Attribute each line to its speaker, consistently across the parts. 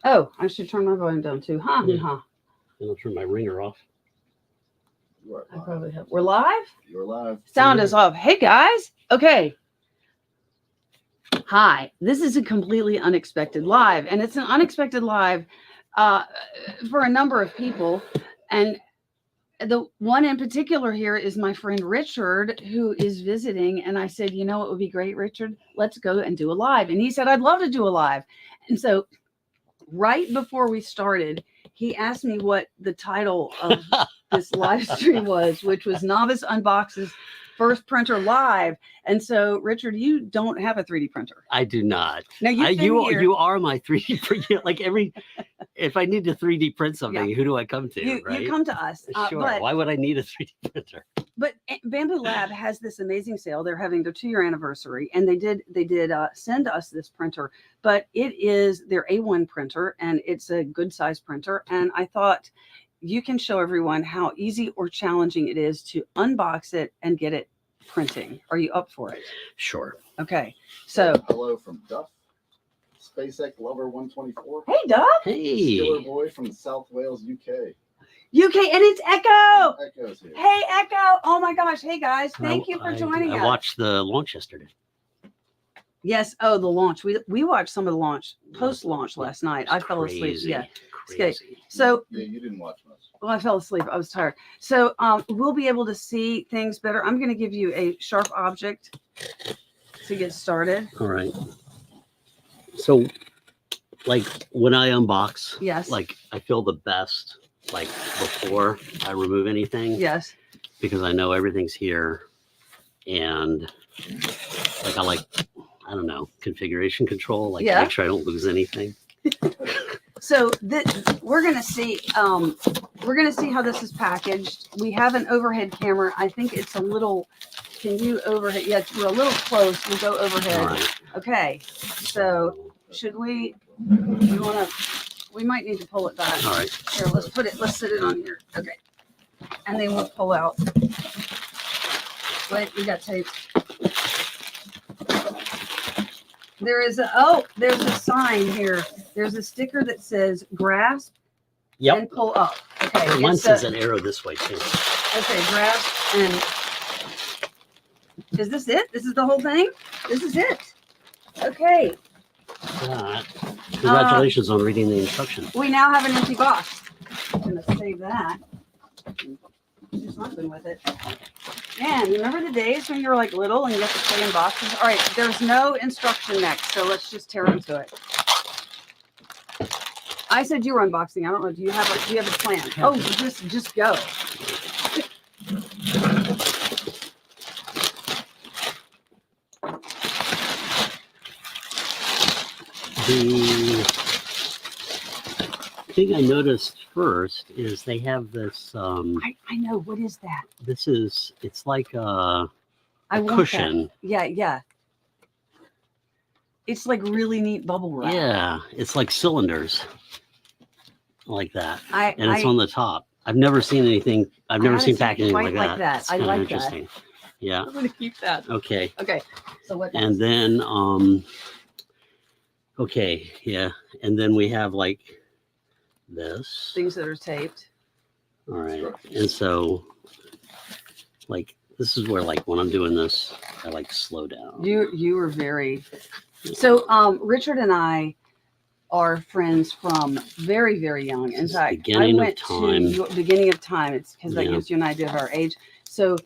Speaker 1: Oh, I should turn my volume down too. Huh?
Speaker 2: Yeah.
Speaker 1: Huh.
Speaker 2: And I'll turn my ringer off.
Speaker 3: You are
Speaker 1: I
Speaker 3: live.
Speaker 1: probably have. We're live?
Speaker 3: You're live.
Speaker 1: Sound is off. Hey guys. Okay. Hi. This is a completely unexpected live, and it's an unexpected live uh, for a number of people. And the one in particular here is my friend Richard, who is visiting. And I said, you know, it would be great, Richard. Let's go and do a live. And he said, I'd love to do a live. And so right before we started, he asked me what the title of this live stream was, which was Novice Unboxes First Printer Live. And so, Richard, you don't have a 3D printer.
Speaker 2: I do not.
Speaker 1: Now
Speaker 2: You are my 3D printer. Like if I need to 3D print something,
Speaker 1: Yeah.
Speaker 2: who do I come to?
Speaker 1: You
Speaker 2: right?
Speaker 1: come to us.
Speaker 2: Sure.
Speaker 1: But
Speaker 2: Why would I need a 3D printer?
Speaker 1: But Bambu Lab has this amazing sale. They're having their 2-year anniversary, and they did send us this printer, but it is their A1 printer, and it's a good size printer. And I thought you can show everyone how easy or challenging it is to unbox it and get it printing. Are you up for it?
Speaker 2: Sure.
Speaker 1: Okay. So,
Speaker 3: hello from Duff, SpaceX Lover 124.
Speaker 1: hey, Doug.
Speaker 2: Hey.
Speaker 3: Skiller Boy from South Wales, UK.
Speaker 1: UK, and it's Echo.
Speaker 3: Echo's here.
Speaker 1: Hey, Echo. Oh my gosh. Hey, guys. Thank you for joining us.
Speaker 2: I watched the launch yesterday.
Speaker 1: Yes. Oh, the launch. We watched some of the launch, post-launch last night. I fell asleep.
Speaker 2: Crazy.
Speaker 1: Yeah.
Speaker 2: Crazy.
Speaker 1: So,
Speaker 3: Yeah, you didn't watch much.
Speaker 1: well, I fell asleep. I was tired. So we'll be able to see things better. I'm going to give you a sharp object to get started.
Speaker 2: All right. So, like when I unbox,
Speaker 1: Yes.
Speaker 2: like I feel the best like before I remove anything.
Speaker 1: Yes.
Speaker 2: Because I know everything's here, and like I don't know, configuration control, like
Speaker 1: Yeah.
Speaker 2: make sure I don't lose anything.
Speaker 1: So we're going to see how this is packaged. We have an overhead camera. I think it's a little. Can you overhead? Yeah, we're a little close. We'll go overhead.
Speaker 2: All right.
Speaker 1: Okay. So should we? You want to? We might need to pull it back.
Speaker 2: All right.
Speaker 1: Here, let's sit it on here. Okay. And then we'll pull out. Wait, we got tape. There's a sign here. There's a sticker that says grasp
Speaker 2: Yep.
Speaker 1: and pull up. Okay.
Speaker 2: Mine
Speaker 1: it's
Speaker 2: says an arrow this way too.
Speaker 1: okay, grasp and is this it? This is the whole thing? This is it. Okay.
Speaker 2: Congratulations on reading the instructions.
Speaker 1: We now have an empty box. I'm gonna save that. Do something with it. Man, remember the days when you were like little and you have to play in boxes? All right, there's no instruction next, so let's just tear into it. I said you were unboxing. I don't know. Do you have a plan? Oh, just go.
Speaker 2: The thing I noticed first is they have this.
Speaker 1: I know. What is that?
Speaker 2: It's like a
Speaker 1: I want
Speaker 2: cushion.
Speaker 1: that. Yeah. It's like really neat bubble wrap.
Speaker 2: Yeah, it's like cylinders, like that, and it's
Speaker 1: I
Speaker 2: on the top. I've never seen anything. I've never seen packaging
Speaker 1: quite
Speaker 2: like that.
Speaker 1: It's
Speaker 2: I
Speaker 1: like that.
Speaker 2: interesting. Yeah.
Speaker 1: I'm gonna keep that.
Speaker 2: Okay.
Speaker 1: Okay. So what?
Speaker 2: And then okay, yeah, and then we have like this.
Speaker 1: Things that are taped.
Speaker 2: All right, and so like this is where like when I'm doing this, I like slow down.
Speaker 1: You were very. So Richard and I are friends from very, very young. In fact,
Speaker 2: beginning
Speaker 1: I
Speaker 2: of
Speaker 1: went
Speaker 2: time.
Speaker 1: to beginning of time. It's because that
Speaker 2: Yeah.
Speaker 1: gives you an idea of our age. So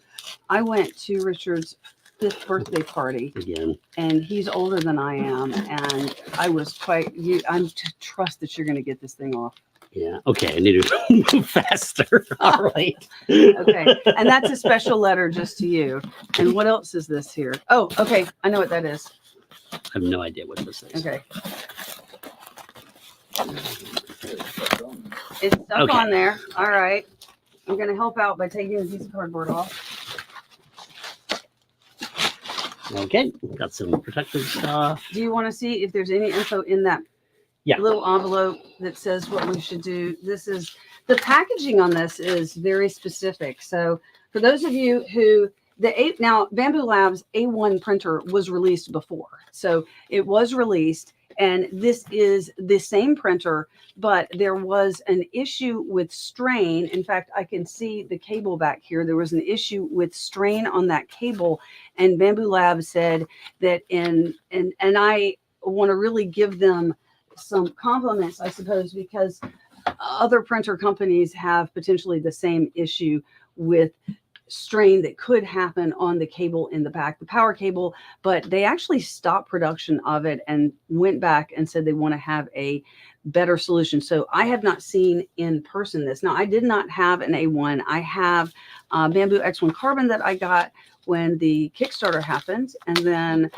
Speaker 1: I went to Richard's 5th birthday party,
Speaker 2: Again.
Speaker 1: and he's older than I am, and I was quite. I'm to trust that you're going to get this thing off.
Speaker 2: Yeah. Okay. I need to move faster. All right.
Speaker 1: Okay, and that's a special letter just to you. And what else is this here? Oh, okay, I know what that is.
Speaker 2: I have no idea what this is.
Speaker 1: Okay, it's stuck
Speaker 2: Okay.
Speaker 1: on there. All right, I'm going to help out by taking the piece of cardboard off.
Speaker 2: Okay. Got some protective stuff.
Speaker 1: Do you want to see if there's any info in that
Speaker 2: Yeah.
Speaker 1: little envelope that says what we should do? This is the packaging on this is very specific. So for those of you who now Bambu Lab's A1 printer was released before. So it was released And this is the same printer, but there was an issue with strain. In fact, I can see the cable back here. There was an issue with strain on that cable, and Bambu Lab said that and I want to really give them some compliments, I suppose, because other printer companies have potentially the same issue with strain that could happen on the cable in the back, the power cable, but they actually stopped production of it and went back and said they want to have a better solution. So I have not seen in person this. Now, I did not have an A1. I have Bambu X1 Carbon that I got when the Kickstarter happened, and then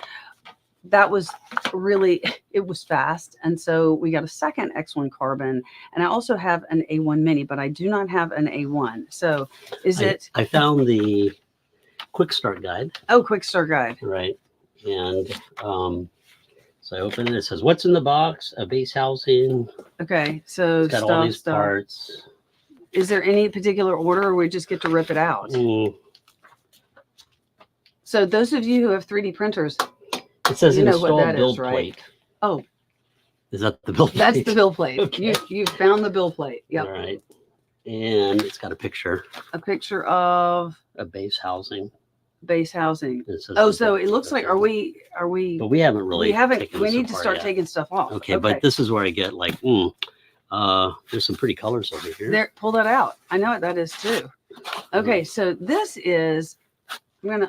Speaker 1: that was really, it was fast. And so we got a second X1 Carbon, and I also have an A1 Mini, but I do not have an A1. So is it?
Speaker 2: I found the quick start guide.
Speaker 1: Oh, quick start guide.
Speaker 2: Right. And so I open it. It says, what's in the box? A base housing.
Speaker 1: Okay. So
Speaker 2: It's got all these parts.
Speaker 1: Is there any particular order, or we just get to rip it out? So those of you who have 3D printers,
Speaker 2: it says
Speaker 1: you know
Speaker 2: install
Speaker 1: what that
Speaker 2: build
Speaker 1: is, right?
Speaker 2: plate.
Speaker 1: Oh,
Speaker 2: is that the build plate?
Speaker 1: that's the build plate.
Speaker 2: Okay.
Speaker 1: You found the build plate. Yep.
Speaker 2: All right. And it's got a picture.
Speaker 1: A picture of
Speaker 2: A base housing.
Speaker 1: base housing.
Speaker 2: It says
Speaker 1: Oh,
Speaker 2: the
Speaker 1: so
Speaker 2: build
Speaker 1: it looks
Speaker 2: plate.
Speaker 1: like, are we,
Speaker 2: But we haven't really.
Speaker 1: we haven't,
Speaker 2: taken
Speaker 1: we
Speaker 2: this
Speaker 1: need to
Speaker 2: apart
Speaker 1: start
Speaker 2: yet.
Speaker 1: taking stuff off.
Speaker 2: Okay, but this is where I get like, there's some pretty colors over here.
Speaker 1: There, pull that out. I know what that is too. Okay, so this is, I'm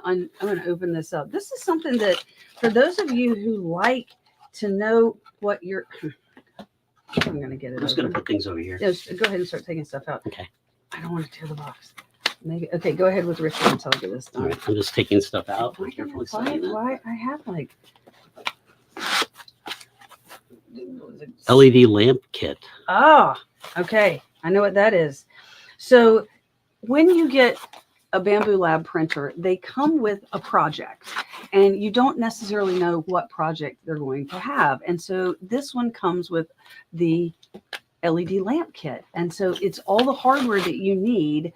Speaker 1: gonna open this up. This is something that, for those of you who like to know what you're, I'm gonna get it.
Speaker 2: I'm just going to put things over here.
Speaker 1: Yes, go ahead and start taking stuff out.
Speaker 2: Okay.
Speaker 1: I don't want to tear the box. Maybe. Okay, go ahead with Richard until I get this
Speaker 2: All
Speaker 1: done.
Speaker 2: right. I'm just taking stuff out.
Speaker 1: Why,
Speaker 2: Carefully setting it.
Speaker 1: why I have like
Speaker 2: LED lamp kit.
Speaker 1: Ah, okay. I know what that is. So when you get a Bambu Lab printer, they come with a project, and you don't necessarily know what project they're going to have. And so this one comes with the LED lamp kit. And so it's all the hardware that you need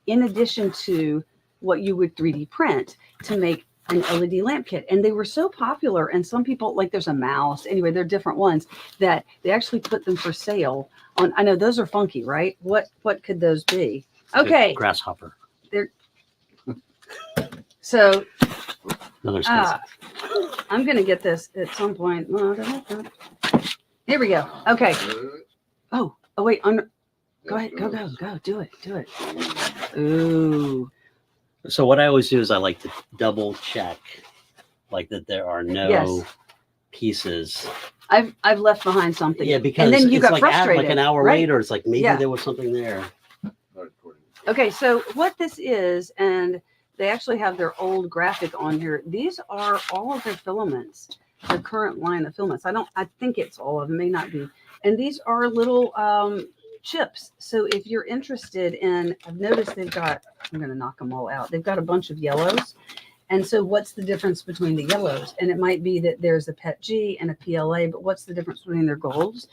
Speaker 1: in addition to what you would 3D print to make an LED lamp kit. And they were so popular, and some people, like there's a mouse, anyway, they're different ones, that they actually put them for sale on. I know those are funky, right? What could those be? Okay.
Speaker 2: Grasshopper.
Speaker 1: So
Speaker 2: Another expensive.
Speaker 1: I'm going to get this at some point. Here we go. Okay. Oh, wait. Go ahead. Go. Do it. Ooh.
Speaker 2: So what I always do is I like to double check, like that there are no
Speaker 1: Yes.
Speaker 2: pieces.
Speaker 1: I've left behind something.
Speaker 2: Yeah, because
Speaker 1: and then you
Speaker 2: it's
Speaker 1: got
Speaker 2: like
Speaker 1: frustrated.
Speaker 2: like an hour
Speaker 1: right?
Speaker 2: later, it's like maybe
Speaker 1: Yeah.
Speaker 2: there was something there.
Speaker 1: Okay, so what this is, and they actually have their old graphic on here. These are all of their filaments, the current line of filaments. I think it's all of them, may not be. And these are little chips. So if you're interested in, I've noticed they've got, I'm going to knock them all out. They've got a bunch of yellows. And so what's the difference between the yellows? And it might be that there's a PET-G and a PLA, but what's the difference between their golds?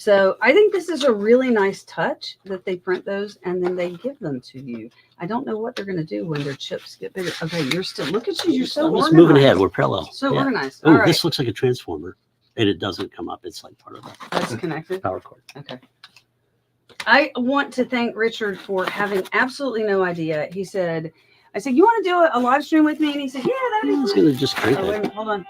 Speaker 1: So I think this is a really nice touch that they print those and then they give them to you. I don't know what they're going to do when their chips get bigger. Okay, you're still, look at you. You're so
Speaker 2: Let's
Speaker 1: organized.
Speaker 2: moving ahead. We're parallel.
Speaker 1: So
Speaker 2: Yeah.
Speaker 1: organized.
Speaker 2: Oh,
Speaker 1: All right.
Speaker 2: this looks like a transformer, and it doesn't come up. It's like part of the
Speaker 1: That's connected.
Speaker 2: power cord.
Speaker 1: Okay. I want to thank Richard for having absolutely no idea. He said, I said, you want to do a live stream with me? And he said, yeah, that'd
Speaker 2: I
Speaker 1: be
Speaker 2: was
Speaker 1: fun.
Speaker 2: going to just drink
Speaker 1: Oh, wait a
Speaker 2: it.
Speaker 1: minute, hold on.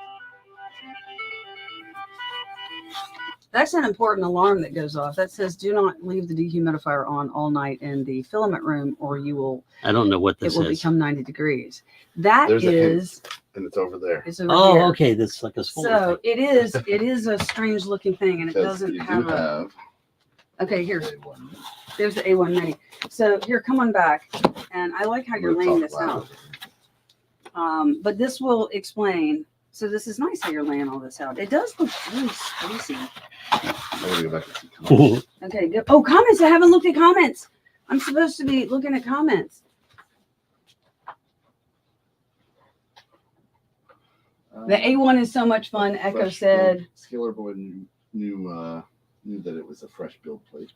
Speaker 1: That's an important alarm that goes off. That says, do not leave the dehumidifier on all night in the filament room or you will,
Speaker 2: I don't know what
Speaker 1: it
Speaker 2: this
Speaker 1: will
Speaker 2: is.
Speaker 1: become 90 degrees. That
Speaker 3: There's a hint.
Speaker 1: is,
Speaker 3: And it's over there.
Speaker 1: it's over
Speaker 2: Oh,
Speaker 1: here.
Speaker 2: okay. That's like a spool.
Speaker 1: So it is a strange looking thing and it
Speaker 3: Because
Speaker 1: doesn't
Speaker 3: you
Speaker 1: have
Speaker 3: do
Speaker 1: a,
Speaker 3: have
Speaker 1: okay, here, there's the A1 Mini. So here, come on back. And I like how you're
Speaker 3: We'll
Speaker 1: laying
Speaker 3: talk
Speaker 1: this
Speaker 3: about
Speaker 1: out. But this will explain. So this is nice how you're laying all this out. It does look really spacey.
Speaker 3: I'm gonna go back and see comments.
Speaker 1: Okay, good. Oh, comments. I haven't looked at comments. I'm supposed to be looking at comments. The A1 is so much fun, Echo
Speaker 3: Fresh
Speaker 1: said.
Speaker 3: build. Skiller Boy knew that it was a fresh build plate.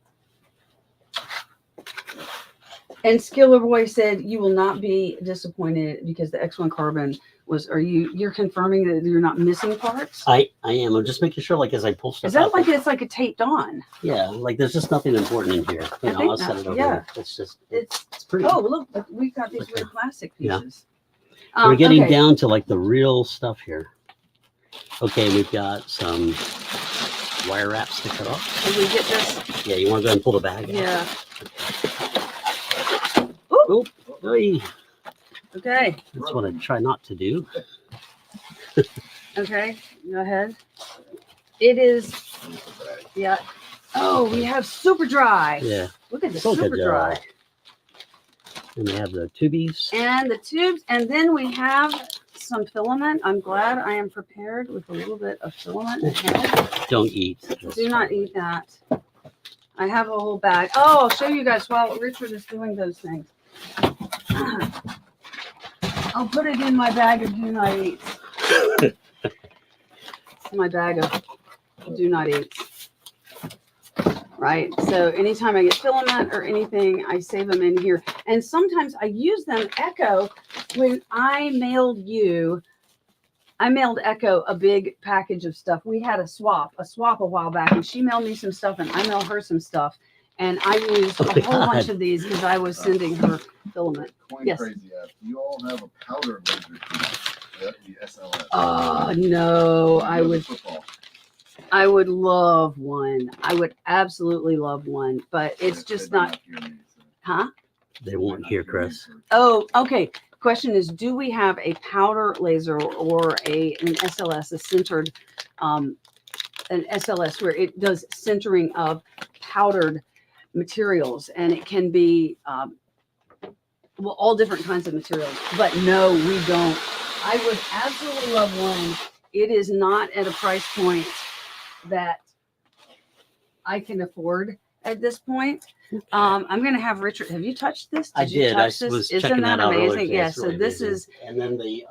Speaker 1: And Skiller Boy said you will not be disappointed because the X1 carbon was. You're confirming that you're not missing parts?
Speaker 2: I am. I'm just making sure, like, as I pull stuff
Speaker 1: Is that
Speaker 2: out,
Speaker 1: like it's like a taped on?
Speaker 2: yeah, like there's just nothing important in here. You
Speaker 1: I
Speaker 2: know,
Speaker 1: think
Speaker 2: I'll set
Speaker 1: that-
Speaker 2: it over.
Speaker 1: yeah.
Speaker 2: It's just
Speaker 1: It's
Speaker 2: it's pretty.
Speaker 1: oh look, we've got these
Speaker 2: Okay.
Speaker 1: weird plastic
Speaker 2: Yeah.
Speaker 1: pieces.
Speaker 2: We're getting
Speaker 1: Okay.
Speaker 2: down to like the real stuff here. Okay, we've got some wire wraps to cut off.
Speaker 1: Can we get this?
Speaker 2: Yeah, you want to go ahead and pull the bag out?
Speaker 1: Yeah.
Speaker 2: Oh, hey,
Speaker 1: Okay.
Speaker 2: that's what I try not to do.
Speaker 1: Okay. Go ahead. It is. Yeah. Oh, we have super dry.
Speaker 2: Yeah,
Speaker 1: Look at the
Speaker 2: Super
Speaker 1: super dry.
Speaker 2: and we have the tubies.
Speaker 1: And the tubes, and then we have some filament. I'm glad I am prepared with a little bit of filament ahead.
Speaker 2: Don't eat.
Speaker 1: Do not eat that. I have a whole bag. Oh, I'll show you guys while Richard is doing those things. I'll put it in my bag of do not eat. My bag of do not eat. Right. So anytime I get filament or anything, I save them in here. And sometimes I use them. Echo, when I mailed Echo a big package of stuff. We had a swap a while back, and she mailed me some stuff and I mailed her some stuff. And I used
Speaker 2: Oh
Speaker 1: a
Speaker 2: my
Speaker 1: whole bunch
Speaker 2: God.
Speaker 1: of these because I was sending her filament.
Speaker 3: Coin
Speaker 1: Yes.
Speaker 3: Crazy app. You all have a powder laser piece, the SLS.
Speaker 1: Oh no,
Speaker 3: You
Speaker 1: I
Speaker 3: know the
Speaker 1: would
Speaker 3: football.
Speaker 1: I would love one. I would absolutely love one, but it's
Speaker 3: They
Speaker 1: just
Speaker 3: might
Speaker 1: not,
Speaker 3: hear me, so
Speaker 1: huh?
Speaker 2: They won't hear Chris.
Speaker 1: Oh, okay. Question is, do we have a powder laser or an SLS, a centered, an SLS where it does centering of powdered materials, and it can be, well, all different kinds of materials. But no, we don't. I would absolutely love one. It is not at a price point that I can afford at this point. I'm going to have Richard. Have you touched this?
Speaker 2: I
Speaker 1: you
Speaker 2: did. I
Speaker 1: touch this?
Speaker 2: was
Speaker 1: Isn't
Speaker 2: checking that out earlier
Speaker 1: amazing?
Speaker 2: today.
Speaker 1: Yeah.
Speaker 2: It's
Speaker 1: So
Speaker 2: really
Speaker 1: this
Speaker 2: amazing.
Speaker 1: is
Speaker 2: And then the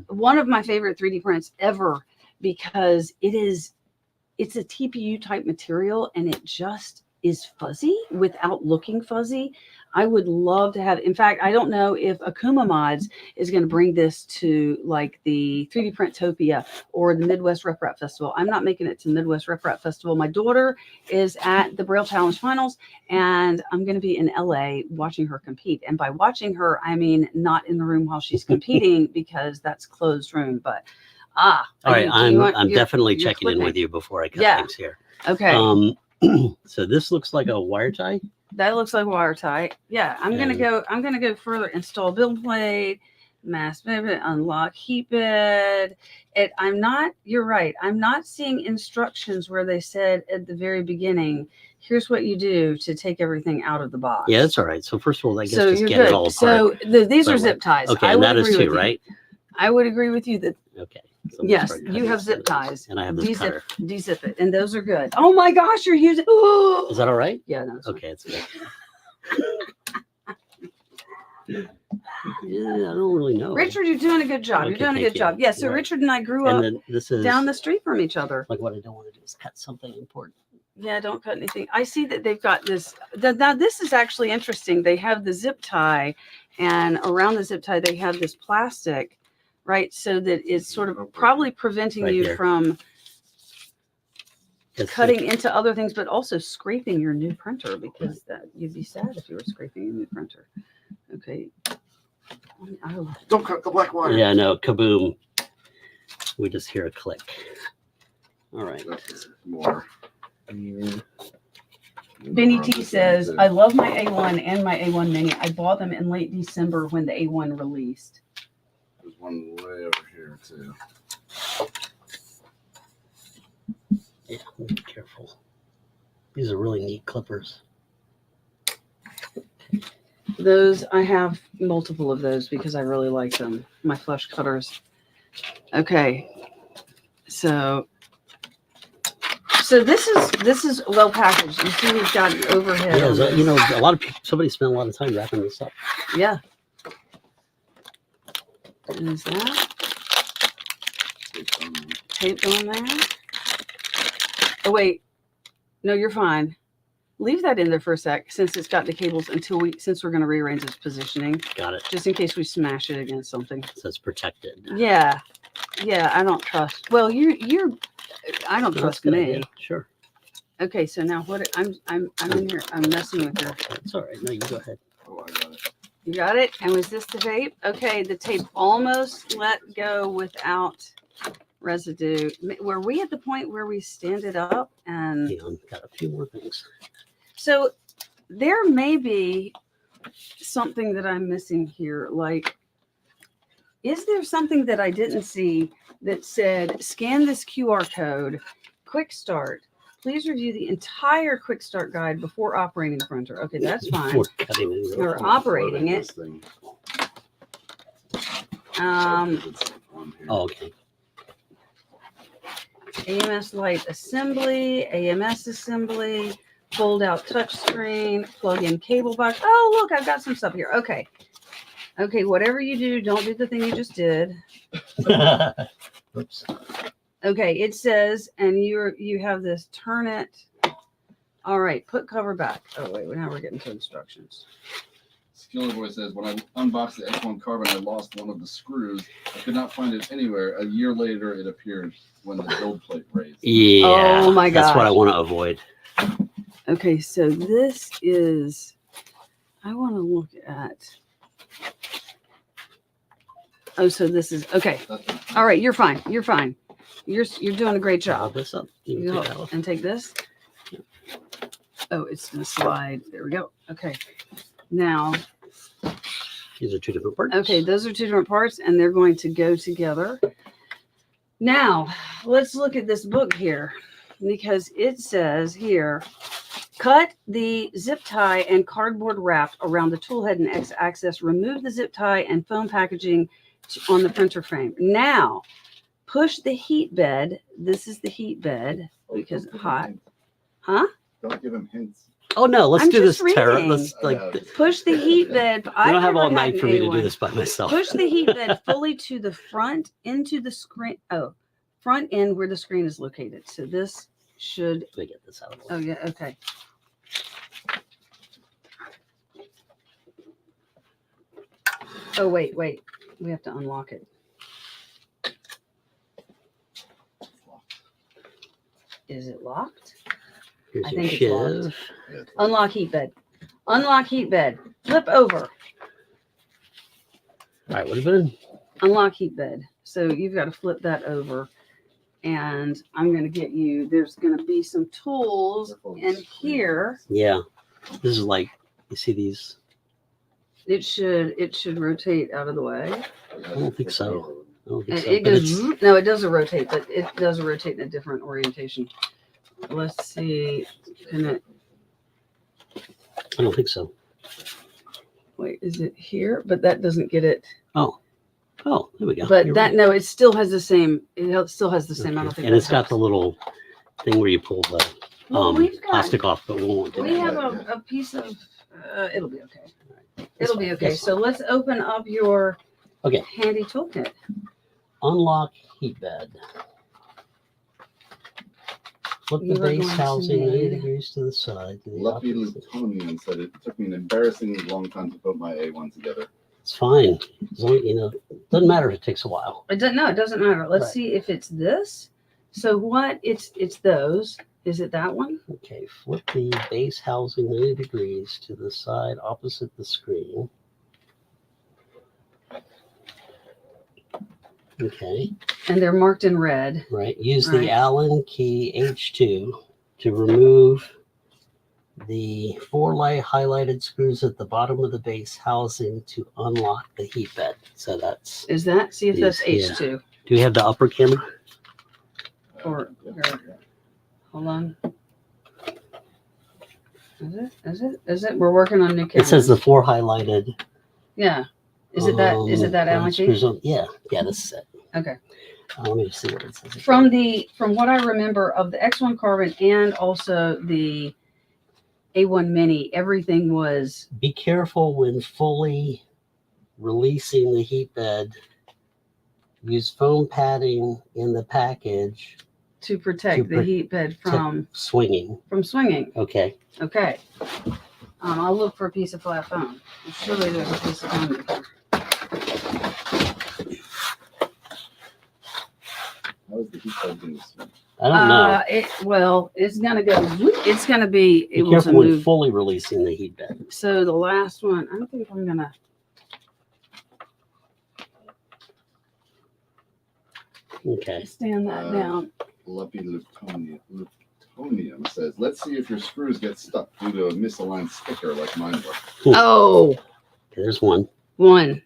Speaker 1: one of my favorite 3D prints ever because it's a TPU type material and it just is fuzzy without looking fuzzy. I would love to have, in fact, I don't know if Akuma Mods is going to bring this to like the 3D Printopia or the Midwest Rep Rap Festival. I'm not making it to Midwest Rep Rap Festival. My daughter is at the Braille Challenge Finals and I'm going to be in LA watching her compete. And by watching her, I mean not in the room while she's competing because that's closed room. But
Speaker 2: all right, I'm
Speaker 1: you're-
Speaker 2: definitely
Speaker 1: you're
Speaker 2: checking in
Speaker 1: clipping.
Speaker 2: with you before I cut
Speaker 1: Yeah.
Speaker 2: things here.
Speaker 1: Okay.
Speaker 2: So this looks like a wire tie.
Speaker 1: That looks like wire tie. Yeah, I'm gonna go further. Install build plate, mask pivot, unlock heat bed. You're right. I'm not seeing instructions where they said at the very beginning, here's what you do to take everything out of the box.
Speaker 2: Yeah, that's all right. So first of all, I guess
Speaker 1: So
Speaker 2: just
Speaker 1: you're
Speaker 2: get
Speaker 1: good.
Speaker 2: it all apart.
Speaker 1: So these
Speaker 2: But
Speaker 1: are zip ties.
Speaker 2: Okay,
Speaker 1: I
Speaker 2: and
Speaker 1: would
Speaker 2: that is
Speaker 1: agree
Speaker 2: too,
Speaker 1: with you.
Speaker 2: right?
Speaker 1: I would agree with you that
Speaker 2: Okay. So I'm
Speaker 1: yes,
Speaker 2: gonna start
Speaker 1: you
Speaker 2: cutting
Speaker 1: have
Speaker 2: this
Speaker 1: zip
Speaker 2: out.
Speaker 1: ties.
Speaker 2: And I have this cutter.
Speaker 1: De-zip it, and those are good. Oh my gosh, you're using. Oh.
Speaker 2: Is that all right?
Speaker 1: Yeah, no. It's fine.
Speaker 2: Okay, it's good. Yeah, I don't really know.
Speaker 1: Richard, you're doing a good job. You're
Speaker 2: Okay,
Speaker 1: doing a
Speaker 2: thank
Speaker 1: good
Speaker 2: you.
Speaker 1: job. Yeah, so
Speaker 2: Right.
Speaker 1: Richard and I grew
Speaker 2: And
Speaker 1: up
Speaker 2: then this is
Speaker 1: down the street from each other.
Speaker 2: like what I don't want to do is cut something important.
Speaker 1: Yeah, don't cut anything. I see that they've got this. Now, this is actually interesting. They have the zip tie, and around the zip tie, they have this plastic, right? So that it's sort of probably preventing
Speaker 2: Right
Speaker 1: you
Speaker 2: here.
Speaker 1: from
Speaker 2: It's
Speaker 1: cutting into other things, but also scraping your new printer because that you'd be sad if you were scraping your new printer. Okay. Oh,
Speaker 3: Don't cut the black wire.
Speaker 2: Yeah, I know. Kaboom. We just hear a click. All right.
Speaker 3: That's more.
Speaker 1: Benny T says, I love my A1 and my A1 Mini. I bought them in late December when the A1 released.
Speaker 3: There's one way over here too.
Speaker 2: Yeah, be careful. These are really neat clippers.
Speaker 1: Those, I have multiple of those because I really like them. My flush cutters. Okay. So this is well packaged. You see we've got an overhead.
Speaker 2: Yeah,
Speaker 1: on
Speaker 2: so,
Speaker 1: this.
Speaker 2: you know, a lot of people, somebody spent a lot of time wrapping this up.
Speaker 1: Yeah. And is that taped on there? Oh wait. No, you're fine. leave that in there for a sec since it's got the cables since we're going to rearrange its positioning,
Speaker 2: Got it.
Speaker 1: just in case we smash it against something.
Speaker 2: So it's protected.
Speaker 1: Yeah. Yeah, I don't trust. Well, I don't
Speaker 2: No, that's
Speaker 1: trust
Speaker 2: a good
Speaker 1: me.
Speaker 2: idea. Sure.
Speaker 1: Okay, so now I'm in here. I'm messing with your.
Speaker 2: That's all right. No, you go ahead.
Speaker 3: Oh, I got it.
Speaker 1: You got it? And was this the tape? Okay, the tape almost let go without residue. Were we at the point where we stand it up? And
Speaker 2: Hang on. Got a few more things.
Speaker 1: so there may be something that I'm missing here. Like, is there something that I didn't see that said, scan this QR code, quick start. Please review the entire quick start guide before operating the printer. Okay, that's fine.
Speaker 2: Before cutting it.
Speaker 1: You're operating it.
Speaker 3: This thing.
Speaker 1: Um,
Speaker 2: Oh, okay.
Speaker 1: AMS Lite assembly, AMS assembly, fold out touchscreen, plug in cable box. Oh, look, I've got some stuff here. Okay. Okay, whatever you do, don't do the thing you just did.
Speaker 2: Oops.
Speaker 1: Okay, it says, and you have this turn it. All right, put cover back. Oh, wait, now we're getting to instructions.
Speaker 3: Skiller Boy says, when I unboxed the X1 carbon, I lost one of the screws. I could not find it anywhere. A year later, it appeared when the build plate raised.
Speaker 2: Yeah.
Speaker 1: Oh my
Speaker 2: That's what I
Speaker 1: gosh.
Speaker 2: want to avoid.
Speaker 1: Okay, so this is, I want to look at, oh, so this is, okay.
Speaker 3: That's
Speaker 1: All right, you're fine. You're fine. You're doing a great
Speaker 2: Hold
Speaker 1: job.
Speaker 2: this up. You can
Speaker 1: You
Speaker 2: take
Speaker 1: go
Speaker 2: that off.
Speaker 1: and take this. Oh, it's gonna slide. There we go. Okay. Now,
Speaker 2: These are two different parts.
Speaker 1: okay, those are two different parts and they're going to go together. Now, let's look at this book here because it says here, cut the zip tie and cardboard wrap around the tool head and X-axis. Remove the zip tie and foam packaging on the printer frame. Now, push the heat bed. This is the heat bed because it's hot. Huh?
Speaker 3: Don't give him hints.
Speaker 2: Oh no, let's
Speaker 1: I'm
Speaker 2: do this
Speaker 1: just
Speaker 2: terror.
Speaker 1: reading.
Speaker 2: Let's
Speaker 3: I
Speaker 2: like
Speaker 3: know.
Speaker 1: Push the heat bed.
Speaker 2: I don't have all
Speaker 1: never had
Speaker 2: night
Speaker 1: an
Speaker 2: for me to
Speaker 1: A1.
Speaker 2: do this by myself.
Speaker 1: Push the heat bed fully to the front into the screen. Oh, front end where the screen is located. So this should.
Speaker 2: Let me get this out of the
Speaker 1: Oh
Speaker 2: way.
Speaker 1: yeah. Okay. Oh wait. We have to unlock it. Is it locked?
Speaker 2: Here's
Speaker 1: I
Speaker 2: your
Speaker 1: think it's locked.
Speaker 2: shiv.
Speaker 3: Yeah, it's
Speaker 1: Unlock heat bed. Unlock heat bed. Flip over.
Speaker 2: All right, what have been?
Speaker 1: Unlock heat bed. So you've got to flip that over. And I'm going to get you, there's going to be some tools in here.
Speaker 2: Yeah, this is like you see these.
Speaker 1: It should rotate out of the way.
Speaker 2: I don't think so. I don't think so.
Speaker 1: It
Speaker 2: but
Speaker 1: goes,
Speaker 2: it's-
Speaker 1: no, it doesn't rotate, but it does rotate in a different orientation. Let's see. Can it,
Speaker 2: I don't think so.
Speaker 1: wait, is it here? But that doesn't get it.
Speaker 2: Oh, there we go.
Speaker 1: But
Speaker 2: You're
Speaker 1: that,
Speaker 2: right.
Speaker 1: no, it still has the same, it still has the same. I don't
Speaker 2: Okay.
Speaker 1: think
Speaker 2: And
Speaker 1: that
Speaker 2: it's got the
Speaker 1: helps.
Speaker 2: little thing where you pull the
Speaker 1: Well, we've got-
Speaker 2: plastic off, but we won't do
Speaker 1: We
Speaker 2: that.
Speaker 1: have a piece of, it'll be okay. It'll be okay. So let's open up your
Speaker 2: Okay.
Speaker 1: handy toolkit.
Speaker 2: Unlock heat bed. Flip
Speaker 1: You
Speaker 2: the
Speaker 1: are
Speaker 2: base
Speaker 1: going to
Speaker 2: housing 90
Speaker 1: need-
Speaker 2: degrees to the side. To the
Speaker 3: Lucky
Speaker 2: opposite.
Speaker 3: Lutonian said it took me an embarrassingly long time to put my A1 together.
Speaker 2: It's fine. As long, doesn't matter if it takes a while.
Speaker 1: It doesn't, no, it doesn't matter. Let's
Speaker 2: Right.
Speaker 1: see if it's this. So what, it's those. Is it that one?
Speaker 2: Okay, flip the base housing 90 degrees to the side opposite the screen. Okay,
Speaker 1: And they're marked in red.
Speaker 2: right. Use
Speaker 1: Right.
Speaker 2: the Allen key H2 to remove the 4 light highlighted screws at the bottom of the base housing to unlock the heat bed. So that's,
Speaker 1: Is that? See if that's
Speaker 2: Yes, yeah.
Speaker 1: H2.
Speaker 2: do we have the upper camera?
Speaker 1: Or- Hold on. Is it? We're working on new
Speaker 2: It
Speaker 1: cameras.
Speaker 2: says the 4 highlighted.
Speaker 1: Yeah. Is it that? Is it that Allen key?
Speaker 2: screws on- Yeah, this is it.
Speaker 1: Okay.
Speaker 2: Let me just see what it says.
Speaker 1: From what I remember of the X1 Carbon and also the A1 Mini, everything was
Speaker 2: Be careful when fully releasing the heat bed. Use foam padding in the package
Speaker 1: to protect the heat bed from
Speaker 2: swinging.
Speaker 1: swinging.
Speaker 2: Okay.
Speaker 1: Okay. I'll look for a piece of flat foam. Surely there's a piece of foam in here.
Speaker 3: How is the heat bed doing this?
Speaker 2: I don't know.
Speaker 1: It's gonna go. It's gonna be
Speaker 2: Be
Speaker 1: able
Speaker 2: careful
Speaker 1: to
Speaker 2: when
Speaker 1: move.
Speaker 2: fully releasing the heat bed.
Speaker 1: So the last one, I think I'm gonna.
Speaker 2: Okay.
Speaker 1: Stand that down.
Speaker 3: Lumpy Lutonium says, let's see if your screws get stuck due to a misaligned sticker like mine were.
Speaker 1: Oh,
Speaker 2: Okay, there's one.
Speaker 1: one.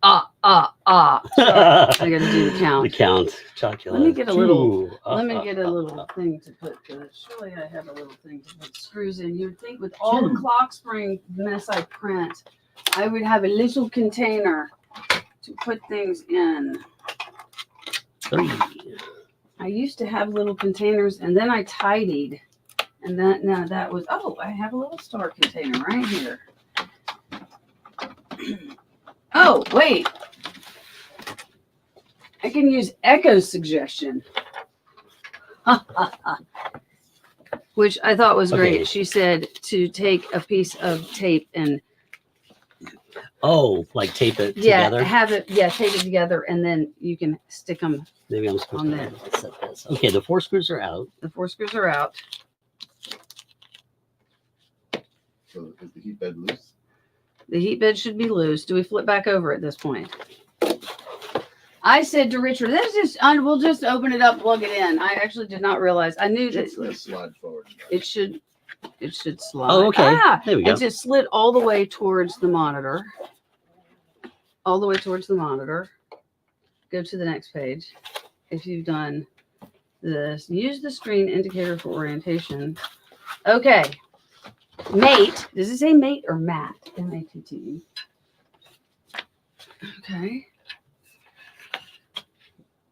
Speaker 1: Sorry, I gotta do the count.
Speaker 2: The count. Chocolate.
Speaker 1: Let me get a little.
Speaker 2: Two.
Speaker 1: Let me get a little thing to put. Surely I have a little thing to put screws in. You would think with all the clock spring mess I print, I would have a little container to put things in.
Speaker 2: 3.
Speaker 1: I used to have little containers, and then I tidied, and that was. Oh, I have a little star container right here. Oh, wait. I can use Echo's suggestion. Which I thought was great.
Speaker 2: Okay.
Speaker 1: She said to take a piece of tape and
Speaker 2: like tape it together?
Speaker 1: tape it together, and then you can stick them.
Speaker 2: Maybe I'm supposed
Speaker 1: on
Speaker 2: to
Speaker 1: there.
Speaker 2: set this. Okay, the 4 screws are out.
Speaker 1: The 4 screws are out.
Speaker 3: So is the heat bed loose?
Speaker 1: The heat bed should be loose. Do we flip back over at this point? I said to Richard, we'll just open it up, plug it in. I actually did not realize. I knew that
Speaker 3: It's going to slide forward.
Speaker 1: it should slide.
Speaker 2: Oh, okay. There we go.
Speaker 1: It just slid all the way towards the monitor. All the way towards the monitor. Go to the next page. If you've done this, use the screen indicator for orientation. Okay. Mate. Does it say mate or mat? M-A-T-T-E. Okay.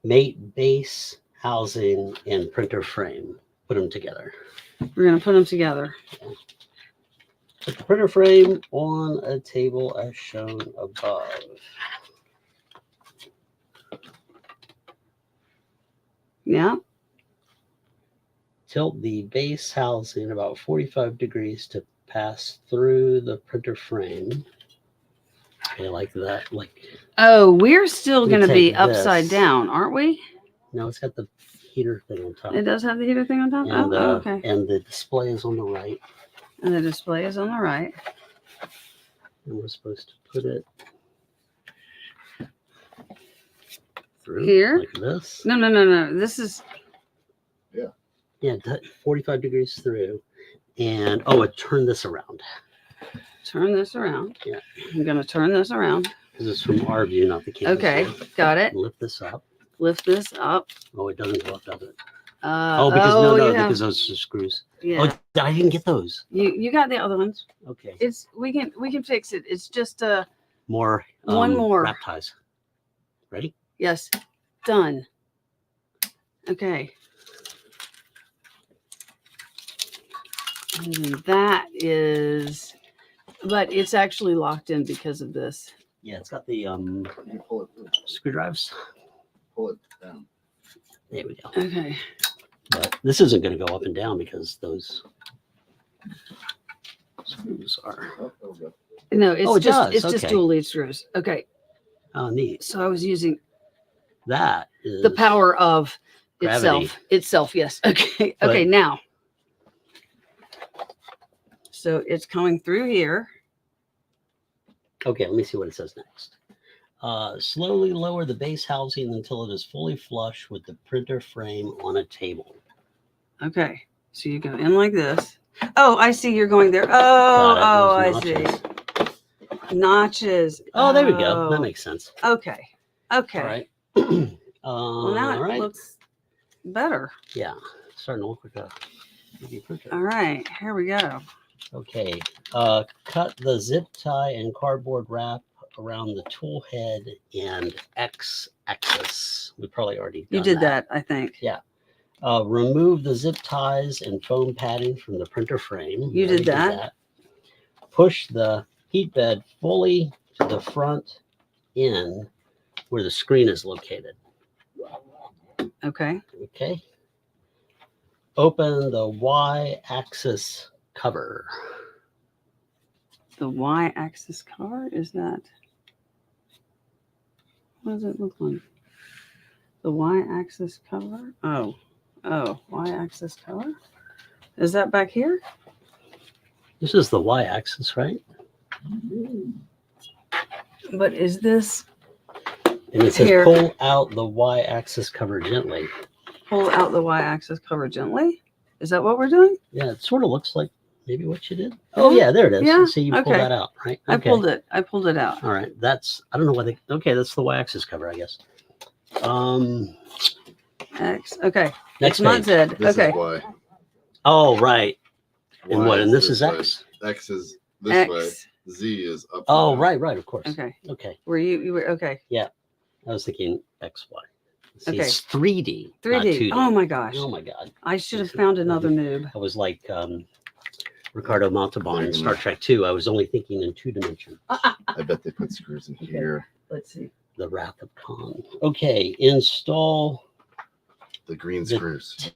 Speaker 2: Mate, base, housing, and printer frame. Put them together.
Speaker 1: We're going to put them together.
Speaker 2: Put the printer frame on a table as shown above.
Speaker 1: Yeah.
Speaker 2: Tilt the base housing about 45 degrees to pass through the printer frame. Okay, like that.
Speaker 1: Oh, we're still
Speaker 2: We
Speaker 1: going to be
Speaker 2: take
Speaker 1: upside
Speaker 2: this.
Speaker 1: down, aren't we?
Speaker 2: No, it's got the heater thing on top.
Speaker 1: It does have the heater thing on top?
Speaker 2: And,
Speaker 1: Okay.
Speaker 2: And the display is on the right.
Speaker 1: And the display is on the right.
Speaker 2: And we're supposed to put it through
Speaker 1: Here?
Speaker 2: like this.
Speaker 1: No. This is.
Speaker 2: Yeah, 45 degrees through. And, turn this around.
Speaker 1: Turn this around.
Speaker 2: Yeah.
Speaker 1: I'm going to turn this around.
Speaker 2: Because it's from our view, not the camera.
Speaker 1: Okay. Got it.
Speaker 2: Lift this up.
Speaker 1: Lift this up.
Speaker 2: Oh, it doesn't go up, does it?
Speaker 1: Because
Speaker 2: because those are screws.
Speaker 1: yeah.
Speaker 2: Oh, I didn't get those.
Speaker 1: You got the other ones.
Speaker 2: Okay.
Speaker 1: We can fix it. It's just
Speaker 2: More.
Speaker 1: One more.
Speaker 2: Wrap ties. Ready?
Speaker 1: yes. Done. Okay. And then that is, but it's actually locked in because of this.
Speaker 2: Yeah, it's got the
Speaker 3: You pull it through.
Speaker 2: screwdrives.
Speaker 3: Pull it down.
Speaker 2: There we go.
Speaker 1: Okay.
Speaker 2: But this isn't going to go up and down because those screws are.
Speaker 3: Oh, there we go.
Speaker 1: No, it's
Speaker 2: Oh, it
Speaker 1: just
Speaker 2: does.
Speaker 1: it's just
Speaker 2: Okay.
Speaker 1: dual lead screws. Okay.
Speaker 2: Oh, neat.
Speaker 1: So I was using
Speaker 2: That is
Speaker 1: the power of
Speaker 2: gravity.
Speaker 1: itself. Yes. Okay. Okay.
Speaker 2: But-
Speaker 1: Now. So it's coming through here.
Speaker 2: Okay, let me see what it says next. Slowly lower the base housing until it is fully flush with the printer frame on a table.
Speaker 1: Okay. So you go in like this. Oh, I see you're going there. I
Speaker 2: Got it,
Speaker 1: see.
Speaker 2: those
Speaker 1: Notches.
Speaker 2: Oh, there we go. That makes sense.
Speaker 1: Okay. Okay.
Speaker 2: All right.
Speaker 1: Well, now
Speaker 2: all
Speaker 1: it
Speaker 2: right.
Speaker 1: looks better.
Speaker 2: Yeah, starting to look like a 3D printer.
Speaker 1: All right. Here we go.
Speaker 2: Okay. Cut the zip tie and cardboard wrap around the tool head and X axis. We probably already
Speaker 1: You
Speaker 2: done
Speaker 1: did that, I think.
Speaker 2: Remove the zip ties and foam padding from the printer frame.
Speaker 1: You
Speaker 2: We
Speaker 1: did
Speaker 2: already
Speaker 1: that.
Speaker 2: Push the heat bed fully to the front in where the screen is located.
Speaker 1: Okay.
Speaker 2: Okay. Open the Y-axis cover.
Speaker 1: The Y-axis cover, is that? What does it look like? The Y-axis cover? Oh, Y-axis cover? Is that back here?
Speaker 2: This is the Y-axis, right?
Speaker 1: But is this
Speaker 2: And it says
Speaker 1: here?
Speaker 2: pull out the Y-axis cover gently.
Speaker 1: Pull out the Y-axis cover gently? Is that what we're doing?
Speaker 2: Yeah, it sort of looks like maybe what you did. Oh yeah, there it is.
Speaker 1: Yeah,
Speaker 2: See, you pulled
Speaker 1: okay.
Speaker 2: that out, right?
Speaker 1: I
Speaker 2: Okay.
Speaker 1: pulled it out.
Speaker 2: All right. That's, I don't know why they, okay, that's the Y-axis cover, I guess.
Speaker 1: X. Okay.
Speaker 2: Next
Speaker 1: It's not
Speaker 2: page.
Speaker 1: Z.
Speaker 3: This
Speaker 1: Okay.
Speaker 3: is Y.
Speaker 2: Oh, right. And
Speaker 3: Y
Speaker 2: what? And this is
Speaker 3: way.
Speaker 2: X?
Speaker 3: X is this
Speaker 1: X.
Speaker 3: way. Z is up.
Speaker 2: Oh,
Speaker 3: and down.
Speaker 2: right, of course.
Speaker 1: Okay.
Speaker 2: Okay.
Speaker 1: Were you were okay.
Speaker 2: I was thinking X, Y. See,
Speaker 1: Okay.
Speaker 2: it's 3D. Not
Speaker 1: 3D.
Speaker 2: 2D.
Speaker 1: Oh my gosh.
Speaker 2: Oh my God.
Speaker 1: I should have found another noob.
Speaker 2: I was like Ricardo Montalban in Star Trek 2. I was only thinking in 2 dimensions.
Speaker 3: I bet they put screws in here.
Speaker 1: Let's see.
Speaker 2: The Wrath of Khan. Okay, install
Speaker 3: The green
Speaker 2: The-
Speaker 3: screws.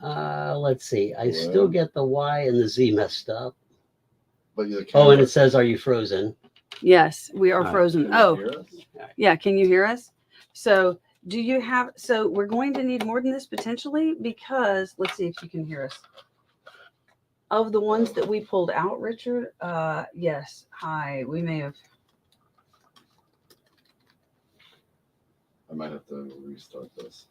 Speaker 2: Let's see. I still get the Y and the Z messed up.
Speaker 3: But the
Speaker 2: Oh, and
Speaker 3: camera-
Speaker 2: it says, "Are you frozen?"
Speaker 1: Yes, we are
Speaker 2: All right.
Speaker 1: frozen.
Speaker 3: Can you
Speaker 1: Oh,
Speaker 3: hear us?
Speaker 1: yeah. Can you hear us? So do you have, so we're going to need more than this potentially because let's see if you can hear us. Of the ones that we pulled out, Richard, yes. Hi, we may have.
Speaker 3: I might have to restart this.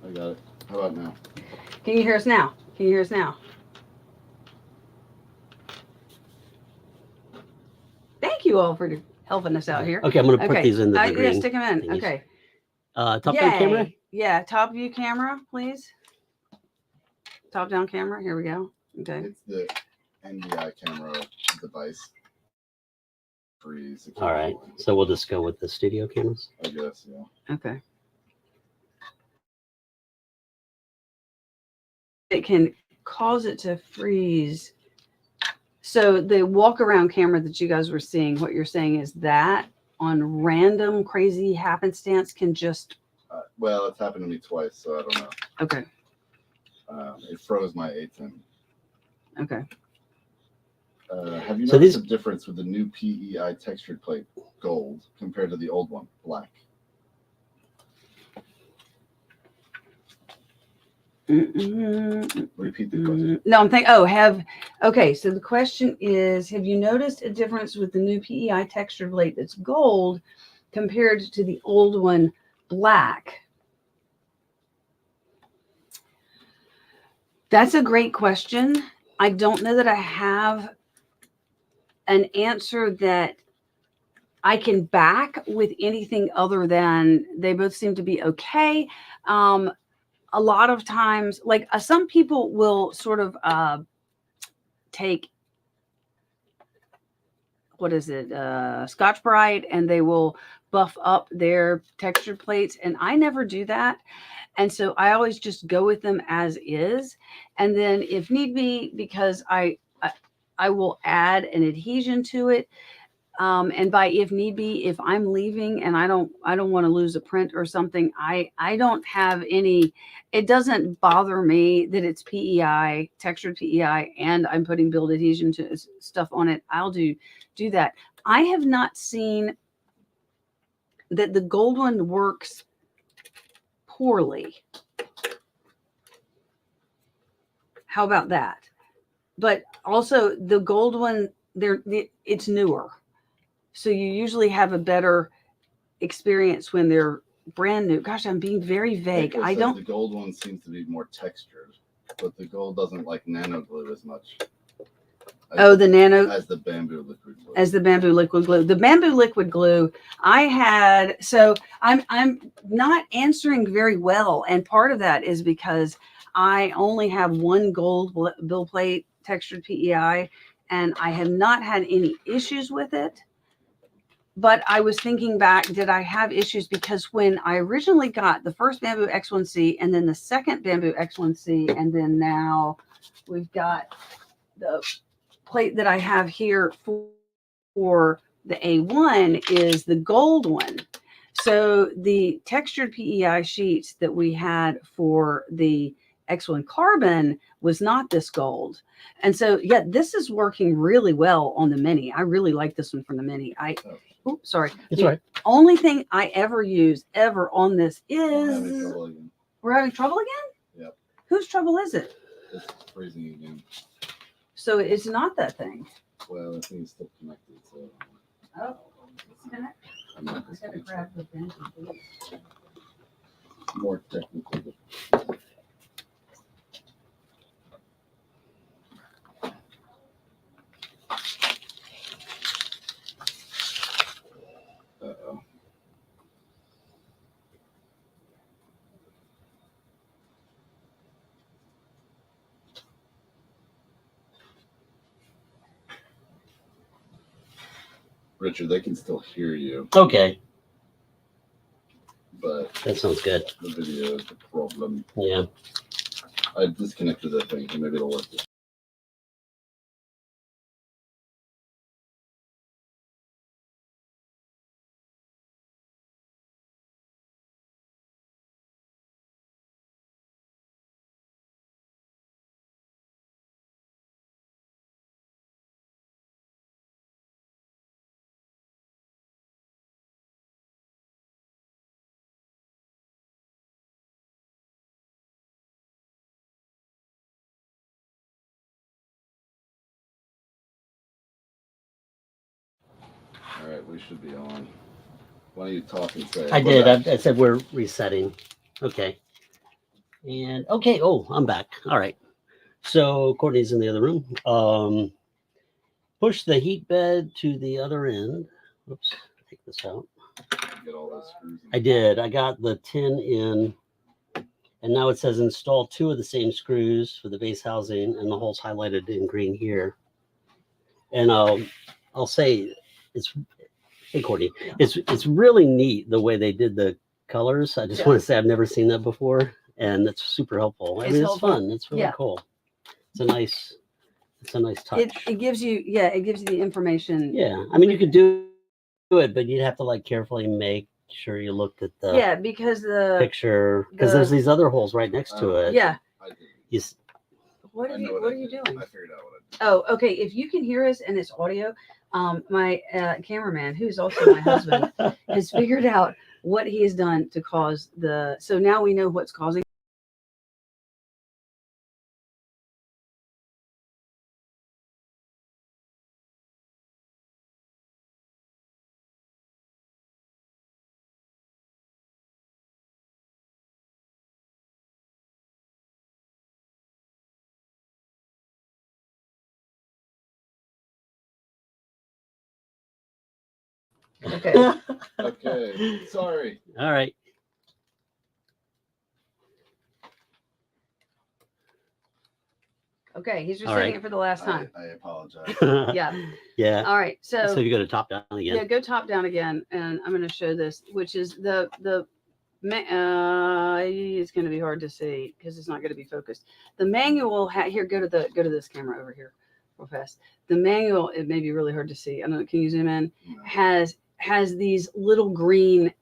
Speaker 3: I got it. How about now?
Speaker 1: Can you hear us now? Can you hear us now? Thank you all for helping us out here.
Speaker 2: Okay, I'm going to put
Speaker 1: Okay.
Speaker 2: these in the
Speaker 1: Yeah,
Speaker 2: green.
Speaker 1: stick them in.
Speaker 2: thingies.
Speaker 1: Okay.
Speaker 2: Top down camera.
Speaker 1: Yay. Yeah, top view camera, please. Top down camera. Here we go. Okay.
Speaker 3: It's the NDI camera device. Freeze.
Speaker 2: All right, so we'll just go with the studio cameras.
Speaker 3: I guess, yeah.
Speaker 1: Okay. It can cause it to freeze. So the walk around camera that you guys were seeing, what you're saying is that on random crazy happenstance can just.
Speaker 3: Well, it's happened to me twice, so I don't know.
Speaker 1: Okay.
Speaker 3: It froze my A10.
Speaker 1: Okay.
Speaker 3: Have you
Speaker 2: So
Speaker 3: noticed
Speaker 2: these-
Speaker 3: a difference with the new PEI textured plate, gold, compared to the old one, black? Repeat the question.
Speaker 1: No, I'm thinking, okay, so the question is, have you noticed a difference with the new PEI textured plate that's gold compared to the old one black? That's a great question. I don't know that I have an answer that I can back with anything other than they both seem to be okay. A lot of times, like some people will sort of take, what is it, Scotch Brite, and they will buff up their textured plates, and I never do that. And so I always just go with them as is. And then if need be, because I will add an adhesion to it. And by if need be, if I'm leaving and I don't want to lose a print or something, I don't have any, it doesn't bother me that it's PEI, textured PEI, and I'm putting build adhesion to stuff on it. I'll do that. I have not seen that the gold one works poorly. How about that? But also the gold one, it's newer. So you usually have a better experience when they're brand new. Gosh, I'm being very vague. I don't.
Speaker 3: The gold one seems to be more textured, but the gold doesn't like nano glue as much.
Speaker 1: The nano
Speaker 3: as the Bambu liquid glue.
Speaker 1: As the Bambu liquid glue. The Bambu liquid glue I had. So I'm not answering very well, and part of that is because I only have one gold bill plate textured PEI, and I have not had any issues with it. But I was thinking back, did I have issues? Because when I originally got the first Bambu X1C and then the second Bambu X1C, and then now we've got the plate that I have here for the A1 is the gold one. So the textured PEI sheets that we had for the X1 carbon was not this gold. And so, yeah, this is working really well on the Mini. I really like this one from the Mini. Oops, sorry.
Speaker 2: It's all right.
Speaker 1: Only thing I ever use on this is we're having trouble again?
Speaker 3: Yep.
Speaker 1: Whose trouble is it?
Speaker 3: It's freezing again.
Speaker 1: So it's not that thing.
Speaker 3: Well, I think it's still connected. So.
Speaker 1: Oh, disconnect.
Speaker 3: I'm not
Speaker 1: I gotta grab the Benchy.
Speaker 3: More technical. Uh-oh. Richard, they can still hear you,
Speaker 2: Okay,
Speaker 3: but
Speaker 2: that sounds good.
Speaker 3: the video is the problem.
Speaker 2: Yeah.
Speaker 3: I disconnected that thing, so maybe it'll work. All right, we should be on. Why don't you talk and say?
Speaker 2: I did. I said we're resetting. Okay. And okay. Oh, I'm back. All right. So Courtney's in the other room. Push the heat bed to the other end. Oops. Take this out.
Speaker 3: Get all those screws in.
Speaker 2: I did. I got the 10 in. And now it says install 2 of the same screws for the base housing, and the hole's highlighted in green here. And I'll say it's, hey Courtney, it's really neat the way they did the colors. I just want to say I've never seen that before, and it's super helpful. I mean, it's fun. It's really cool. It's a nice touch.
Speaker 1: It gives you, it gives you the information.
Speaker 2: Yeah, I mean, you could do it, but you'd have to like carefully make sure you looked at the
Speaker 1: because the
Speaker 2: picture, because there's these other holes right next to it.
Speaker 1: Yeah.
Speaker 3: What
Speaker 1: are you doing?
Speaker 3: I figured out what I did.
Speaker 1: Oh, okay. If you can hear us and it's audio, my cameraman, who's also my husband, has figured out what he has done to cause so now we know what's causing Okay.
Speaker 3: Okay. Sorry.
Speaker 2: All right.
Speaker 1: Okay, he's just
Speaker 2: All
Speaker 1: saying
Speaker 2: right.
Speaker 1: it for the last time.
Speaker 3: I apologize.
Speaker 1: Yeah.
Speaker 2: Yeah.
Speaker 1: All right.
Speaker 2: So
Speaker 1: So
Speaker 2: you go to top down again.
Speaker 1: yeah, go top down again, and I'm going to show this, which is it's going to be hard to see because it's not going to be focused. The manual here. Go to this camera over here, real fast. The manual, it may be really hard to see. I don't know. Can you zoom in? Has these little green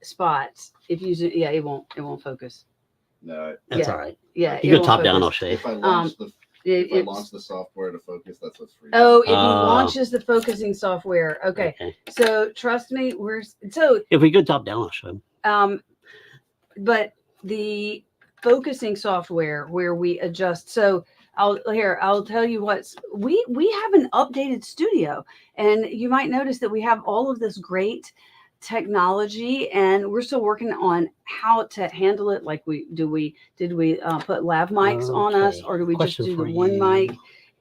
Speaker 1: spots. If you zoom, yeah, it won't focus.
Speaker 3: No.
Speaker 2: That's
Speaker 1: Yeah.
Speaker 2: all right.
Speaker 1: Yeah,
Speaker 2: You
Speaker 1: it
Speaker 2: go top
Speaker 1: won't
Speaker 2: down, I'll
Speaker 1: focus.
Speaker 2: show you.
Speaker 3: If I launch
Speaker 1: It's-
Speaker 3: launch the software to focus, that's what's free.
Speaker 1: Oh, if he
Speaker 2: Oh.
Speaker 1: launches the focusing software. Okay. So trust me,
Speaker 2: If we go top down, I'll show him.
Speaker 1: but the focusing software where we adjust. So I'll tell you what, we have an updated studio, and you might notice that we have all of this great technology, and we're still working on how to handle it. Like did we put lav mics on us,
Speaker 2: Okay.
Speaker 1: or do we
Speaker 2: Question
Speaker 1: just do
Speaker 2: for
Speaker 1: the one
Speaker 2: you.
Speaker 1: mic?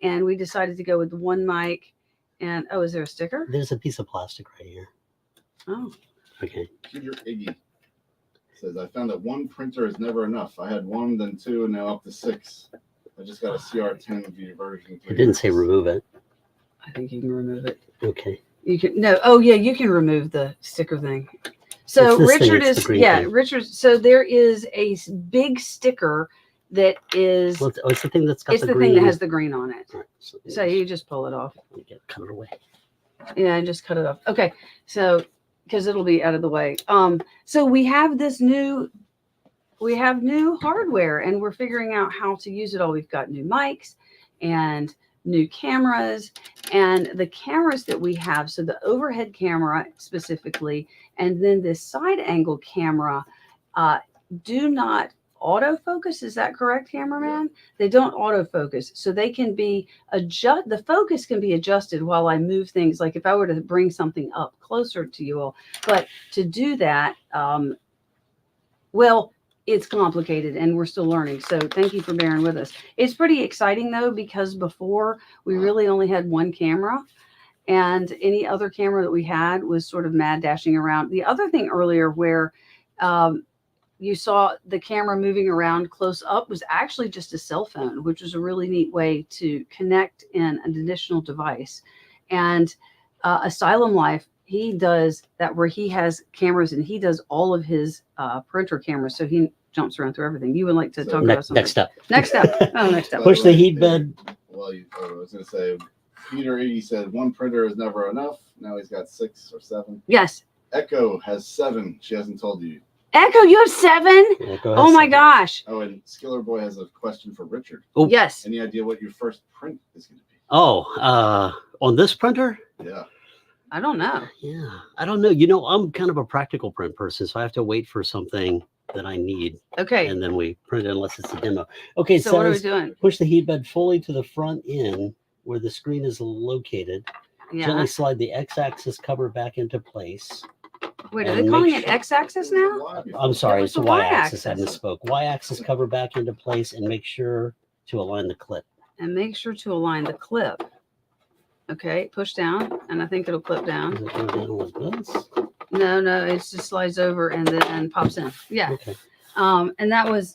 Speaker 1: And we decided to go with the one mic. And oh, is there a sticker?
Speaker 2: There's a piece of plastic right here.
Speaker 1: Oh,
Speaker 2: Okay.
Speaker 3: Peter Iggy says, I found that one printer is never enough. I had one, then two, and now up to 6. I just got a CR10 version.
Speaker 2: It didn't say remove it.
Speaker 1: I think you can remove it.
Speaker 2: Okay.
Speaker 1: You can Oh yeah, you can remove the sticker thing. So
Speaker 2: It's this thing,
Speaker 1: Richard
Speaker 2: it's the green thing.
Speaker 1: Richard. So there is a big sticker that is.
Speaker 2: Well, it's the thing that's got
Speaker 1: It's the
Speaker 2: green.
Speaker 1: thing that has the green on it.
Speaker 2: All right,
Speaker 1: So you just pull it off.
Speaker 2: cut it away.
Speaker 1: Yeah, just cut it off. Okay, so because it'll be out of the way. So we have new hardware, and we're figuring out how to use it all. We've got new mics and new cameras, and the cameras that we have. So the overhead camera specifically, and then this side angle camera, do not autofocus. Is that correct, cameraman? They don't autofocus, so they can be the focus can be adjusted while I move things, like if I were to bring something up closer to you all. But to do that, well, it's complicated, and we're still learning, so thank you for bearing with us. It's pretty exciting though, because before we really only had one camera, and any other camera that we had was sort of mad dashing around. The other thing earlier where you saw the camera moving around close up was actually just a cell phone, which was a really neat way to connect in an additional device. And Asylum Life, he does that where he has cameras, and he does all of his printer cameras. So he jumps around through everything. You would like to talk about something?
Speaker 2: Next step.
Speaker 1: Next step. Oh, next step.
Speaker 2: Push the heat bed.
Speaker 3: Well, I was going to say, Peter Iggy said one printer is never enough. Now he's got 6 or 7.
Speaker 1: Yes.
Speaker 3: Echo has 7. She hasn't told you.
Speaker 1: Echo, you have 7?
Speaker 2: Yeah,
Speaker 1: Oh my gosh.
Speaker 3: Oh, and Skiller Boy has a question for Richard.
Speaker 2: Oh.
Speaker 1: Yes.
Speaker 3: Any idea what your first print is going to be?
Speaker 2: Oh, on this printer?
Speaker 3: Yeah.
Speaker 1: I don't know.
Speaker 2: Yeah, I don't know. I'm kind of a practical print person, so I have to wait for something that I need,
Speaker 1: Okay.
Speaker 2: and then we print it unless it's a demo. Okay,
Speaker 1: So what are we doing?
Speaker 2: push the heat bed fully to the front end where the screen is located.
Speaker 1: Yeah.
Speaker 2: Gently slide the X-axis cover back into place.
Speaker 1: Wait, are
Speaker 2: and
Speaker 1: they
Speaker 2: make
Speaker 1: calling it
Speaker 2: sure-
Speaker 1: X-axis now?
Speaker 2: I'm sorry,
Speaker 1: was
Speaker 2: it's the
Speaker 1: the
Speaker 2: Y-axis. I
Speaker 1: Y-axis.
Speaker 2: misspoke. Y-axis cover back into place and make sure to align the clip.
Speaker 1: And make sure to align the clip. Okay, push down, and I think it'll clip
Speaker 2: Does
Speaker 1: down.
Speaker 2: it go down like this?
Speaker 1: No, it just slides over and then pops in. Yeah.
Speaker 2: Okay.
Speaker 1: And that was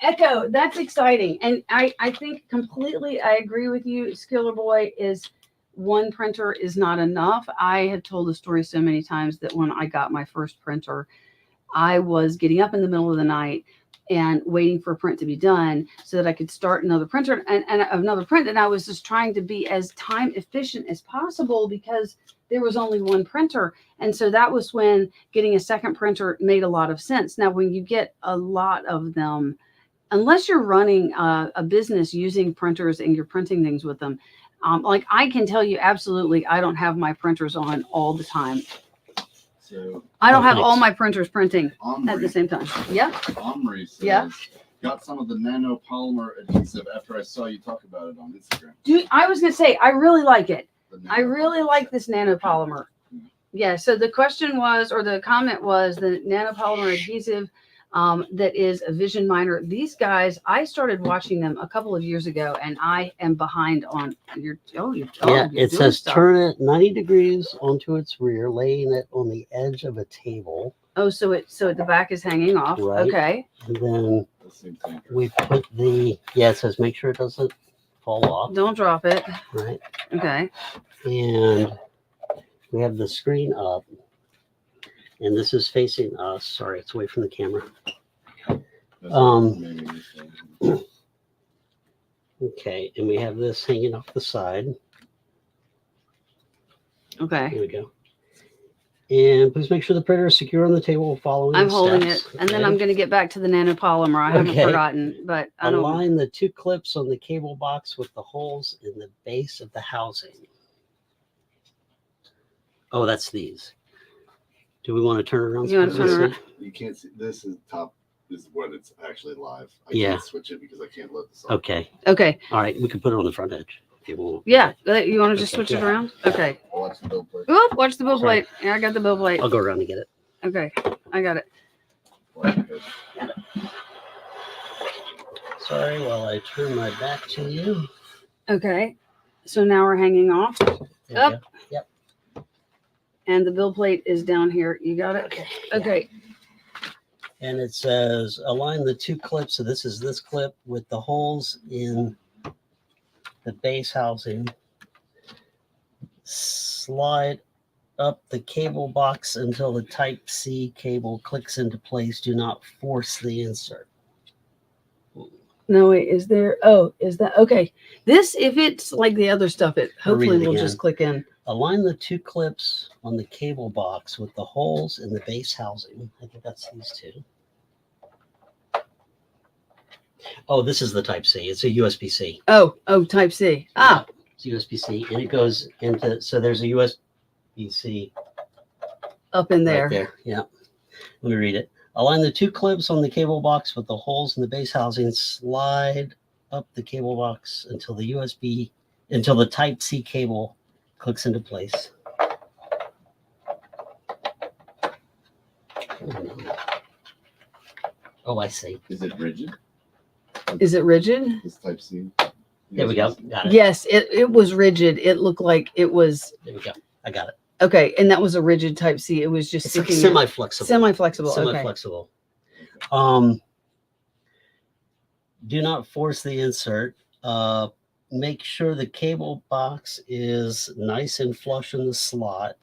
Speaker 1: Echo. That's exciting, and I think completely. I agree with you. Skiller Boy is one printer is not enough. I have told the story so many times that when I got my first printer, I was getting up in the middle of the night and waiting for a print to be done so that I could start another printer and another print. And I was just trying to be as time efficient as possible because there was only one printer. And so that was when getting a second printer made a lot of sense. Now, when you get a lot of them, unless you're running a business using printers and you're printing things with them, like I can tell you absolutely, I don't have my printers on all the time.
Speaker 3: So
Speaker 1: I don't have
Speaker 2: thanks.
Speaker 1: all my printers printing at
Speaker 3: Omri,
Speaker 1: the same time. Yeah.
Speaker 3: Omri says,
Speaker 1: Yeah.
Speaker 3: got some of the nanopolymer adhesive after I saw you talk about it on Instagram.
Speaker 1: Dude, I was going to say, I really like it.
Speaker 3: The
Speaker 1: I really
Speaker 3: nanopolymer.
Speaker 1: like this nanopolymer. Yeah. So the question was, or the comment was, the nanopolymer adhesive. that is a Vision Miner. These guys, I started watching them a couple of years ago, and I am behind on your. You're
Speaker 2: Yeah,
Speaker 1: you're
Speaker 2: it
Speaker 1: doing
Speaker 2: says
Speaker 1: stuff.
Speaker 2: turn it 90 degrees onto its rear, laying it on the edge of a table.
Speaker 1: Oh, so the back is hanging off.
Speaker 2: Right.
Speaker 1: Okay.
Speaker 2: And then
Speaker 3: That seems dangerous.
Speaker 2: we put it says make sure it doesn't fall off.
Speaker 1: Don't drop it.
Speaker 2: Right.
Speaker 1: Okay.
Speaker 2: And we have the screen up. And this is facing us. Sorry, it's away from the camera.
Speaker 3: That's maybe this one.
Speaker 2: Okay, and we have this hanging off the side.
Speaker 1: Okay.
Speaker 2: Here we go. And please make sure the printer is secure on the table following
Speaker 1: I'm
Speaker 2: the
Speaker 1: holding
Speaker 2: steps.
Speaker 1: it, and then
Speaker 2: Okay.
Speaker 1: I'm going to get back to the nanopolymer. I haven't
Speaker 2: Okay.
Speaker 1: forgotten, but I don't.
Speaker 2: Align the 2 clips on the cable box with the holes in the base of the housing. Oh, that's these. Do we want to turn it around?
Speaker 1: You want to turn
Speaker 2: so
Speaker 1: it
Speaker 2: we
Speaker 1: around?
Speaker 2: can see?
Speaker 3: You can't see. This is top. Is when it's actually live. I
Speaker 2: Yeah.
Speaker 3: can't switch it because I can't load this.
Speaker 2: Okay.
Speaker 1: Okay.
Speaker 2: All right. We can put it on the front edge. If you want.
Speaker 1: Yeah. You want to just
Speaker 2: Okay,
Speaker 1: switch it
Speaker 2: yeah.
Speaker 1: around? Okay.
Speaker 3: Watch the bill plate.
Speaker 1: Oop, watch the bill
Speaker 2: Sorry.
Speaker 1: plate. Yeah, I got the bill plate.
Speaker 2: I'll go around and get it.
Speaker 1: Okay. I got it.
Speaker 3: Watch it.
Speaker 2: Sorry while I turn my back to you.
Speaker 1: Okay. So now we're hanging off,
Speaker 2: There we
Speaker 1: Up.
Speaker 2: go.
Speaker 1: and the bill plate is down here. You got it?
Speaker 2: Okay.
Speaker 1: Okay.
Speaker 2: And it says align the 2 clips. So this is this clip with the holes in the base housing. Slide up the cable box until the type C cable clicks into place. Do not force the insert.
Speaker 1: No, wait, is there? Oh, is that okay? This, if it's like the other stuff, it
Speaker 2: I'll read
Speaker 1: hopefully
Speaker 2: it
Speaker 1: will
Speaker 2: again.
Speaker 1: just click in.
Speaker 2: Align the 2 clips on the cable box with the holes in the base housing. I think that's these 2. Oh, this is the type C. It's a USB-C.
Speaker 1: Oh, type C. Ah,
Speaker 2: It's USB-C, and it goes into, so there's a USB-C
Speaker 1: up in there.
Speaker 2: right there. Yeah. Let me read it. Align the 2 clips on the cable box with the holes in the base housing. Slide up the cable box until the type C cable clicks into place. Oh, I see.
Speaker 3: Is it rigid?
Speaker 1: Is it rigid?
Speaker 3: This type C.
Speaker 2: There we go. Got it.
Speaker 1: Yes, it was rigid. It looked like it was
Speaker 2: There we go. I got it.
Speaker 1: okay, and that was a rigid type C. It was just
Speaker 2: It's like
Speaker 1: sticking
Speaker 2: semi-flexible.
Speaker 1: semi-flexible. Okay.
Speaker 2: Semi-flexible. Do not force the insert. Make sure the cable box is nice and flush in the slot.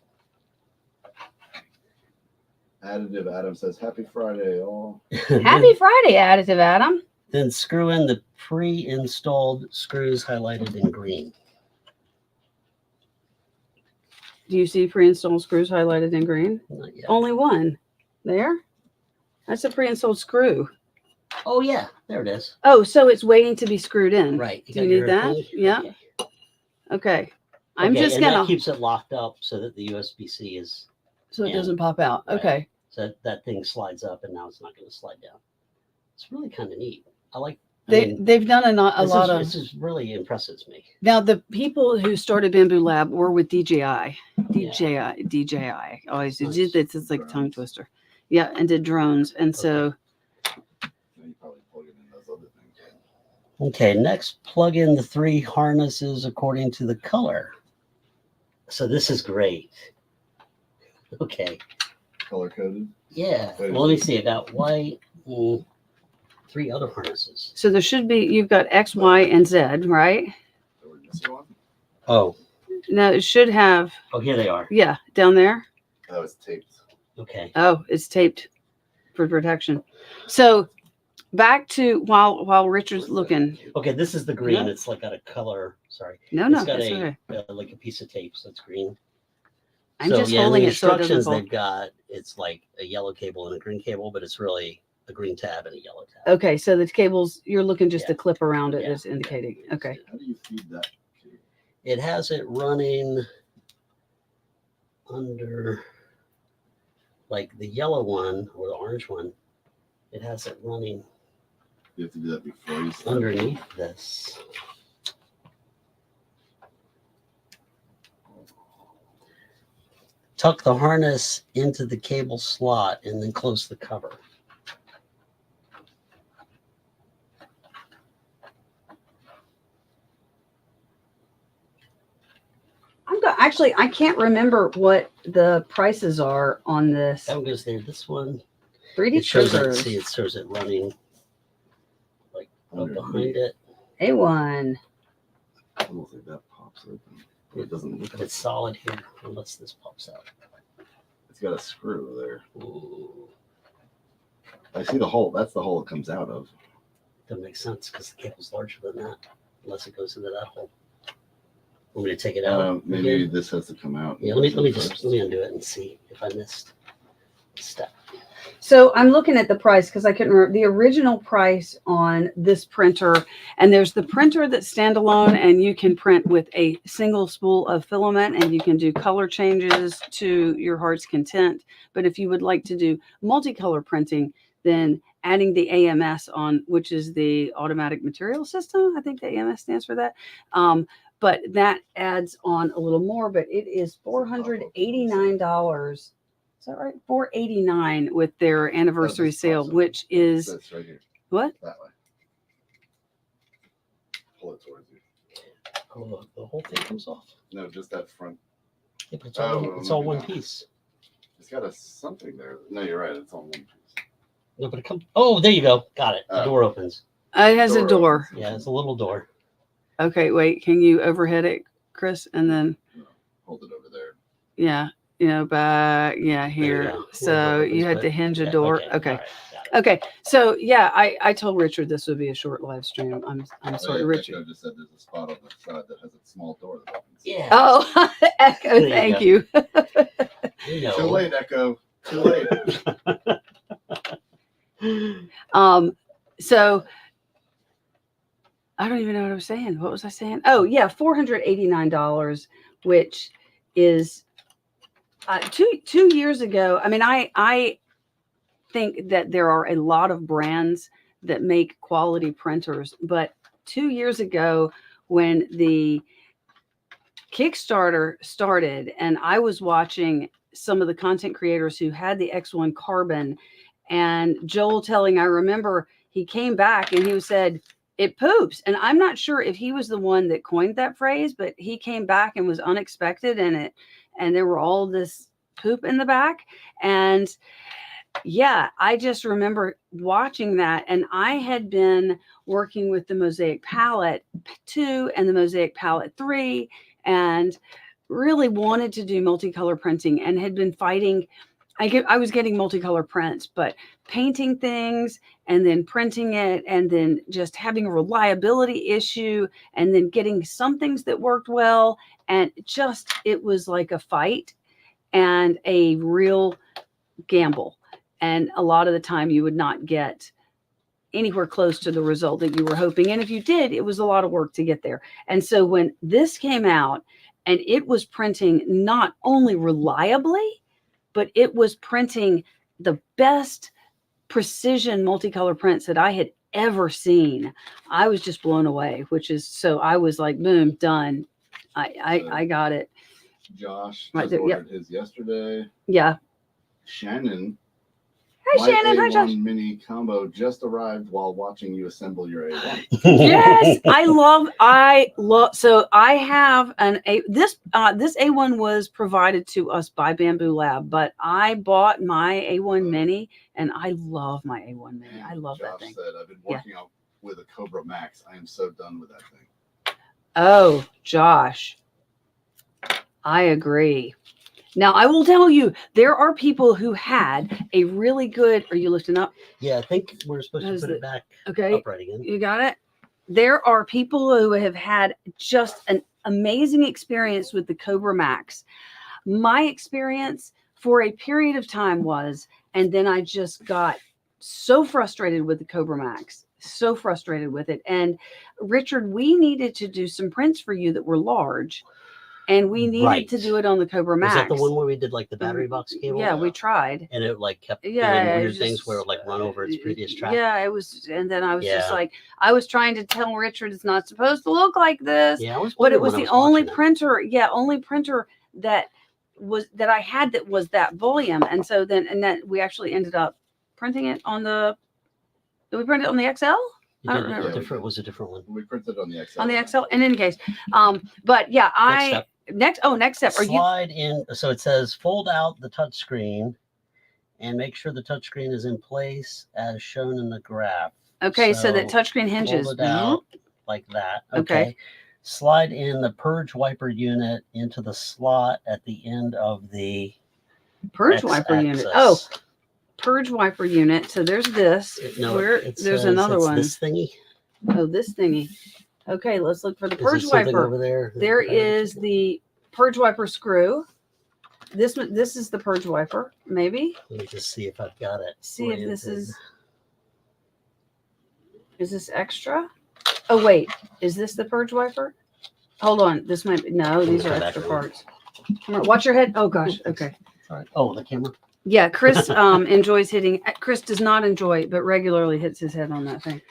Speaker 3: Additive Adam says, "Happy Friday, all."
Speaker 1: Happy Friday, Additive Adam.
Speaker 2: Then screw in the pre-installed screws highlighted in green.
Speaker 1: Do you see pre-installed screws highlighted in green?
Speaker 2: Not yet.
Speaker 1: Only one. There? That's a pre-installed screw.
Speaker 2: Oh yeah, there it is.
Speaker 1: Oh, so it's waiting to be screwed in.
Speaker 2: Right.
Speaker 1: Do
Speaker 2: got
Speaker 1: you need
Speaker 2: your
Speaker 1: that?
Speaker 2: thing?
Speaker 1: Yeah.
Speaker 2: Okay.
Speaker 1: Okay. I'm
Speaker 2: Okay,
Speaker 1: just
Speaker 2: and
Speaker 1: gonna
Speaker 2: that keeps it locked up so that the USB-C is
Speaker 1: so it
Speaker 2: in.
Speaker 1: doesn't pop out.
Speaker 2: Right.
Speaker 1: Okay.
Speaker 2: so that thing slides up and now it's not going to slide down. It's really kind of neat. I like.
Speaker 1: They've done a lot of.
Speaker 2: This is really impresses me.
Speaker 1: Now the people who started Bambu Lab were with DJI. DJI. Always
Speaker 2: Nice.
Speaker 1: it's like a tongue twister. Yeah, and did drones, and so.
Speaker 3: You probably plug it in those other things.
Speaker 2: Okay, next plug in the 3 harnesses according to the color. So this is great. Okay.
Speaker 3: Color coded.
Speaker 2: Yeah.
Speaker 3: Wait a
Speaker 2: Well, let me
Speaker 3: minute.
Speaker 2: see. I got white, 3 other harnesses.
Speaker 1: So there should be, you've got X, Y, and Z, right?
Speaker 3: So we're missing one.
Speaker 2: Oh,
Speaker 1: Now it should have,
Speaker 2: here they are.
Speaker 1: yeah, down there.
Speaker 3: Oh, it's taped.
Speaker 2: Okay.
Speaker 1: Oh, it's taped for protection. So back to while Richard's looking.
Speaker 2: Okay, this is the green.
Speaker 1: Yeah.
Speaker 2: It's like got a color. Sorry.
Speaker 1: No,
Speaker 2: It's
Speaker 1: no,
Speaker 2: got
Speaker 1: that's
Speaker 2: a
Speaker 1: okay.
Speaker 2: like a piece of tape, so it's green.
Speaker 1: I'm
Speaker 2: So,
Speaker 1: just
Speaker 2: yeah, and
Speaker 1: holding
Speaker 2: the
Speaker 1: it so it doesn't
Speaker 2: instructions
Speaker 1: fall.
Speaker 2: they've got, it's like a yellow cable and a green cable, but it's really a green tab and a yellow tab.
Speaker 1: Okay, so the cables, you're looking just
Speaker 2: Yeah.
Speaker 1: to clip around it
Speaker 2: Yeah.
Speaker 1: is indicating. Okay.
Speaker 3: How do you feed that?
Speaker 2: It has it running under, like the yellow one or the orange one, it has it running
Speaker 3: You have to do that before you start.
Speaker 2: underneath this. Tuck the harness into the cable slot and then close the cover.
Speaker 1: actually, I can't remember what the prices are on this.
Speaker 2: That one goes there. This one,
Speaker 1: 3D
Speaker 2: it shows it.
Speaker 1: printers.
Speaker 2: See, it shows it running like up behind it.
Speaker 1: A1.
Speaker 3: I don't think that pops open. It doesn't look
Speaker 2: But
Speaker 3: like
Speaker 2: it's solid here unless this pops out.
Speaker 3: it's got a screw there.
Speaker 2: Ooh,
Speaker 3: I see the hole. That's the hole it comes out of.
Speaker 2: doesn't make sense because the cable's larger than that, unless it goes into that hole. Want me to take it out?
Speaker 3: Maybe
Speaker 2: again?
Speaker 3: this has to come out.
Speaker 2: Yeah, let me undo it and see if I missed a step.
Speaker 1: So I'm looking at the price because I couldn't remember the original price on this printer. And there's the printer that's standalone, and you can print with a single spool of filament, and you can do color changes to your heart's content. But if you would like to do multicolor printing, then adding the AMS on, which is the automatic material system, I think the AMS stands for that. But that adds on a little more, but it is $489. Is that right? $489 with their anniversary sale, which is
Speaker 3: That's right here.
Speaker 1: what?
Speaker 3: That way. Pull it towards you.
Speaker 2: Oh, the whole thing comes off.
Speaker 3: No, just that front.
Speaker 2: Yeah, but it's all one piece.
Speaker 3: It's got a something there. No, you're right. It's all one piece.
Speaker 2: No, but it comes. Oh, there you go. Got it. The door opens.
Speaker 1: It has a door.
Speaker 2: Yeah, it's a little door.
Speaker 1: Okay, wait. Can you overhead it, Chris? And then,
Speaker 3: No, hold it over there.
Speaker 1: yeah, back, yeah, here.
Speaker 2: go.
Speaker 1: So you had
Speaker 2: But-
Speaker 1: to hinge a
Speaker 2: yeah,
Speaker 1: door.
Speaker 2: all
Speaker 1: Okay.
Speaker 2: right, got it.
Speaker 1: Okay. So yeah, I told Richard this would be a short live stream. I'm sorry,
Speaker 3: Yeah,
Speaker 1: Richard.
Speaker 3: Echo just said there's a spot on the side that has a small door that opens.
Speaker 2: Yeah.
Speaker 1: Oh, Echo,
Speaker 2: There you
Speaker 1: thank
Speaker 2: go.
Speaker 1: you.
Speaker 2: You know.
Speaker 3: Too late, Echo. Too late.
Speaker 1: So I don't even know what I was saying. What was I saying? Oh yeah, $489, which is 2 years ago. I mean, I think that there are a lot of brands that make quality printers, but 2 years ago when the Kickstarter started and I was watching some of the content creators who had the X1 Carbon, and Joel I remember he came back and he said, it poops. And I'm not sure if he was the one that coined that phrase, but he came back and was unexpected and there were all this poop in the back. And yeah, I just remember watching that. And I had been working with the Mosaic Palette 2 and the Mosaic Palette 3 and really wanted to do multicolor printing and had been fighting. I was getting multicolor prints, but painting things and then printing it and then just having a reliability issue and then getting some things that worked well. And just, it was like a fight and a real gamble. And a lot of the time you would not get anywhere close to the result that you were hoping. And if you did, it was a lot of work to get there. And so when this came out and it was printing not only reliably, but it was printing the best precision multicolor prints that I had ever seen. I was just blown away, so I was like, boom, done. I got it.
Speaker 3: Josh
Speaker 1: Right
Speaker 3: just
Speaker 1: there, yep.
Speaker 3: ordered his yesterday.
Speaker 1: Yeah.
Speaker 3: Shannon.
Speaker 1: Hi, Shannon. Hi,
Speaker 3: A1
Speaker 1: Josh.
Speaker 3: mini combo just arrived while watching you assemble your A1.
Speaker 1: Yes, I love. So I have this A1 was provided to us by Bambu Lab, but I bought my A1 Mini and I love my A1 Mini. I love that
Speaker 3: Josh
Speaker 1: thing.
Speaker 3: said, I've been working out with a Cobra Max. I am so done with that thing.
Speaker 1: Oh, Josh, I agree. Now, I will tell you, there are people who had a really good. Are you lifting up?
Speaker 2: Yeah, I think we're supposed to
Speaker 1: How's
Speaker 2: put
Speaker 1: it?
Speaker 2: it back
Speaker 1: Okay.
Speaker 2: upright again.
Speaker 1: You got it? There are people who have had just an amazing experience with the Cobra Max. My experience for a period of time was, and then I just got so frustrated with the Cobra Max, so frustrated with it. And Richard, we needed to do some prints for you that were large. And we needed to do it on the Cobra Max.
Speaker 2: Was that the one where we did like the battery box cable?
Speaker 1: Yeah, we tried.
Speaker 2: And it like kept doing
Speaker 1: Yeah,
Speaker 2: weird things where it like run over its previous track.
Speaker 1: Yeah, it was. And then I was just like, I was trying to tell Richard it's not supposed to look like this.
Speaker 2: Yeah, I was
Speaker 1: but it was
Speaker 2: when I
Speaker 1: the only
Speaker 2: watching it.
Speaker 1: printer. Yeah, only printer that I had that was that volume. And so then, we actually ended up printing it on the. Did we print it on the XL?
Speaker 2: You
Speaker 1: I don't
Speaker 2: did
Speaker 1: remember.
Speaker 2: It was a different one.
Speaker 3: We printed on the XL.
Speaker 1: On the XL. In any case, but yeah,
Speaker 2: Next step.
Speaker 1: next step. Are you?
Speaker 2: Slide in. So it says fold out the touch screen and make sure the touch screen is in place as shown in the graph.
Speaker 1: Okay, so that
Speaker 2: So
Speaker 1: touchscreen hinges.
Speaker 2: Fold it out like that.
Speaker 1: Okay.
Speaker 2: Slide in the purge wiper unit into the slot at the end of the
Speaker 1: Purge wiper unit. Oh, purge wiper unit. So there's this.
Speaker 2: No,
Speaker 1: There's another one.
Speaker 2: This thingy.
Speaker 1: Oh, this thingy. Okay, let's look for the
Speaker 2: Is
Speaker 1: purge
Speaker 2: there something
Speaker 1: wiper.
Speaker 2: over there.
Speaker 1: There is the purge wiper screw. This is the purge wiper. Maybe.
Speaker 2: Let me just see if I've got it.
Speaker 1: See if this is. Is this extra? Oh wait, is this the purge wiper? Hold on, this might be. No, these are extra parts. Come on, watch your head. Oh gosh. Okay.
Speaker 2: Sorry. Oh, the camera.
Speaker 1: Yeah, Chris enjoys hitting. Chris does not enjoy, but regularly hits his head on that thing.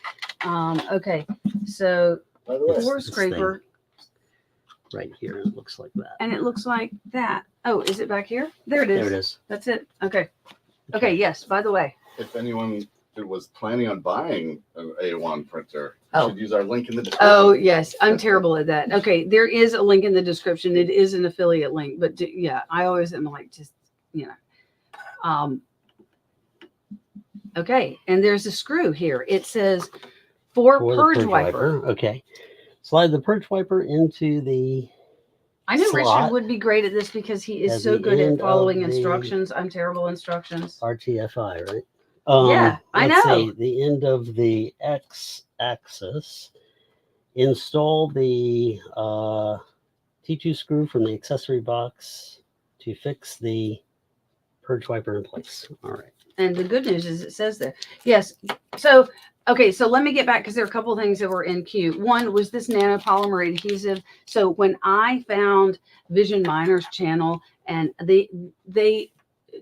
Speaker 1: Okay, so
Speaker 3: By the way,
Speaker 1: floor
Speaker 2: this
Speaker 1: scraper,
Speaker 2: right here, it looks like that.
Speaker 1: and it looks like that. Oh, is it back here? There it is.
Speaker 2: There it is.
Speaker 1: That's it. Okay. Okay. Yes. By the way.
Speaker 3: if anyone who was planning on buying an A1 printer,
Speaker 1: Oh.
Speaker 3: should use our link in the description.
Speaker 1: Oh yes, I'm terrible at that. Okay, there is a link in the description. It is an affiliate link, but yeah, I always am like just Okay, and there's a screw here. It says for
Speaker 2: For the
Speaker 1: purge wiper.
Speaker 2: Okay. Slide the purge wiper into the
Speaker 1: I knew Richard
Speaker 2: slot
Speaker 1: would be great at this because he is
Speaker 2: at
Speaker 1: so
Speaker 2: the
Speaker 1: good
Speaker 2: end
Speaker 1: at following
Speaker 2: of the-
Speaker 1: instructions. I'm terrible at instructions.
Speaker 2: RTFI, right?
Speaker 1: Yeah, I
Speaker 2: let's
Speaker 1: know.
Speaker 2: See, the end of the X-axis. Install the T2 screw from the accessory box to fix the purge wiper in place. All right.
Speaker 1: And the good news is it says there. Yes. So, okay. So let me get back because there are a couple of things that were in queue. One was this nanopolymer adhesive. So when I found Vision Miner's channel and they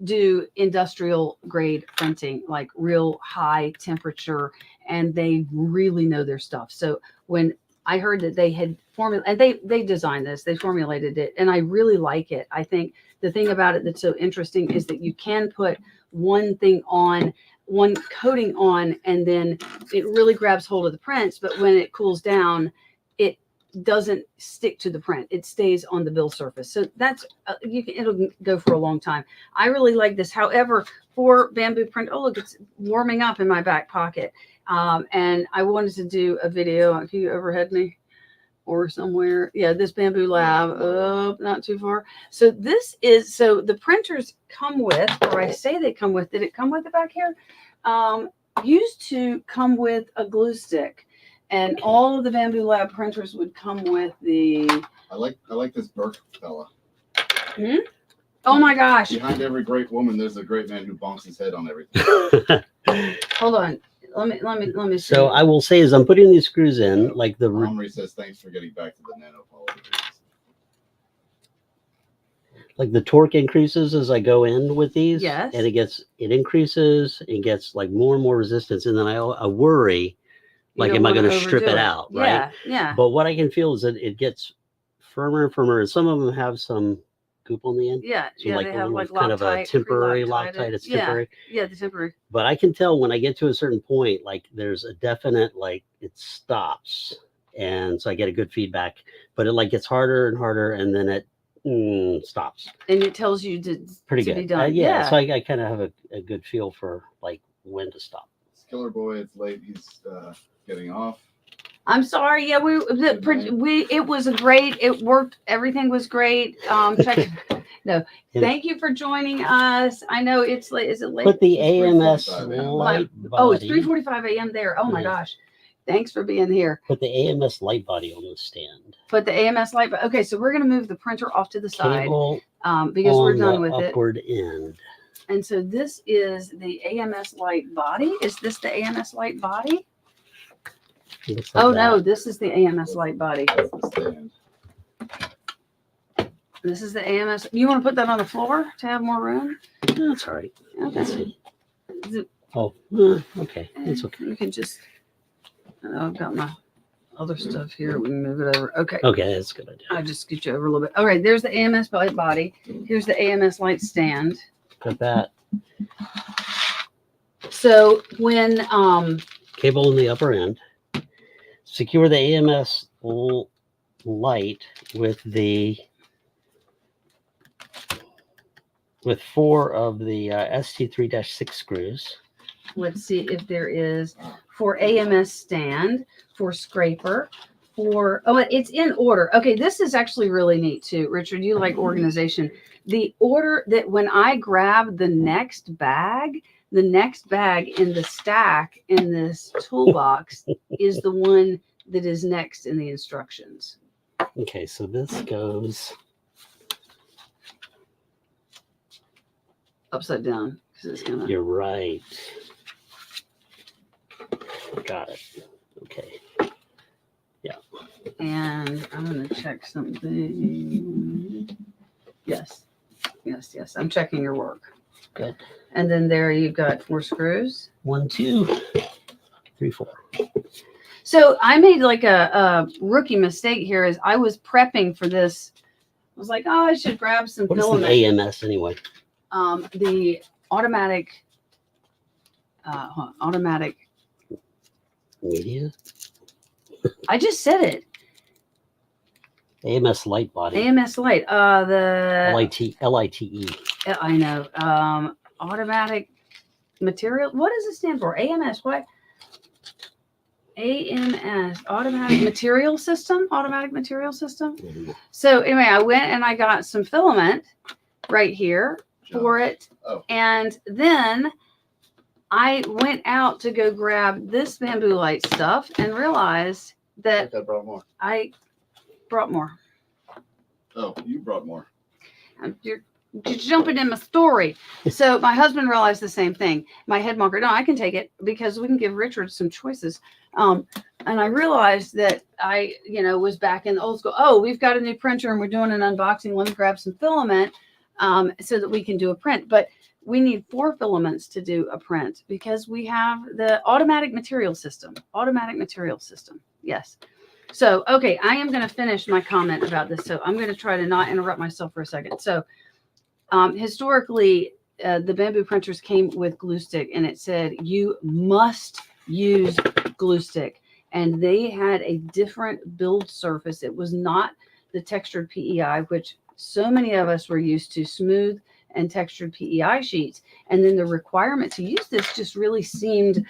Speaker 1: do industrial grade printing, like real high temperature, and they really know their stuff. So when I heard that they had formulated, and they designed this, they formulated it, and I really like it. I think the thing about it that's so interesting is that you can put one thing on, one coating on, and then it really grabs hold of the prints. But when it cools down, it doesn't stick to the print. It stays on the bill surface. So that's, it'll go for a long time. I really like this. However, for Bambu print, oh, look, it's warming up in my back pocket. And I wanted to do a video. If you overhead me or somewhere. Yeah, this Bambu Lab, not too far. So this is, so the printers come with, or I say they come with, did it come with it back here? Used to come with a glue stick. And all of the Bambu Lab printers would come with the.
Speaker 3: I like this Burke fella.
Speaker 1: Oh my gosh!
Speaker 3: Behind every great woman, there's a great man who bonks his head on everything.
Speaker 1: Hold on, let me see.
Speaker 2: So I will say, as I'm putting these screws in, like the
Speaker 3: Omri says, thanks for getting back to the nanopolymer.
Speaker 2: like the torque increases as I go in with these.
Speaker 1: Yes.
Speaker 2: And it increases, it gets like more and more resistance, and then I worry. Like, am I going to strip it out? Right.
Speaker 1: Yeah, yeah.
Speaker 2: But what I can feel is that it gets firmer and firmer. And some of them have some goop on the end.
Speaker 1: Yeah,
Speaker 2: So
Speaker 1: yeah.
Speaker 2: like
Speaker 1: they
Speaker 2: one
Speaker 1: have
Speaker 2: was
Speaker 1: like
Speaker 2: kind of a temporary
Speaker 1: Loctite.
Speaker 2: Loctite. It's
Speaker 1: Yeah,
Speaker 2: temporary.
Speaker 1: yeah, the temporary.
Speaker 2: But I can tell when I get to a certain point, like there's a definite, like it stops. And so I get a good feedback. But it like gets harder and harder, and then it stops.
Speaker 1: And it tells you to
Speaker 2: Pretty
Speaker 1: to
Speaker 2: good.
Speaker 1: be done.
Speaker 2: Yeah. So I kind of have a good feel for like when to stop.
Speaker 3: Killer Boy, it's late. He's getting off.
Speaker 1: I'm sorry. Yeah, it was a great. It worked. Everything was great. Check. No, thank you for joining us. I know it's late. Is it late?
Speaker 2: Put the
Speaker 3: It's
Speaker 2: AMS
Speaker 3: 3:45 a.m.
Speaker 2: light body.
Speaker 1: Oh, it's 3:45 a.m. there. Oh my
Speaker 2: Yeah.
Speaker 1: gosh. Thanks for being here.
Speaker 2: Put the AMS light body on the stand.
Speaker 1: Put the AMS light. Okay, so we're going to move the printer off to the side
Speaker 2: Cable
Speaker 1: because we're
Speaker 2: on
Speaker 1: done
Speaker 2: the
Speaker 1: with it.
Speaker 2: upward end.
Speaker 1: And so this is the AMS light body. Is this the AMS light body?
Speaker 2: Looks like
Speaker 1: Oh
Speaker 2: that.
Speaker 1: no, this is the AMS light body.
Speaker 3: That's the stand.
Speaker 1: This is the AMS. You want to put that on the floor to have more room?
Speaker 2: That's all right. Let's
Speaker 1: Okay.
Speaker 2: see. Oh, okay. It's okay.
Speaker 1: You can just. I've got my other stuff here. We can move it over. Okay.
Speaker 2: Okay, that's a good idea.
Speaker 1: I'll just scoot you over a little bit. All right. There's the AMS light body. Here's the AMS light stand.
Speaker 2: Got that.
Speaker 1: So when
Speaker 2: Cable in the upper end. Secure the AMS light with the with 4 of the ST3-6 screws.
Speaker 1: Let's see if there is for AMS stand, for scraper, for, oh, it's in order. Okay, this is actually really neat too. Richard, you like organization. The order that when I grab the next bag in the stack in this toolbox is the one that is next in the instructions.
Speaker 2: Okay, so this goes
Speaker 1: Upside down. 'Cause it's gonna...
Speaker 2: You're right. Got it. Okay.
Speaker 1: And I'm going to check something. Yes. I'm checking your work.
Speaker 2: Good.
Speaker 1: And then there you've got 4 screws.
Speaker 2: 1, 2, 3, 4.
Speaker 1: So I made like a rookie mistake here as I was prepping for this. I was like, oh, I should grab some
Speaker 2: What is
Speaker 1: filament.
Speaker 2: the AMS anyway?
Speaker 1: The automatic
Speaker 2: Media?
Speaker 1: I just said it.
Speaker 2: AMS light body.
Speaker 1: AMS light. The
Speaker 2: LITE.
Speaker 1: I know. Automatic material. What does it stand for? AMS. What? AMS. Automatic material system. Automatic material system.
Speaker 2: Mhm.
Speaker 1: So anyway, I went and I got some filament right here for it.
Speaker 3: Oh.
Speaker 1: And then I went out to go grab this bamboo light stuff and realized that
Speaker 3: I brought more.
Speaker 1: I brought more.
Speaker 3: Oh, you brought more.
Speaker 1: You're jumping in my story. So my husband realized the same thing. My head marker, no, I can take it because we can give Richard some choices. And I realized that I, was back in the old school. Oh, we've got a new printer and we're doing an unboxing. Let me grab some filament so that we can do a print. But we need 4 filaments to do a print because we have the automatic material system. Automatic material system. Yes. So, okay, I am going to finish my comment about this. So I'm going to try to not interrupt myself for a second. So historically, the bamboo printers came with glue stick and it said you must use glue stick. And they had a different build surface. It was not the textured PEI, which so many of us were used to, smooth and textured PEI sheets. And then the requirement to use this just really seemed,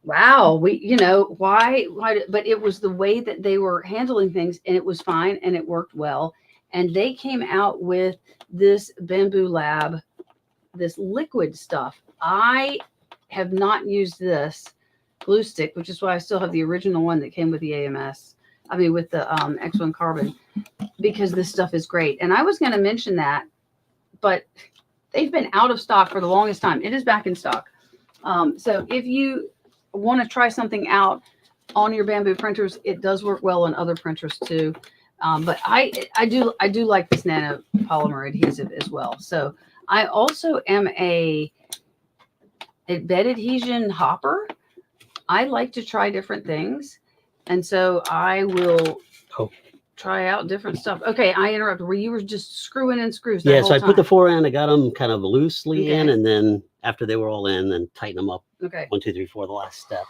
Speaker 1: wow, why, but it was the way that they were handling things and it was fine and it worked well. And they came out with this Bambu Lab, this liquid stuff. I have not used this glue stick, which is why I still have the original one that came with the AMS. I mean, with the X1 carbon, because this stuff is great. And I was going to mention that, but they've been out of stock for the longest time. It is back in stock. So if you want to try something out on your bamboo printers, it does work well on other printers too. But I do like this nano polymer adhesive as well. So I also am a bed adhesion hopper. I like to try different things. And so I will try out different stuff. Okay, I interrupted. Where you were just screwing in screws.
Speaker 2: Yeah, so I put the 4 in. I got them kind of loosely in, and then after they were all in, then tighten them up.
Speaker 1: Okay.
Speaker 2: 1, 2, 3, 4, the last step,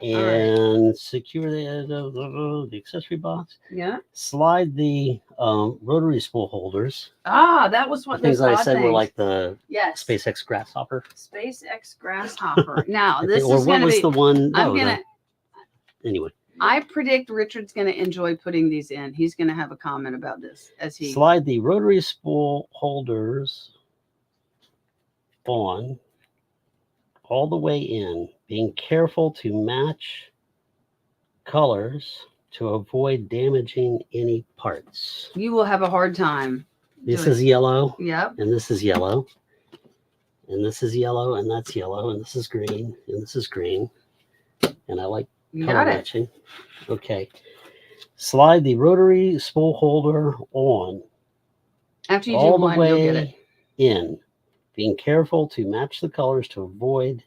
Speaker 2: and secure the accessory box.
Speaker 1: Yeah.
Speaker 2: Slide the rotary spool holders.
Speaker 1: Ah, that was what
Speaker 2: Things
Speaker 1: those
Speaker 2: I said
Speaker 1: things
Speaker 2: were like the
Speaker 1: yes.
Speaker 2: SpaceX grasshopper.
Speaker 1: SpaceX grasshopper. Now this
Speaker 2: or
Speaker 1: is
Speaker 2: what
Speaker 1: gonna
Speaker 2: was
Speaker 1: be,
Speaker 2: the one?
Speaker 1: I'm gonna.
Speaker 2: Anyway.
Speaker 1: I predict Richard's going to enjoy putting these in. He's going to have a comment about this as he
Speaker 2: slide the rotary spool holders on all the way in, being careful to match colors to avoid damaging any parts.
Speaker 1: You will have a hard time.
Speaker 2: This is yellow.
Speaker 1: Yep.
Speaker 2: And this is yellow. And this is yellow, and that's yellow, and this is green, and this is green. And I like color matching. Okay. Slide the rotary spool holder on.
Speaker 1: After you
Speaker 2: all
Speaker 1: do
Speaker 2: the
Speaker 1: one,
Speaker 2: way
Speaker 1: you'll get it.
Speaker 2: In, being careful to match the colors to avoid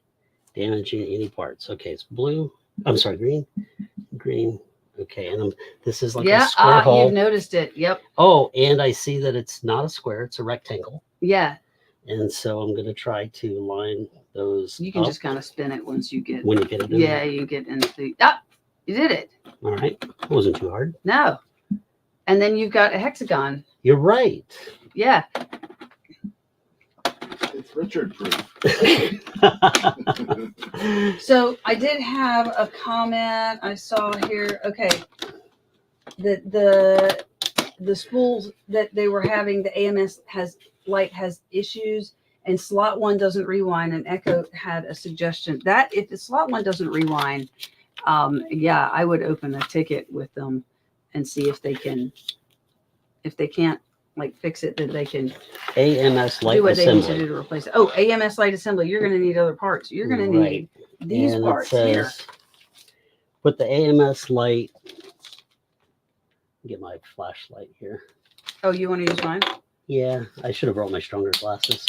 Speaker 2: damaging any parts. Okay, it's blue. I'm sorry, green. Green. Okay, and this is like a square hole.
Speaker 1: You've noticed it. Yep.
Speaker 2: Oh, and I see that it's not a square; it's a rectangle.
Speaker 1: Yeah.
Speaker 2: And so I'm going to try to line those.
Speaker 1: You can just kind of spin it once you get.
Speaker 2: When you get it in.
Speaker 1: Yeah, you get into the. Ah, you did it.
Speaker 2: All right, it wasn't too hard.
Speaker 1: No. And then you've got a hexagon.
Speaker 2: You're right.
Speaker 1: Yeah.
Speaker 3: It's Richard proof.
Speaker 1: So I did have a comment I saw here. Okay. The spools that they were having, the AMS lite has issues, and slot 1 doesn't rewind, and Echo had a suggestion that if the slot 1 doesn't rewind, yeah, I would open a ticket with them and see if they can't like fix it, that they can
Speaker 2: AMS light
Speaker 1: do what they need to
Speaker 2: assembly.
Speaker 1: do to replace it. Oh, AMS light assembly, you're going to need other parts. You're going to need these
Speaker 2: And
Speaker 1: parts
Speaker 2: it
Speaker 1: here.
Speaker 2: says, put the AMS light. Get my flashlight here.
Speaker 1: Oh, you want to use mine?
Speaker 2: Yeah, I should have brought my stronger glasses.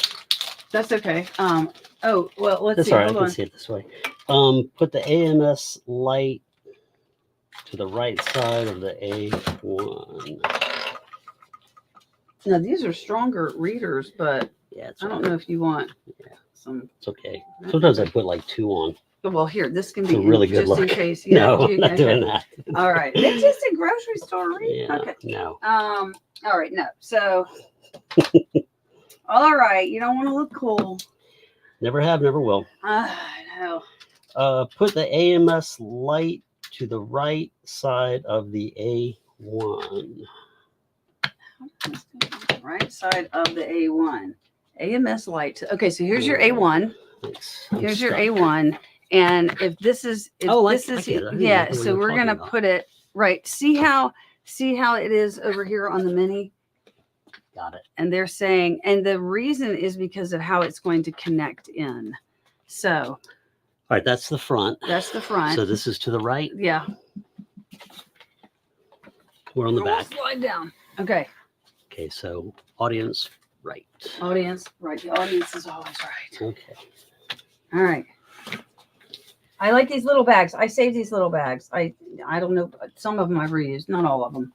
Speaker 1: That's okay. Oh, well, let's
Speaker 2: That's
Speaker 1: see.
Speaker 2: all right. I
Speaker 1: Hold
Speaker 2: can
Speaker 1: on.
Speaker 2: see it this way. Put the AMS light to the right side of the A1.
Speaker 1: Now, these are stronger readers, but
Speaker 2: Yeah, it's
Speaker 1: I don't
Speaker 2: all right.
Speaker 1: know if you want
Speaker 2: Yeah.
Speaker 1: some.
Speaker 2: It's okay. Sometimes I put like 2 on.
Speaker 1: Well, here, this can
Speaker 2: It's
Speaker 1: be
Speaker 2: a really good
Speaker 1: just in
Speaker 2: look.
Speaker 1: case. Yeah,
Speaker 2: No,
Speaker 1: you-
Speaker 2: I'm not
Speaker 1: okay.
Speaker 2: doing that.
Speaker 1: All right. It's just a grocery store read.
Speaker 2: Yeah,
Speaker 1: Okay.
Speaker 2: no.
Speaker 1: All right. No. So, all right. You don't want to look cool.
Speaker 2: Never have, never will.
Speaker 1: I know.
Speaker 2: Put the AMS light to the right side of the A1.
Speaker 1: Right side of the A1. AMS light. Okay, so here's your A1.
Speaker 2: Thanks.
Speaker 1: Here's your A1. And if this is, if
Speaker 2: Oh,
Speaker 1: this
Speaker 2: I
Speaker 1: is,
Speaker 2: get it. I didn't
Speaker 1: yeah,
Speaker 2: know what
Speaker 1: so
Speaker 2: you were
Speaker 1: we're
Speaker 2: talking
Speaker 1: gonna
Speaker 2: about.
Speaker 1: put it right. See how it is over here on the mini?
Speaker 2: Got it.
Speaker 1: And they're saying, and the reason is because of how it's going to connect in. So
Speaker 2: All right, that's the front.
Speaker 1: that's the front.
Speaker 2: So this is to the right.
Speaker 1: Yeah.
Speaker 2: We're on the
Speaker 1: We'll
Speaker 2: back.
Speaker 1: slide down. Okay.
Speaker 2: Okay, so audience right.
Speaker 1: Audience, right. The audience is always right.
Speaker 2: Okay.
Speaker 1: All right. I like these little bags. I save these little bags. I don't know. Some of them I've reused, not all of them.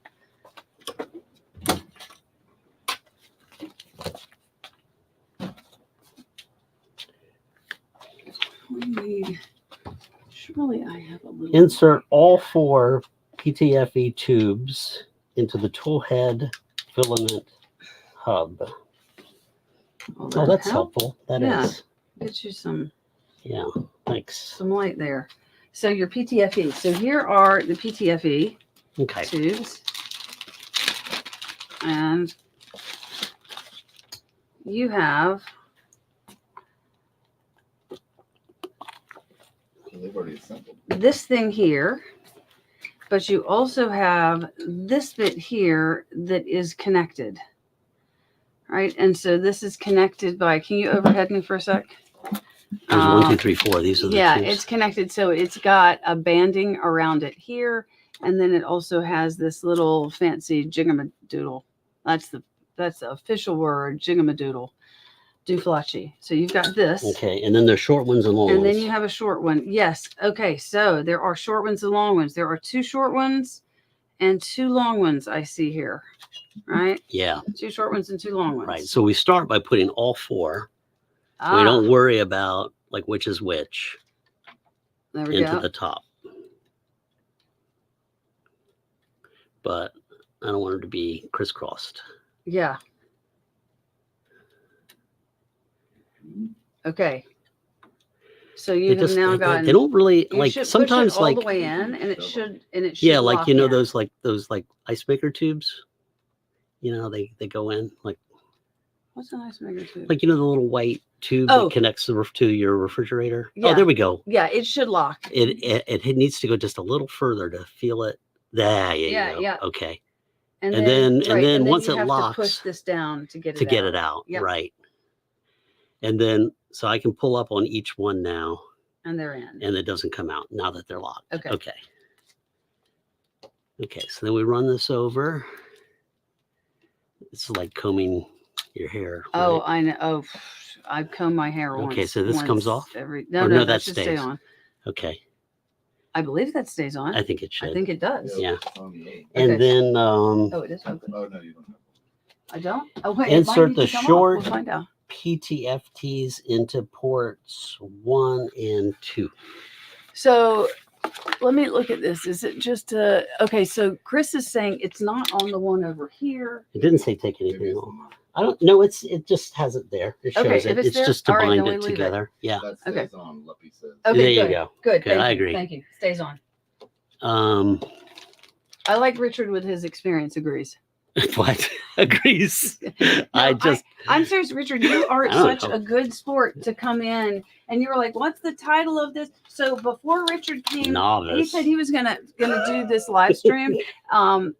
Speaker 1: We need. Surely I have a little.
Speaker 2: Insert all 4 PTFE tubes into the tool head filament hub.
Speaker 1: Will
Speaker 2: Oh,
Speaker 1: that
Speaker 2: that's
Speaker 1: help?
Speaker 2: helpful. That is.
Speaker 1: Yeah. Get you some
Speaker 2: Yeah, thanks.
Speaker 1: light there. So your PTFE. So here are the PTFE
Speaker 2: Okay.
Speaker 1: tubes. And you have
Speaker 3: They've already assembled.
Speaker 1: this thing here, but you also have this bit here that is connected. Right? And so this is connected by, can you overhead me for a sec?
Speaker 2: There's 1, 2, 3, 4. These are the
Speaker 1: Yeah,
Speaker 2: tubes.
Speaker 1: it's connected. So it's got a banding around it here. And then it also has this little fancy jingamadoodle. That's the official word, jingamadoodle. Dooflachi. So you've got this.
Speaker 2: Okay, and then there's short ones and long
Speaker 1: And
Speaker 2: ones.
Speaker 1: then you have a short one. Yes. Okay. So there are short ones and long ones. There are 2 short ones and 2 long ones I see here. Right?
Speaker 2: Yeah,
Speaker 1: 2 short ones and 2 long ones.
Speaker 2: right. So we start by putting all 4.
Speaker 1: Ah,
Speaker 2: We don't worry about like which is which
Speaker 1: there we
Speaker 2: into
Speaker 1: go.
Speaker 2: the top. But I don't want it to be crisscrossed.
Speaker 1: Yeah. Okay. So you have now gotten.
Speaker 2: they don't really
Speaker 1: you
Speaker 2: like
Speaker 1: should
Speaker 2: sometimes
Speaker 1: push it all
Speaker 2: like
Speaker 1: the way in, and it should
Speaker 2: yeah, like
Speaker 1: lock
Speaker 2: you know
Speaker 1: in.
Speaker 2: those like ice maker tubes. You know, they go in like
Speaker 1: What's an ice maker tube?
Speaker 2: you know the little white tube
Speaker 1: Oh.
Speaker 2: that connects the roof to your refrigerator.
Speaker 1: Yeah.
Speaker 2: Oh, there we go.
Speaker 1: Yeah, it should lock.
Speaker 2: It needs to go just a little further to feel it. There you
Speaker 1: Yeah,
Speaker 2: go.
Speaker 1: yeah.
Speaker 2: Okay.
Speaker 1: And
Speaker 2: And
Speaker 1: then,
Speaker 2: then once
Speaker 1: you
Speaker 2: it
Speaker 1: have
Speaker 2: locks,
Speaker 1: to push this down to get
Speaker 2: it out.
Speaker 1: Yep.
Speaker 2: Right. And then so I can pull up on each one now,
Speaker 1: And they're in.
Speaker 2: and it doesn't come out now that they're locked.
Speaker 1: Okay.
Speaker 2: Okay. Okay. So then we run this over. It's like combing your hair.
Speaker 1: Oh,
Speaker 2: right?
Speaker 1: I know. Oh, I've combed my hair once.
Speaker 2: Okay, so this comes off?
Speaker 1: No,
Speaker 2: Or
Speaker 1: no,
Speaker 2: no,
Speaker 1: that
Speaker 2: that
Speaker 1: should stay
Speaker 2: stays.
Speaker 1: on.
Speaker 2: Okay.
Speaker 1: I believe that stays on.
Speaker 2: I think it should.
Speaker 1: I think it does.
Speaker 2: Yeah.
Speaker 3: it's on the 8.
Speaker 2: And
Speaker 1: Okay.
Speaker 2: then
Speaker 1: Oh, it is open.
Speaker 3: Oh, no, you don't have.
Speaker 1: I don't. Oh, wait. it might
Speaker 2: Insert
Speaker 1: need
Speaker 2: the
Speaker 1: to come off.
Speaker 2: short-
Speaker 1: We'll find out.
Speaker 2: PTFTs into ports 1 and 2.
Speaker 1: So let me look at this. Is it just okay? So Chris is saying it's not on the one over here.
Speaker 2: It didn't say take
Speaker 3: Maybe
Speaker 2: anything
Speaker 3: it's
Speaker 2: off. I don't know. It just has it there. It shows
Speaker 1: Okay,
Speaker 2: it.
Speaker 1: if it's there,
Speaker 2: just to
Speaker 1: all right,
Speaker 2: bind
Speaker 1: then we
Speaker 2: it
Speaker 1: leave it.
Speaker 2: together. Yeah.
Speaker 3: That
Speaker 1: Okay.
Speaker 3: stays on, Luppy says.
Speaker 1: Okay,
Speaker 2: There you
Speaker 1: good.
Speaker 2: go.
Speaker 1: Good.
Speaker 2: Good,
Speaker 1: Thank
Speaker 2: I
Speaker 1: you.
Speaker 2: agree.
Speaker 1: Thank you. Stays on.
Speaker 2: I
Speaker 1: I like Richard with his experience agrees.
Speaker 2: what agrees.
Speaker 1: I'm serious, Richard. You are
Speaker 2: I don't
Speaker 1: such
Speaker 2: know.
Speaker 1: a good sport to come in, and you were like, "What's the title of this?" So before Richard came,
Speaker 2: Novice.
Speaker 1: he said he was gonna do this live stream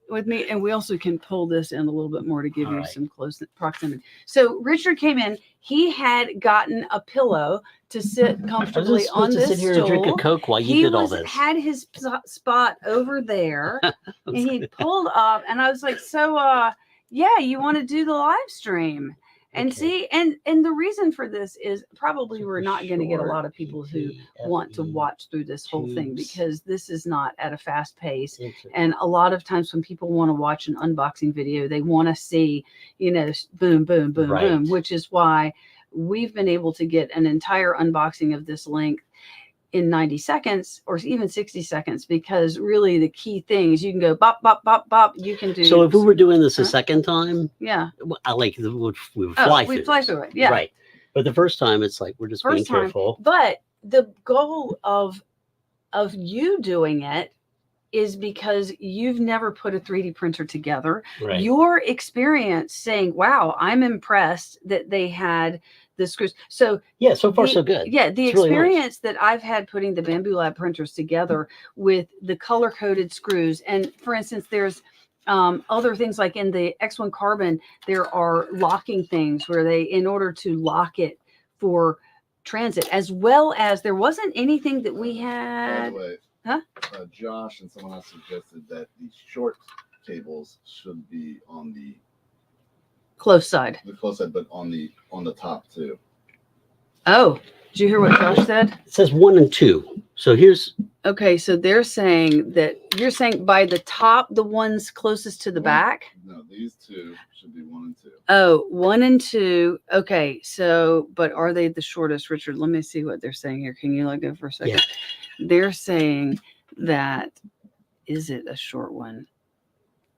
Speaker 1: with me, and we also can pull this in a little bit more to give
Speaker 2: All
Speaker 1: you
Speaker 2: right.
Speaker 1: some close proximity. So Richard came in. He had gotten a pillow to sit
Speaker 2: I
Speaker 1: comfortably
Speaker 2: was
Speaker 1: on
Speaker 2: supposed to
Speaker 1: this
Speaker 2: sit here
Speaker 1: stool.
Speaker 2: and drink a Coke while you
Speaker 1: He
Speaker 2: did all this.
Speaker 1: had his spot over there, and he pulled up, and I was like, "So, yeah, you want to do the live stream?" And
Speaker 2: Okay.
Speaker 1: see, and the reason for this is probably we're not going to get a lot of people who
Speaker 2: PTFE
Speaker 1: want to watch through this whole thing
Speaker 2: tubes.
Speaker 1: because this is not at a fast pace.
Speaker 2: Into-
Speaker 1: And a lot of times when people want to watch an unboxing video, they want to see, boom, boom, boom,
Speaker 2: Right.
Speaker 1: boom, which is why we've been able to get an entire unboxing of this length in 90 seconds or even 60 seconds, because really the key thing is you can go bop, bop, bop, bop. You can do.
Speaker 2: So if we were doing this a
Speaker 1: Huh?
Speaker 2: second time,
Speaker 1: Yeah.
Speaker 2: I like we would
Speaker 1: Oh,
Speaker 2: fly
Speaker 1: we
Speaker 2: through.
Speaker 1: fly
Speaker 2: this.
Speaker 1: through it. Yeah.
Speaker 2: Right. But the first time, it's like we're just being
Speaker 1: First time.
Speaker 2: careful.
Speaker 1: But the goal of you doing it is because you've never put a 3D printer together.
Speaker 2: Right.
Speaker 1: Your experience saying, wow, I'm impressed that they had the screws. So
Speaker 2: Yeah. So far, so good.
Speaker 1: Yeah, the
Speaker 2: It's really nice.
Speaker 1: experience that I've had putting the Bambu Lab printers together with the color-coded screws. And for instance, there's other things like in the X1 Carbon, there are locking things where they, in order to lock it for transit, as well as there wasn't anything that we
Speaker 3: By
Speaker 1: had.
Speaker 3: the way,
Speaker 1: Huh?
Speaker 3: Josh and someone else suggested that the short cables should be on the
Speaker 1: Close side.
Speaker 3: close side, but on the top too.
Speaker 1: Oh, did you hear what Josh said?
Speaker 2: It says 1 and 2. So here's
Speaker 1: Okay, so they're saying that you're saying by the top, the ones closest to the back.
Speaker 3: No, these two should be 1 and 2.
Speaker 1: Oh, 1 and 2. Okay, so but are they the shortest, Richard? Let me see what they're saying here. Can you let go for a second?
Speaker 2: Yeah.
Speaker 1: They're saying that is it a short one?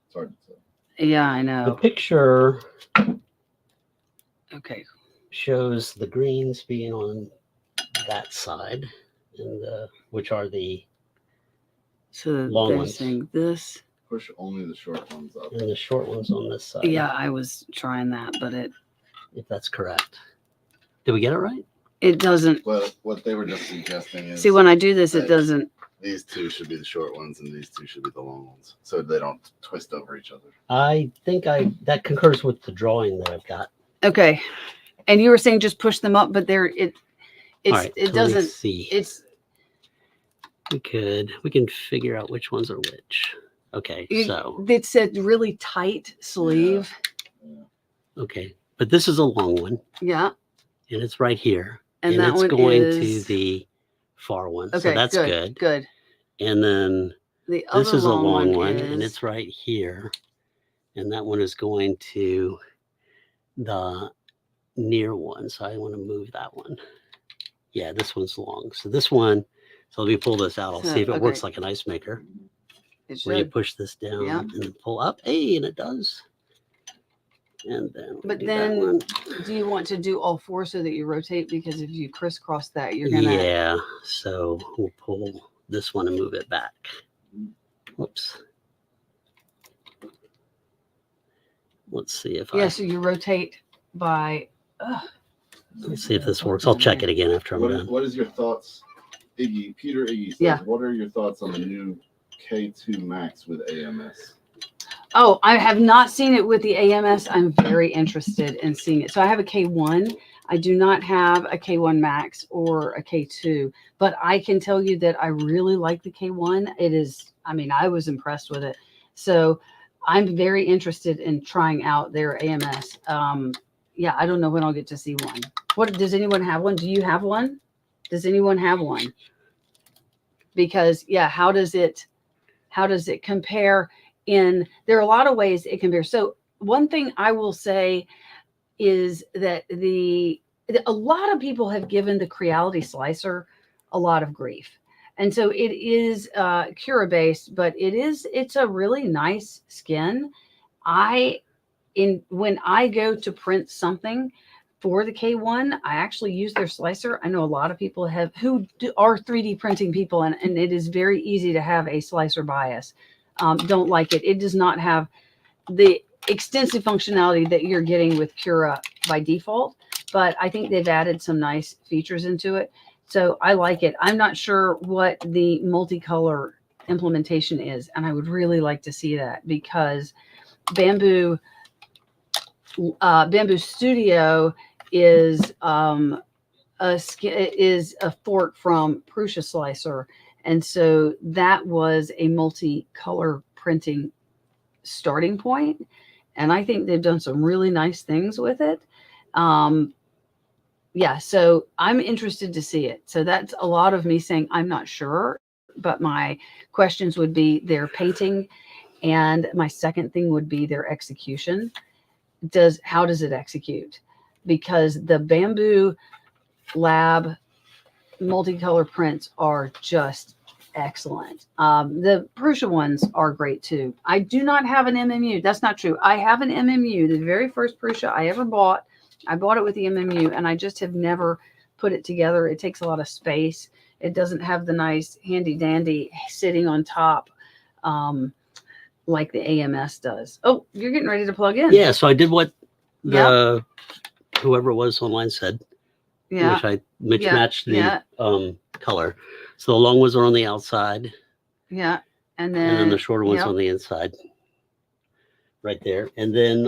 Speaker 3: It's hard to say.
Speaker 1: Yeah, I
Speaker 2: the
Speaker 1: know.
Speaker 2: picture
Speaker 1: Okay,
Speaker 2: shows the greens being on that side, and which are the
Speaker 1: so
Speaker 2: Long
Speaker 1: they're
Speaker 2: ones.
Speaker 1: saying this.
Speaker 3: Push only the short ones up.
Speaker 2: and the short ones on this side.
Speaker 1: Yeah, I was trying that, but
Speaker 2: If that's correct. Did we get it right?
Speaker 1: it doesn't.
Speaker 3: But what they were just suggesting is
Speaker 1: See, when I do this, it
Speaker 3: Right.
Speaker 1: doesn't.
Speaker 3: these two should be the short ones and these two should be the long ones, so they don't twist over each other.
Speaker 2: I think that concurs with the drawing that I've got.
Speaker 1: Okay, and you were saying just push them up, but it
Speaker 2: All right,
Speaker 1: it
Speaker 2: so let me
Speaker 1: doesn't.
Speaker 2: see.
Speaker 1: It's
Speaker 2: We can figure out which ones are which. Okay, so
Speaker 1: it said really tight sleeve.
Speaker 3: Yeah.
Speaker 2: okay, but this is a long one,
Speaker 1: Yeah,
Speaker 2: and it's right here,
Speaker 1: and that
Speaker 2: it's
Speaker 1: one
Speaker 2: going
Speaker 1: is
Speaker 2: to the far one.
Speaker 1: okay.
Speaker 2: So that's
Speaker 1: good. Good.
Speaker 2: And then
Speaker 1: The other
Speaker 2: this is a long one,
Speaker 1: is,
Speaker 2: and it's right here, and that one is going to the near one. So I want to move that one. Yeah, this one's long. So this one. So let me pull this out. I'll
Speaker 1: So,
Speaker 2: see if it works
Speaker 1: okay.
Speaker 2: like an ice maker.
Speaker 1: it
Speaker 2: Where you
Speaker 1: should.
Speaker 2: push this down
Speaker 1: Yeah.
Speaker 2: and then pull up. Hey, and it does. And then
Speaker 1: But
Speaker 2: do that
Speaker 1: then
Speaker 2: one.
Speaker 1: do you want to do all four so that you rotate? Because if you crisscross that, you're gonna.
Speaker 2: Yeah. So we'll pull this one and move it back. Whoops. Let's see if
Speaker 1: Yeah. So you rotate by.
Speaker 2: let's see if this works. I'll check it again after I'm done.
Speaker 3: What is your thoughts, Iggy? Peter Iggy says,
Speaker 1: Yeah.
Speaker 3: what are your thoughts on the new K2 Max with AMS?
Speaker 1: Oh, I have not seen it with the AMS. I'm very interested in seeing it. So I have a K1. I do not have a K1 Max or a K2, but I can tell you that I really like the K1. It is, I mean, I was impressed with it. So I'm very interested in trying out their AMS. Yeah, I don't know when I'll get to see one. What, does anyone have one? Do you have one? Does anyone have one? Because yeah, how does it compare? There are a lot of ways it compares. So one thing I will say is that a lot of people have given the Creality slicer a lot of grief. And so it is Cura based, but it's a really nice skin. I when I go to print something for the K1, I actually use their slicer. I know a lot of people are 3D printing people, and it is very easy to have a slicer bias. Don't like it. It does not have the extensive functionality that you're getting with Cura by default, but I think they've added some nice features into it. So I like it. I'm not sure what the multicolor implementation is, and I would really like to see that, because Bambu Studio is a fork from Prusa Slicer, and so that was a multicolor printing starting point, and I think they've done some really nice things with it. Yeah, so I'm interested to see it. So that's a lot of me saying I'm not sure, but my questions would be their painting, and my second thing would be their execution. How does it execute? Because the Bambu Lab multicolor prints are just excellent. The Prusa ones are great too. I do not have an MMU. That's not true. I have an MMU. The very first Prusa I ever bought, I bought it with the MMU, and I just have never put it together. It takes a lot of space. It doesn't have the nice handy dandy sitting on top like the AMS does. Oh, you're getting ready to plug in.
Speaker 2: Yeah, so I did what whoever it was online said.
Speaker 1: Yeah.
Speaker 2: Which I matched the color. So the long ones are on the outside.
Speaker 1: Yeah. And
Speaker 2: then
Speaker 1: then
Speaker 2: the shorter ones on the inside. Right there. And then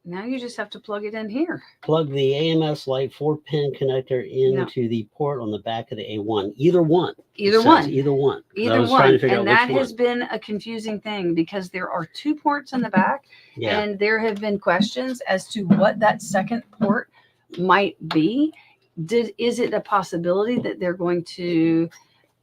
Speaker 1: now you just have to plug it in here.
Speaker 2: Plug the AMS Lite 4-pin connector into the port on the back of the A1. Either one.
Speaker 1: Either one.
Speaker 2: Either one.
Speaker 1: Either one. And that has been a confusing thing, because there are 2 ports in the back. Yeah. And there have been questions as to what that second port might be. Is it a possibility that they're going to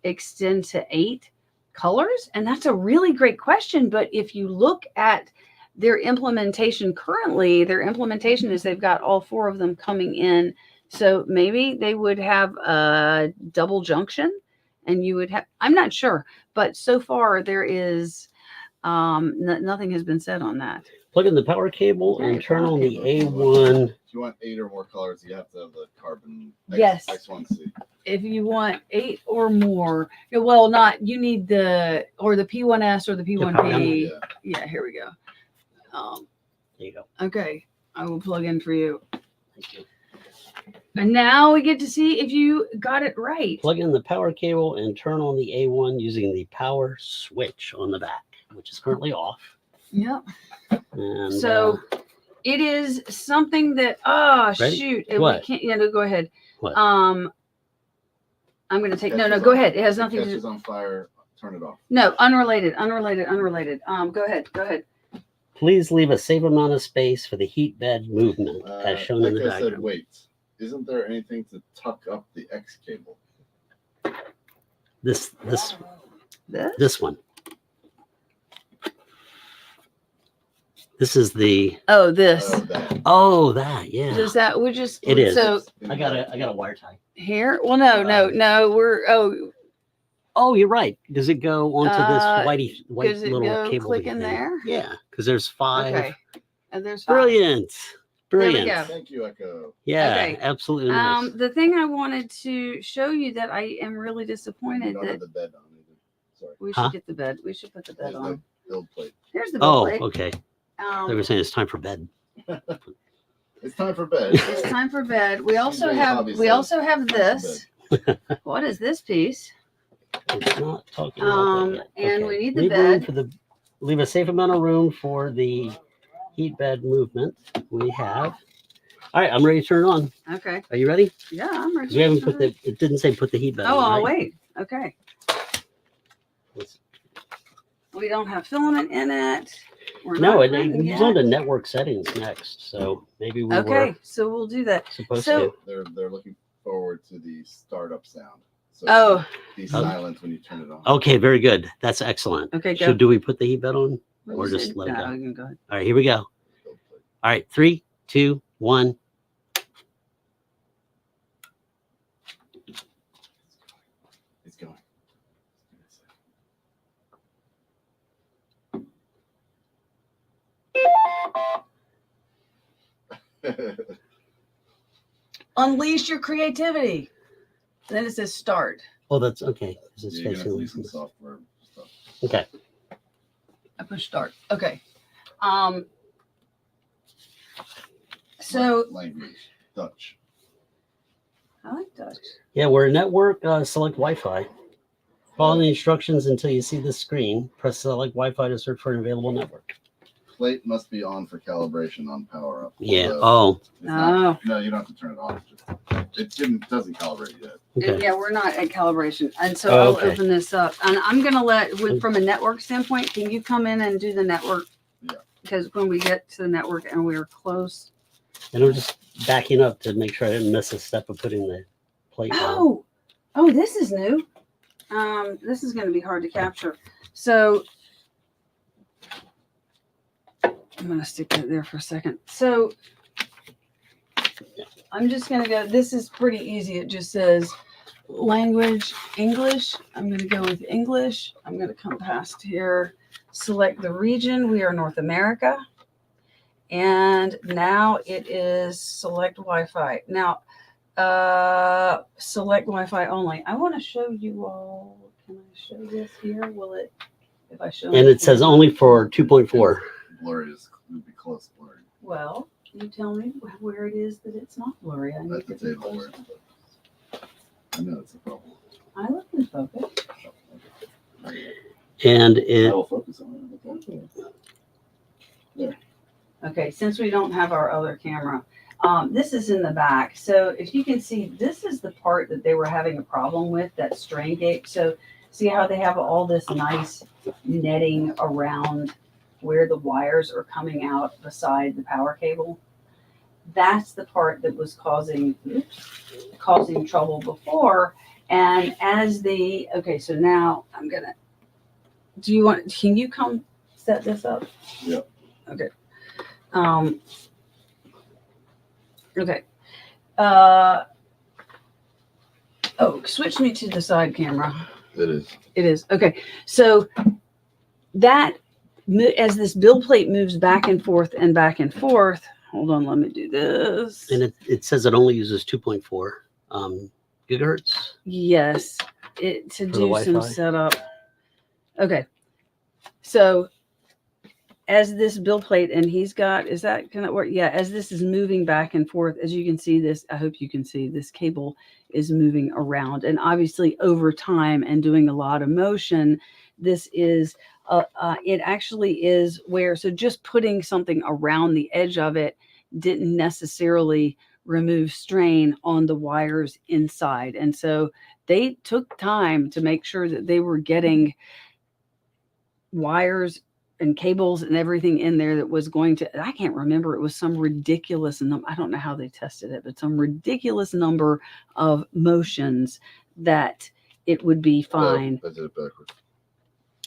Speaker 1: extend to 8 colors? And that's a really great question. But if you look at their implementation currently, their implementation is they've got all 4 of them coming in. So maybe they would have a double junction, and you would have, I'm not sure, but so far there is nothing has been said on that.
Speaker 2: Plug in the power cable and turn on the A1.
Speaker 3: If you want 8 or more colors, you have to have the carbon X1C.
Speaker 1: If you want 8 or more, well, you need the P1S or the P1P. Yeah, here we go.
Speaker 2: There you go.
Speaker 1: Okay, I will plug in for you.
Speaker 2: Thank you.
Speaker 1: And now we get to see if you got it right.
Speaker 2: Plug in the power cable and turn on the A1 using the power switch on the back, which is currently off.
Speaker 1: Yep.
Speaker 2: And,
Speaker 1: so it is something that shoot.
Speaker 2: What?
Speaker 1: We can't, go ahead.
Speaker 2: What?
Speaker 1: I'm gonna take go ahead. It has nothing to do.
Speaker 3: On fire, turn it off.
Speaker 1: No, unrelated. Go ahead.
Speaker 3: Please
Speaker 2: leave a safe amount of space for the heat bed movement as shown in the diagram.
Speaker 3: Said, wait, isn't there anything to tuck up the X cable?
Speaker 2: This one. This is the that yeah.
Speaker 1: Does that
Speaker 2: it is.
Speaker 1: So
Speaker 2: I got a wire tie.
Speaker 1: Here? Well, no. We're
Speaker 2: you're right. Does it go onto this white
Speaker 1: does it
Speaker 2: little
Speaker 1: go
Speaker 2: cable?
Speaker 1: Click in there?
Speaker 2: Yeah, because there's 5.
Speaker 1: Okay. And there's 5.
Speaker 2: Brilliant.
Speaker 1: There we go.
Speaker 3: Thank you, Echo.
Speaker 2: Yeah, okay. Absolutely. Nice.
Speaker 1: The thing I wanted to show you that I am really disappointed
Speaker 3: don't have the bed on either. Sorry.
Speaker 1: We should get the bed. We should put the bed on.
Speaker 3: Build plate.
Speaker 1: There's the build plate.
Speaker 2: Okay. They were saying it's time for bed.
Speaker 3: It's time for bed.
Speaker 1: It's time for bed. We also have this. What is this piece?
Speaker 2: It's not talking about that yet.
Speaker 1: And we need the bed.
Speaker 2: Leave a safe amount of room for the heat bed movement. We have. All right, I'm ready to turn it on.
Speaker 1: Okay.
Speaker 2: Are you ready?
Speaker 1: Yeah, I'm ready.
Speaker 2: We haven't put it didn't say put the heat bed on.
Speaker 1: I'll wait. Okay. We don't have filament in it.
Speaker 2: It moves on to network settings next. So maybe we were
Speaker 1: so we'll do that.
Speaker 2: Supposed to.
Speaker 3: They're looking forward to the startup sound. So be silent when you turn it on.
Speaker 2: Okay, very good. That's excellent.
Speaker 1: Okay, go.
Speaker 2: So do we put the heat bed on or just let it go?
Speaker 1: You can go ahead.
Speaker 2: All right, here we go. All right, 3, 2, 1.
Speaker 3: It's going.
Speaker 1: Unleash your creativity. And then it says start.
Speaker 2: Oh, that's okay. 'Cause it's
Speaker 3: You're gonna have
Speaker 2: facing
Speaker 3: to
Speaker 2: away
Speaker 3: use
Speaker 2: from
Speaker 3: some
Speaker 2: us.
Speaker 3: software stuff.
Speaker 2: Okay.
Speaker 1: I push start. Okay. So
Speaker 3: Language, Dutch.
Speaker 1: I like Dutch.
Speaker 2: Yeah, we're a network. Select Wi-Fi. Follow the instructions until you see this screen. Press select Wi-Fi to search for an available network.
Speaker 3: Plate must be on for calibration on power up.
Speaker 2: Yeah.
Speaker 3: So
Speaker 2: Oh.
Speaker 3: it's not- no, you don't have to turn it on. It doesn't calibrate yet.
Speaker 2: Okay.
Speaker 1: Yeah, we're not at calibration. And so
Speaker 2: Oh,
Speaker 1: I'll
Speaker 2: okay.
Speaker 1: open this up. And I'm going to from a network standpoint, can you come in and do the network?
Speaker 3: Yeah.
Speaker 1: Because when we get to the network and we're close.
Speaker 2: And I'm just backing up to make sure I didn't miss a step of putting the plate down.
Speaker 1: Oh, this is new. This is going to be hard to capture. So I'm going to stick it there for a second. So I'm just going to go, this is pretty easy. It just says language, English. I'm going to go with English. I'm going to come past here, select the region. We are North America. And now it is select Wi-Fi. Now, select Wi-Fi only. I want to show you all. Can I show this here? Will it, if I show
Speaker 2: And it says only for 2.4.
Speaker 3: Blurry would be close to blurry.
Speaker 1: Well, you tell me where it is that it's not blurry. I need
Speaker 3: At the
Speaker 1: to be
Speaker 3: table
Speaker 1: close.
Speaker 3: I know it's a problem.
Speaker 1: I look in focus.
Speaker 2: And
Speaker 3: I
Speaker 2: it
Speaker 3: will focus on it.
Speaker 1: Okay, since we don't have our other camera, this is in the back. So if you can see, this is the part that they were having a problem with, that strain gate. So see how they have all this nice netting around where the wires are coming out beside the power cable? That's the part that was causing trouble before. And as okay, so now I'm gonna, can you come set this up?
Speaker 3: Yeah.
Speaker 1: Okay. Okay. Switch me to the side camera.
Speaker 3: It is.
Speaker 1: It is. Okay. So that, as this build plate moves back and forth, hold on, let me do this.
Speaker 2: and it says it only uses 2.4 gigahertz.
Speaker 1: Yes, to
Speaker 2: For the
Speaker 1: do some
Speaker 2: Wi-Fi?
Speaker 1: setup. Okay. So as this build plate, and he's got, is that going to work? Yeah, as this is moving back and forth, as you can see this, I hope you can see this cable is moving around. And obviously over time and doing a lot of motion, this is, it actually is where, so just putting something around the edge of it didn't necessarily remove strain on the wires inside. And so they took time to make sure that they were getting wires and cables and everything in there that was going to, I can't remember, it was some ridiculous number. I don't know how they tested it, but some ridiculous number of motions that it would be fine.
Speaker 3: No, I did it backwards.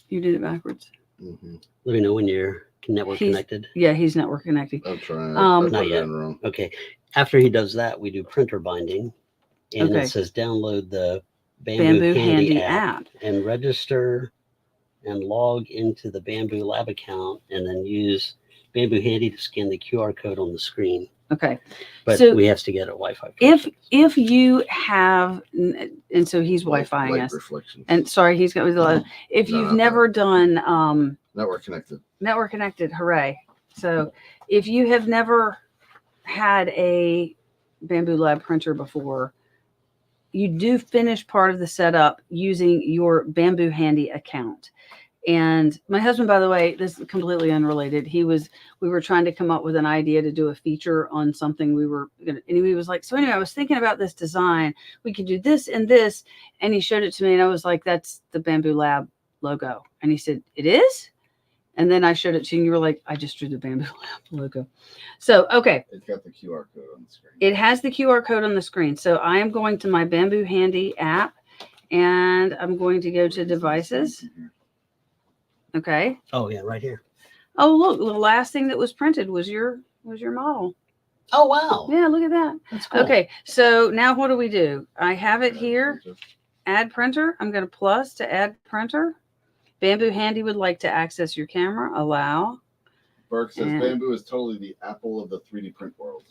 Speaker 1: You did it backwards.
Speaker 3: Mm-hmm.
Speaker 2: Let me know when you're network connected.
Speaker 1: Yeah, he's network connected.
Speaker 3: I'm trying.
Speaker 1: Not
Speaker 3: I put it
Speaker 2: yet.
Speaker 3: in wrong.
Speaker 2: Okay. After he does that, we do printer binding. And
Speaker 1: Okay.
Speaker 2: it says download the
Speaker 1: Bambu Handy app.
Speaker 2: and register and log into the Bambu Lab account, and then use Bambu Handy to scan the QR code on the screen.
Speaker 1: Okay.
Speaker 2: But
Speaker 1: So
Speaker 2: we have to get a Wi-Fi.
Speaker 1: If you have, and so he's Wi-Fiing
Speaker 3: Light
Speaker 1: us.
Speaker 3: reflections.
Speaker 1: And sorry, he's got, if
Speaker 3: No,
Speaker 1: you've
Speaker 3: not
Speaker 1: never done,
Speaker 3: Network connected.
Speaker 1: network connected, hooray. So if you have never had a Bambu Lab printer before, you do finish part of the setup using your Bambu Handy account. And my husband, by the way, this is completely unrelated. We were trying to come up with an idea to do a feature on something we were gonna, and he was like, so anyway, I was thinking about this design. We could do this and this. And he showed it to me and I was like, that's the Bambu Lab logo. And he said, it is? And then I showed it to you and you were like, I just drew the Bambu Lab logo. So, okay.
Speaker 3: It's got the QR code on the screen.
Speaker 1: It has the QR code on the screen. So I am going to my Bambu Handy app and I'm going to go to devices. Okay.
Speaker 2: Oh yeah, right here.
Speaker 1: Oh, look, the last thing that was printed was your model.
Speaker 2: Oh wow.
Speaker 1: Yeah, look at that.
Speaker 2: That's cool.
Speaker 1: Okay. So now what do? I have it here. Add printer. I'm going to plus to add printer. Bambu Handy would like to access your camera. Allow.
Speaker 3: Burke says
Speaker 1: And-
Speaker 3: Bambu is totally the Apple of the 3D print world.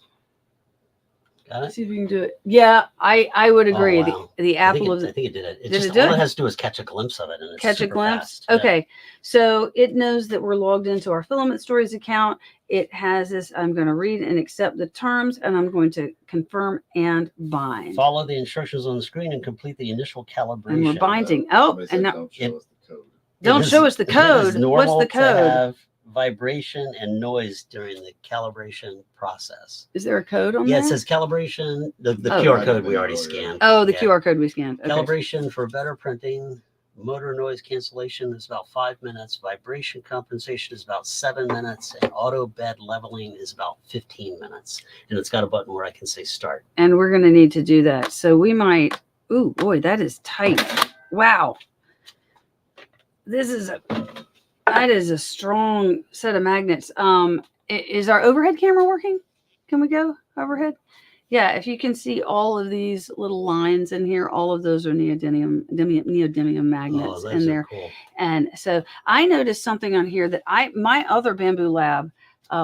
Speaker 2: Got it?
Speaker 1: See if you can do it. Yeah, I would agree.
Speaker 2: Oh, wow.
Speaker 1: The
Speaker 2: I think
Speaker 1: apple of
Speaker 2: I think it did it. It
Speaker 1: Did
Speaker 2: just
Speaker 1: it do
Speaker 2: all
Speaker 1: it?
Speaker 2: it has to do is catch a glimpse of it, and it's
Speaker 1: catch a
Speaker 2: super
Speaker 1: glimpse.
Speaker 2: fast. Yeah.
Speaker 1: Okay, so it knows that we're logged into our Filament Stories account. It has this. I'm going to read and accept the terms, and I'm going to confirm and bind.
Speaker 2: Follow the instructions on the screen and complete the initial calibration.
Speaker 1: And we're binding. Oh,
Speaker 3: Somebody said
Speaker 1: and now
Speaker 3: don't show us the code.
Speaker 1: don't show us the
Speaker 2: It is
Speaker 1: code. What's
Speaker 2: normal
Speaker 1: the
Speaker 2: to
Speaker 1: code?
Speaker 2: have vibration and noise during the calibration process.
Speaker 1: Is there a code on
Speaker 2: Yeah,
Speaker 1: there?
Speaker 2: it says calibration. The
Speaker 1: Oh.
Speaker 2: QR code we already scanned.
Speaker 1: Oh, the
Speaker 2: Yeah.
Speaker 1: QR code we scanned. Okay.
Speaker 2: Calibration for better printing. Motor noise cancellation is about 5 minutes. Vibration compensation is about 7 minutes. And auto bed leveling is about 15 minutes. And it's got a button where I can say start.
Speaker 1: And we're going to need to do that. So we might. Ooh, boy, that is tight. Wow. That is a strong set of magnets. Is our overhead camera working? Can we go overhead? Yeah, if you can see all of these little lines in here, all of those are neodymium magnets
Speaker 2: Oh,
Speaker 1: in
Speaker 2: those
Speaker 1: there.
Speaker 2: are cool.
Speaker 1: And so I noticed something on here that my other Bambu Lab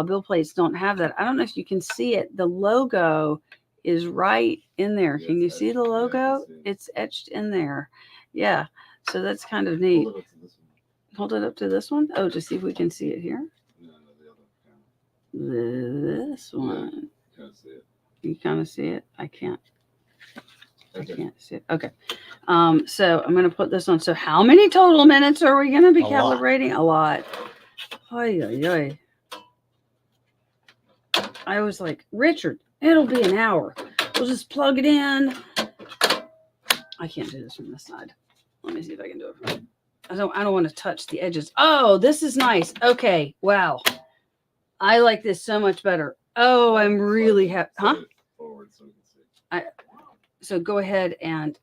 Speaker 1: bill plates don't have that. I don't know if you can see it. The logo is right in there.
Speaker 3: Yeah,
Speaker 1: Can you
Speaker 3: it's
Speaker 1: see the
Speaker 3: etched. Yeah, I can
Speaker 1: logo?
Speaker 3: see it.
Speaker 1: It's etched in there. Yeah. So that's kind of neat.
Speaker 3: Hold it up to this one.
Speaker 1: Hold it up to this one. Oh, to see if we can see it here.
Speaker 3: No, the other camera.
Speaker 1: This one.
Speaker 3: Can't see it.
Speaker 1: You kind of see it. I can't. I
Speaker 3: Okay.
Speaker 1: can't see it. Okay. So I'm going to put this on. So how many total minutes are we going to be
Speaker 2: A lot.
Speaker 1: calibrating? A lot. Oy, oy, oy. I was like, Richard, it'll be an hour. We'll just plug it in. I can't do this from this side. Let me see if I can do it from. I don't want to touch the edges. Oh, this is nice. Okay. Wow. I like this so much better. Oh, I'm really happy. Huh?
Speaker 3: Slide it forward so we can see.
Speaker 1: So go ahead and,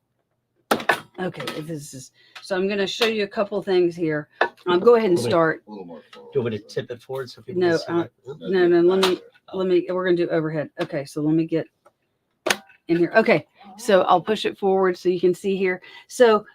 Speaker 1: okay, this is, so I'm going to show you a couple things here. Go ahead and start.
Speaker 3: A little more forward.
Speaker 2: Do you want me to tip it forward so people
Speaker 1: No,
Speaker 2: can see it?
Speaker 1: no, let me, we're going to do overhead. Okay. So let me get in here. Okay. So I'll push it forward so you can see here. So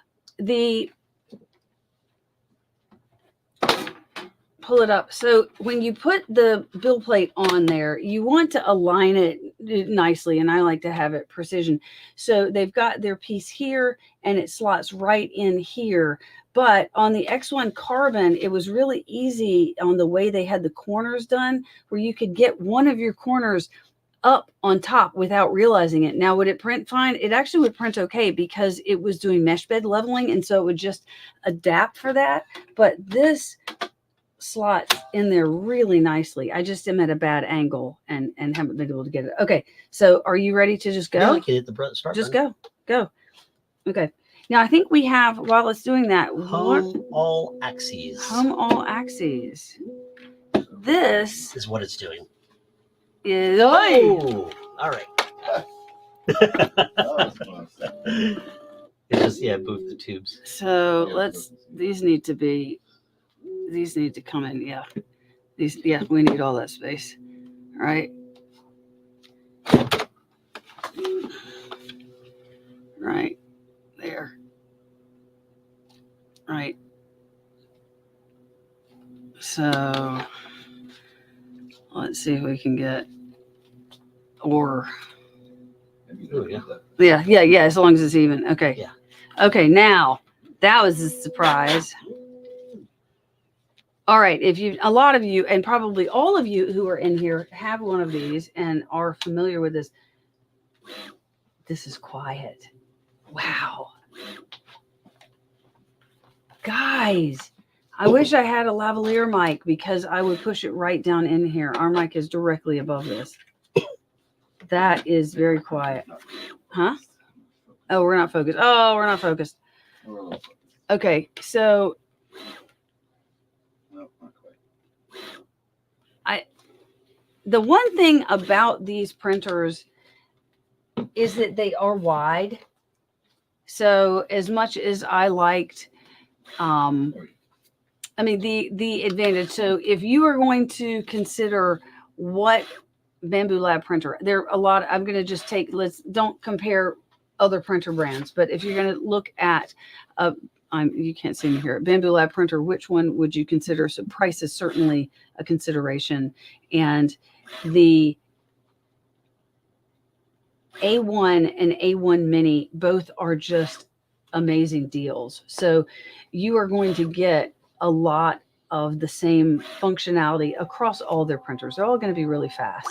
Speaker 1: pull it up. So when you put the bill plate on there, you want to align it nicely. And I like to have it precision. So they've got their piece here and it slots right in here. But on the X1 Carbon, it was really easy on the way they had the corners done, where you could get one of your corners up on top without realizing it. Now, would it print fine? It actually would print okay because it was doing mesh bed leveling. And so it would just adapt for that. But this slots in there really nicely. I just am at a bad angle and haven't been able to get it. Okay. So are you ready to just go?
Speaker 2: Yeah, I can hit the start
Speaker 1: Just
Speaker 2: button.
Speaker 1: go. Okay. Now I think we have, while it's doing that,
Speaker 2: Home all axes.
Speaker 1: home all axes. This
Speaker 2: is what it's doing.
Speaker 1: is,
Speaker 2: Oh, all right.
Speaker 3: That was close.
Speaker 2: It's just, yeah, move the tubes.
Speaker 1: so
Speaker 3: Yeah,
Speaker 1: these need to come in. Yeah. We need all that space. All right. Right there. Right. So let's see if we can get, or
Speaker 3: Maybe
Speaker 2: There we
Speaker 3: they
Speaker 2: go.
Speaker 3: did that.
Speaker 1: yeah, as long as it's even. Okay.
Speaker 2: Yeah.
Speaker 1: Okay, now that was a surprise. All right, a lot of you, and probably all of you who are in here have one of these and are familiar with this. This is quiet. Wow. Guys, I wish I had a lavalier mic because I would push it right down in here. Our mic is directly above this. That is very quiet. Huh? Oh, we're not focused. We're not focused.
Speaker 3: We're a little focused.
Speaker 1: Okay, so
Speaker 3: No, not quite.
Speaker 1: the one thing about these printers is that they are wide. So as much as I liked, I mean, the advantage. So if you are going to consider what Bambu Lab printer, there are a lot. I'm going to just take, don't compare other printer brands, but if you're going to look at you can't see me here, Bambu Lab printer, which one would you consider? So price is certainly a consideration. And A1 and A1 Mini both are just amazing deals. So you are going to get a lot of the same functionality across all their printers. They're all going to be really fast.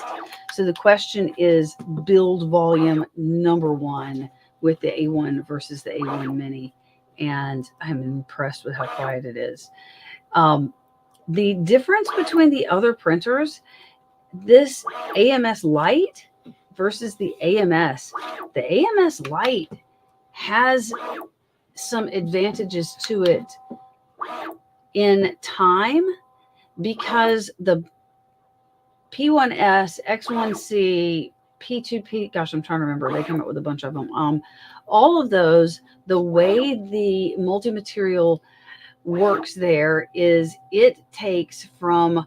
Speaker 1: So the question is build volume number one with the A1 versus the A1 Mini. And I'm impressed with how quiet it is. The difference between the other printers, this AMS Lite versus the AMS Lite has some advantages to it in time, because the P1S, X1C, P2P, gosh, I'm trying to remember. They come up with a bunch of them. All of those, the way the multi-material works there is it takes from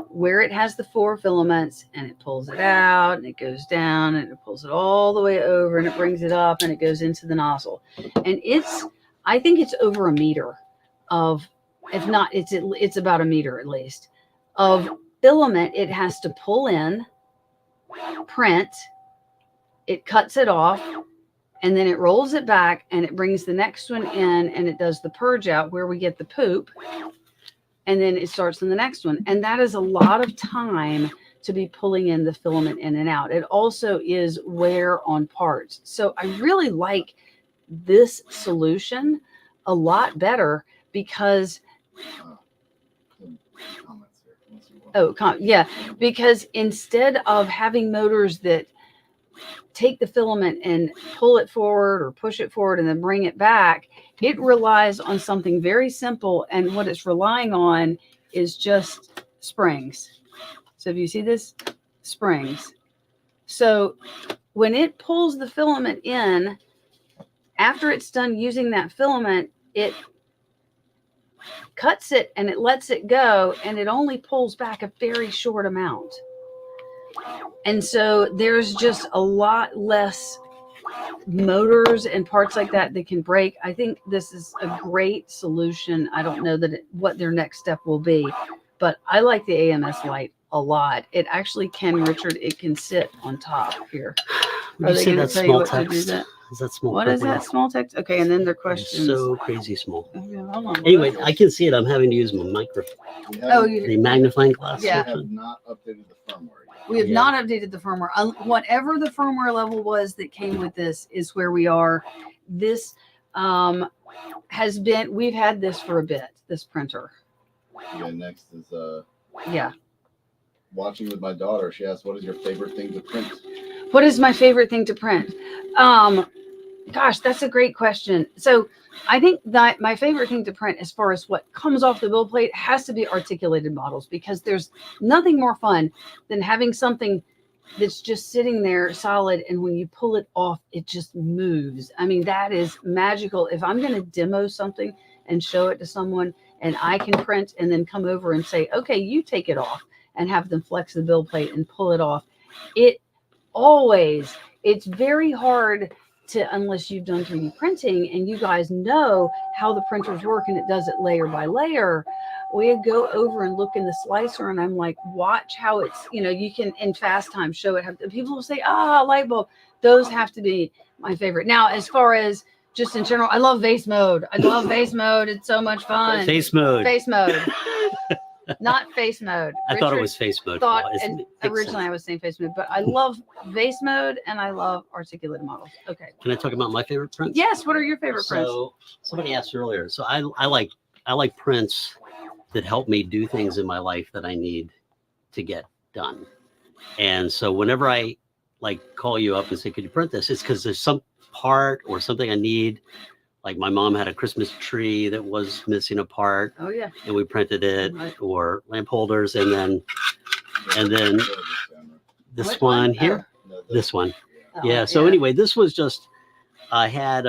Speaker 1: where it has the 4 filaments and it pulls it out and it goes down and it pulls it all the way over and it brings it up and it goes into the nozzle. And I think it's over a meter of, if not, it's about a meter at least of filament it has to pull in, print, it cuts it off, and then it rolls it back and it brings the next one in and it does the purge out where we get the poop. And then it starts on the next one. And that is a lot of time to be pulling in the filament in and out. It also is wear on parts. So I really like this solution a lot better because because instead of having motors that take the filament and pull it forward or push it forward and then bring it back, it relies on something very simple. And what it's relying on is just springs. So if you see this, springs. So when it pulls the filament in, after it's done using that filament, it cuts it and it lets it go, and it only pulls back a very short amount. And so there's just a lot less motors and parts like that that can break. I think this is a great solution. I don't know that what their next step will be, but I like the AMS Lite a lot. It actually can, Richard, it can sit on top here.
Speaker 2: Would you say that's small text? Is that small?
Speaker 1: What is that, small text? Okay, and then their questions.
Speaker 2: So crazy small.
Speaker 1: Okay, hold on.
Speaker 2: Anyway, I can see it. I'm having to use my microphone. The magnifying glass.
Speaker 1: Yeah.
Speaker 3: We have not updated the firmware yet.
Speaker 1: We have not updated the firmware. Whatever the firmware level was that came with this is where we are. This has been, we've had this for a bit, this printer.
Speaker 3: Okay, next is watching with my daughter. She asked, what is your favorite thing to print?
Speaker 1: What is my favorite thing to print? Gosh, that's a great question. So I think that my favorite thing to print as far as what comes off the build plate has to be articulated models, because there's nothing more fun than having something that's just sitting there solid, and when you pull it off, it just moves. I mean, that is magical. If I'm going to demo something and show it to someone and I can print and then come over and say, okay, you take it off, and have them flex the build plate and pull it off. It's very hard to, unless you've done 3D printing and you guys know how the printers work and it does it layer by layer. We go over and look in the slicer and I'm like, watch how it's, you can in fast time show it. People will say, light bulb. Those have to be my favorite. Now, as far as just in general, I love vase mode. It's so much fun.
Speaker 2: Face mode.
Speaker 1: Not face mode.
Speaker 2: I thought it was face mode.
Speaker 1: Originally I was saying face mode, but I love vase mode and I love articulated models. Okay.
Speaker 2: Can I talk about my favorite prints?
Speaker 1: Yes. What are your favorite prints?
Speaker 2: So somebody asked earlier. So I like prints that help me do things in my life that I need to get done. And so whenever I call you up and say, could you print this? It's because there's some part or something I need. Like my mom had a Christmas tree that was missing a part.
Speaker 1: Oh yeah.
Speaker 2: And we printed it,
Speaker 1: Right.
Speaker 2: or lamp holders, and then this one here, this one. Yeah. So anyway, this was just, I had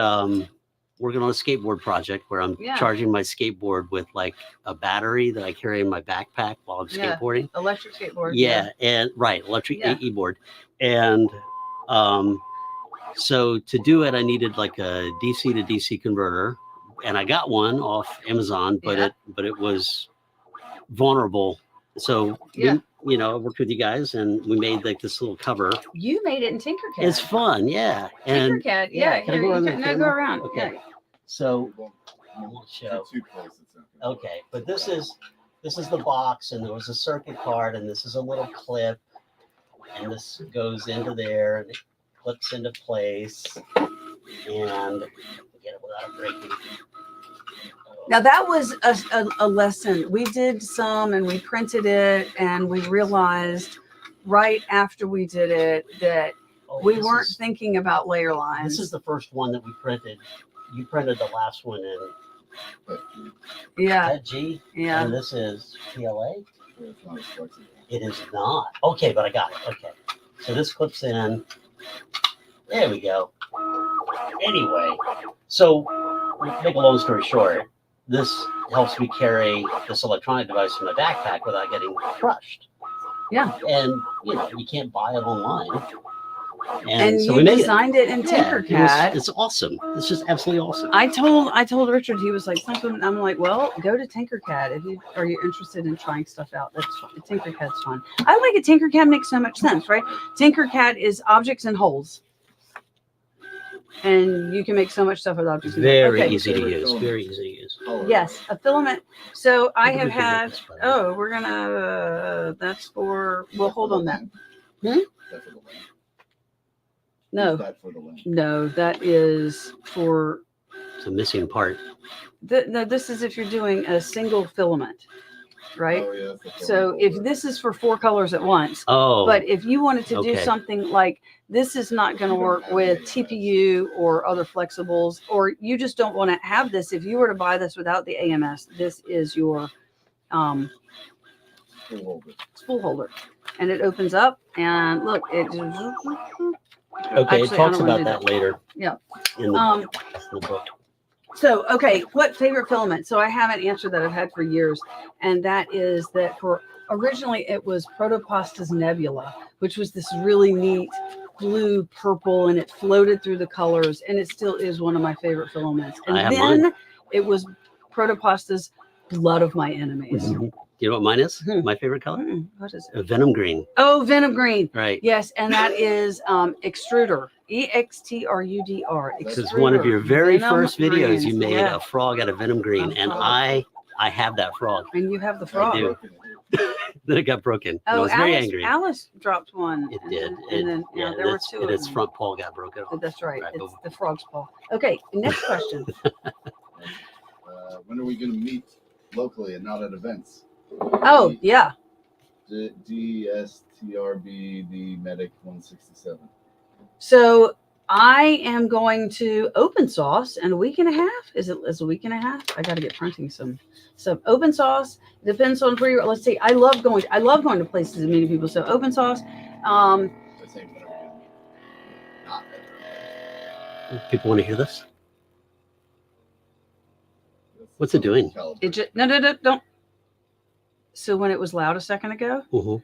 Speaker 2: working on a skateboard project where I'm charging my skateboard with like a battery that I carry in my backpack while I'm skateboarding.
Speaker 1: Electric skateboard.
Speaker 2: Yeah. And electric AE board. And so to do it, I needed like a DC to DC converter, and I got one off Amazon, but it was vulnerable. So I worked with you guys and we made like this little cover.
Speaker 1: You made it in Tinkercad.
Speaker 2: It's fun, yeah. And
Speaker 1: Tinkercad,
Speaker 2: yeah,
Speaker 1: yeah.
Speaker 2: can I
Speaker 1: Here,
Speaker 2: go
Speaker 1: you
Speaker 2: around
Speaker 1: can,
Speaker 2: the
Speaker 1: no, go
Speaker 2: camera?
Speaker 1: around.
Speaker 2: Okay.
Speaker 1: Yeah.
Speaker 2: So
Speaker 3: You
Speaker 2: we'll show.
Speaker 3: too close. It's not gonna work.
Speaker 2: Okay, but this is the box, and there was a circuit card, and this is a little clip, and this goes into there, and it clips into place, and get it without breaking.
Speaker 1: Now that was a lesson. We did some and we printed it, and we realized right after we did it that
Speaker 2: Oh,
Speaker 1: we
Speaker 2: this
Speaker 1: weren't
Speaker 2: is-
Speaker 1: thinking about layer lines.
Speaker 2: This is the first one that we printed. You printed the last one in
Speaker 1: Yeah,
Speaker 2: G,
Speaker 1: yeah.
Speaker 2: and this is PLA.
Speaker 3: It's not as flexible.
Speaker 2: It is not. Okay, but I got it. Okay. So this clips in. There we go. Anyway, so make a long story short, this helps me carry this electronic device in my backpack without getting crushed.
Speaker 1: Yeah.
Speaker 2: And you can't buy it online.
Speaker 1: And
Speaker 2: so
Speaker 1: you
Speaker 2: we made
Speaker 1: designed it in
Speaker 2: Yeah,
Speaker 1: Tinkercad.
Speaker 2: it's awesome. It's just absolutely awesome.
Speaker 1: I told Richard, he was like, I'm like, well, go to Tinkercad if you are you interested in trying stuff out. That's fun. Tinkercad's fun. I like it. Tinkercad makes so much sense, right? Tinkercad is objects and holes, and you can make so much stuff with objects. And holes.
Speaker 2: Very
Speaker 1: Okay.
Speaker 2: easy to use. Very easy to use.
Speaker 3: Color.
Speaker 1: Yes, a filament. So I
Speaker 2: Look at
Speaker 1: have
Speaker 2: the big
Speaker 1: had.
Speaker 2: difference, by the way.
Speaker 1: Oh, we're gonna. That's for. Well, hold on that. Hmm?
Speaker 3: That for the lamp.
Speaker 1: No,
Speaker 3: That for the lamp.
Speaker 1: no, that is for.
Speaker 2: It's a missing part.
Speaker 1: No, this is if you're doing a single filament, right?
Speaker 3: Oh, yeah, that's the
Speaker 1: So
Speaker 3: filament
Speaker 1: if
Speaker 3: holder.
Speaker 1: this is for 4 colors at once,
Speaker 2: Oh,
Speaker 1: but if you wanted to do
Speaker 2: Okay.
Speaker 1: something like this is not going to
Speaker 3: You don't
Speaker 1: work
Speaker 3: have
Speaker 1: with
Speaker 3: AMS.
Speaker 1: TPU or other flexibles, or you just don't want to have this. If you were to buy this without the AMS, this is your
Speaker 3: Full holder.
Speaker 1: spool holder, and it opens up and look, it just.
Speaker 2: okay.
Speaker 1: Actually,
Speaker 2: It
Speaker 1: I
Speaker 2: talks
Speaker 1: don't wanna
Speaker 2: about
Speaker 1: do
Speaker 2: that later.
Speaker 1: Yeah.
Speaker 2: In the book.
Speaker 1: So, okay, what favorite filament? So I haven't answered that. I've had for years, and that is that for originally it was Protopasta's Nebula, which was this really neat blue purple, and it floated through the colors, and it still is one of my favorite filaments. And
Speaker 2: I have
Speaker 1: then
Speaker 2: mine.
Speaker 1: it was Protopasta's Blood of My Enemies.
Speaker 2: You know what mine is?
Speaker 1: Hmm.
Speaker 2: My favorite color?
Speaker 1: What is it?
Speaker 2: A venom green.
Speaker 1: Oh, Venom Green.
Speaker 2: Right.
Speaker 1: Yes, and that is Extruder. EXTRUDR.
Speaker 2: This is one of your very
Speaker 1: Venom
Speaker 2: first videos.
Speaker 1: Greens,
Speaker 2: You made
Speaker 1: yeah.
Speaker 2: a frog out of venom green,
Speaker 1: A
Speaker 2: and
Speaker 1: frog.
Speaker 2: I have that frog.
Speaker 1: And you have the
Speaker 2: I
Speaker 1: frog.
Speaker 2: do. Then it got broken. And I
Speaker 1: Oh,
Speaker 2: was very
Speaker 1: Alice,
Speaker 2: angry.
Speaker 1: Alice dropped one.
Speaker 2: It
Speaker 1: and
Speaker 2: did.
Speaker 1: then- And then, yeah, there were 2
Speaker 2: and
Speaker 1: of
Speaker 2: its
Speaker 1: them.
Speaker 2: front paw got broken off.
Speaker 1: That's right.
Speaker 2: Right,
Speaker 1: It's
Speaker 2: but-
Speaker 1: the frog's paw. Okay, next question.
Speaker 3: When are we going to meet locally and not at events?
Speaker 1: Oh, yeah.
Speaker 3: DSTRB, the Medic 167.
Speaker 1: So I am going to open source in a week and a half. Is it a week and a half? I got to get printing some open source. Depends on where you're. Let's see. I love going to places and meeting people. So open source.
Speaker 3: I think when are we going to meet? Not at events.
Speaker 2: People want to hear this?
Speaker 3: That's
Speaker 2: What's it doing?
Speaker 3: calibration.
Speaker 1: It just no, don't. So when it was loud a second ago,
Speaker 2: It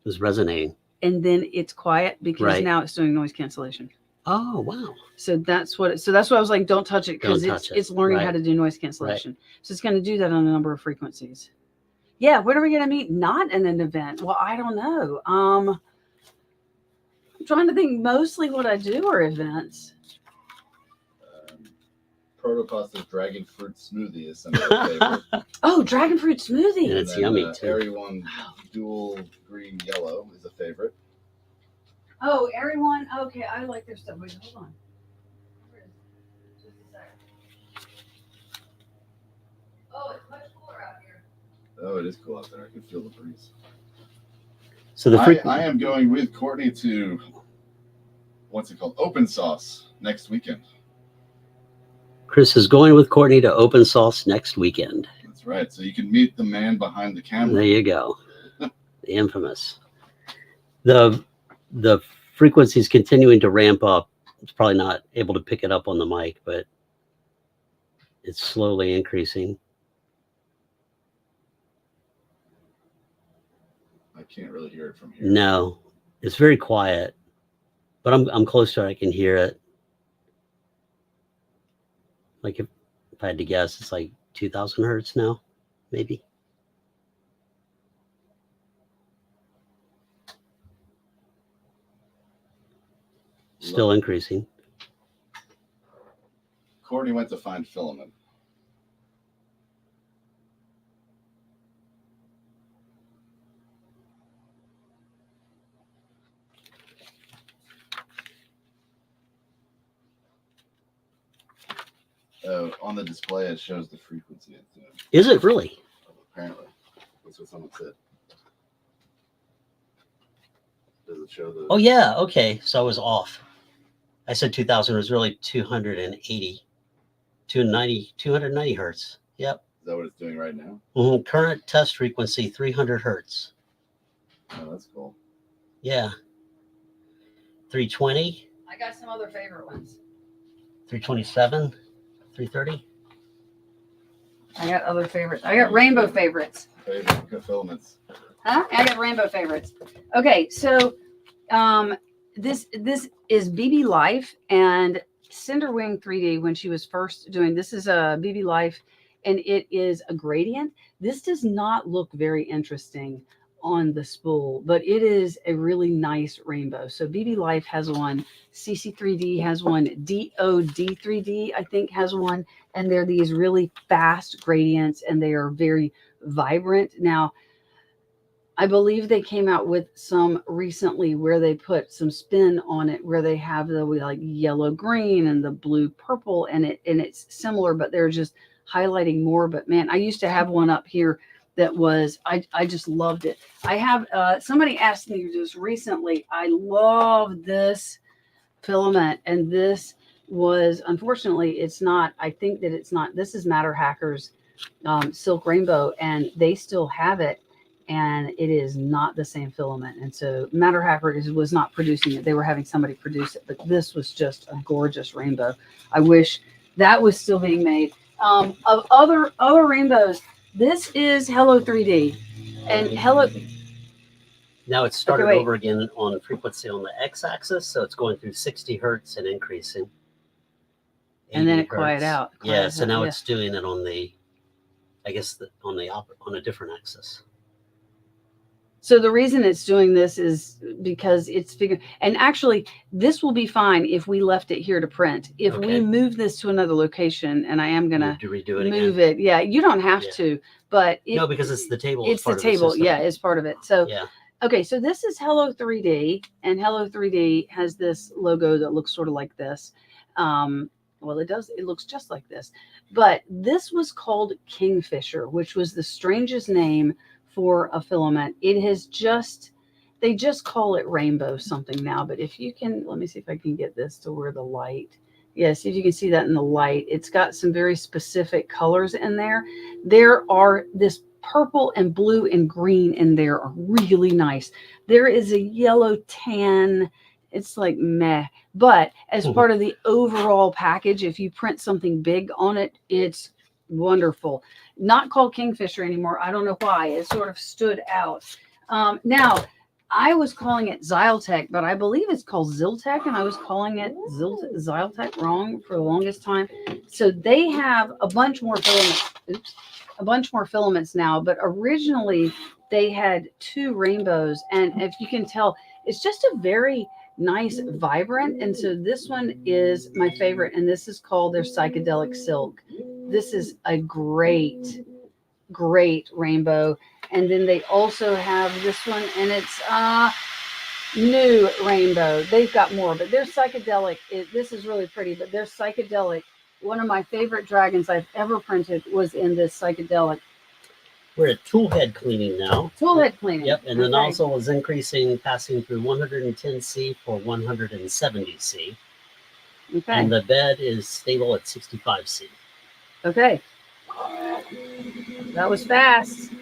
Speaker 2: was resonating.
Speaker 1: and then it's quiet because
Speaker 2: Right.
Speaker 1: now it's doing noise cancellation.
Speaker 2: Oh, wow.
Speaker 1: So that's what I was like, don't touch it because
Speaker 2: Don't touch it.
Speaker 1: it's learning how
Speaker 2: Right.
Speaker 1: to do noise cancellation. So it's going to do that on a number of frequencies. Yeah, when are we going to meet? Not in an event. Well, I don't know. I'm trying to think. Mostly what I do are events.
Speaker 3: Protopasta's Dragon Fruit Smoothie is some of my favorite.
Speaker 1: Oh, dragon fruit smoothie.
Speaker 2: Yeah. It's yummy, too.
Speaker 3: Airy One Dual Green Yellow is a favorite.
Speaker 1: Oh, everyone. Okay, I like their stuff. Wait, hold on. Where is it? Just a second. Oh, it's much cooler out here.
Speaker 3: Oh, it is cool out there. I can feel the breeze.
Speaker 2: So the
Speaker 3: I am going with Courtney to, what's it called? Open Sauce next weekend.
Speaker 2: Chris is going with Courtney to open sauce next weekend.
Speaker 3: That's right. So you can meet the man behind the camera.
Speaker 2: There you go. The infamous. The frequency's continuing to ramp up. It's probably not able to pick it up on the mic, but it's slowly increasing.
Speaker 3: I can't really hear it from here.
Speaker 2: No, it's very quiet, but I'm closer. I can hear it. Like if I had to guess, it's like 2,000 hertz now, maybe. Still increasing.
Speaker 3: Courtney went to find filament. On the display, it shows the frequency it's doing.
Speaker 2: Is it really?
Speaker 3: Apparently, that's what someone said. Does it show the?
Speaker 2: Oh yeah. Okay. So I was off. I said 2000 was really 290 hertz. Yep.
Speaker 3: Is that what it's doing right now?
Speaker 2: Current test frequency 300 hertz.
Speaker 3: Oh, that's cool.
Speaker 2: Yeah. 320.
Speaker 1: I got some other favorite ones.
Speaker 2: 327. 330.
Speaker 1: I got other favorites. I got rainbow favorites.
Speaker 3: Favorite filaments.
Speaker 1: Huh? I got rainbow favorites. Okay, so this is BB Life and Cinderwing 3D when she was first doing this is a BB Life and it is a gradient. This does not look very interesting on the spool, but it is a really nice rainbow. So BB Life has one, CC3D has one, DOD3D I think has one, and they're these really fast gradients and they are very vibrant. Now, I believe they came out with some recently where they put some spin on it, where they have the like yellow green and the blue purple, and it's similar, but they're just highlighting more. But man, I used to have one up here that was I just loved it. I have somebody asked me just recently. I love this filament, and this was unfortunately it's not. I think that it's not. This is Matter Hackers Silk Rainbow, and they still have it. And it is not the same filament. And so Matter Hackers was not producing it. They were having somebody produce it, but this was just a gorgeous rainbow. I wish that was still being made. Of other rainbows, this is Hello 3D. And Hello.
Speaker 2: Now it's started over again on frequency on the x-axis. So it's going through 60 hertz and increasing.
Speaker 1: And then it quiet out.
Speaker 2: Yeah. So now it's doing it on the, I guess, on a different axis.
Speaker 1: So the reason it's doing this is because it's figuring, and actually this will be fine if we left it here to print. If we move this to another location, and I am going to
Speaker 2: redo it
Speaker 1: move it. Yeah, you don't have to, but
Speaker 2: no, because it's the table.
Speaker 1: It's the table. Yeah, it's part of it. So,
Speaker 2: yeah.
Speaker 1: Okay, so this is Hello 3D, and Hello 3D has this logo that looks sort of like this. Well, it does. It looks just like this, but this was called Kingfisher, which was the strangest name for a filament. It has just, they just call it rainbow something now. But if you can, let me see if I can get this to where the light, yes, if you can see that in the light, it's got some very specific colors in there. There are this purple and blue and green in there are really nice. There is a yellow tan. It's like meh, but as part of the overall package, if you print something big on it, it's wonderful. Not called Kingfisher anymore. I don't know why. It sort of stood out. Now, I was calling it Xyltech, but I believe it's called Zyltech, and I was calling it Xyltech wrong for the longest time. So they have a bunch more filaments. Oops, a bunch more filaments now, but originally they had two rainbows, and if you can tell, it's just a very nice, vibrant. And so this one is my favorite, and this is called their Psychedelic Silk. This is a great rainbow. And then they also have this one, and it's new rainbow. They've got more, but their psychedelic this is really pretty, but their psychedelic, one of my favorite dragons I've ever printed was in this psychedelic.
Speaker 2: We're at tool head cleaning now.
Speaker 1: Tool head cleaning.
Speaker 2: Yep, and the nozzle is increasing, passing through 110C for 170C. Okay. And the bed is stable at 65C.
Speaker 1: Okay. That was fast.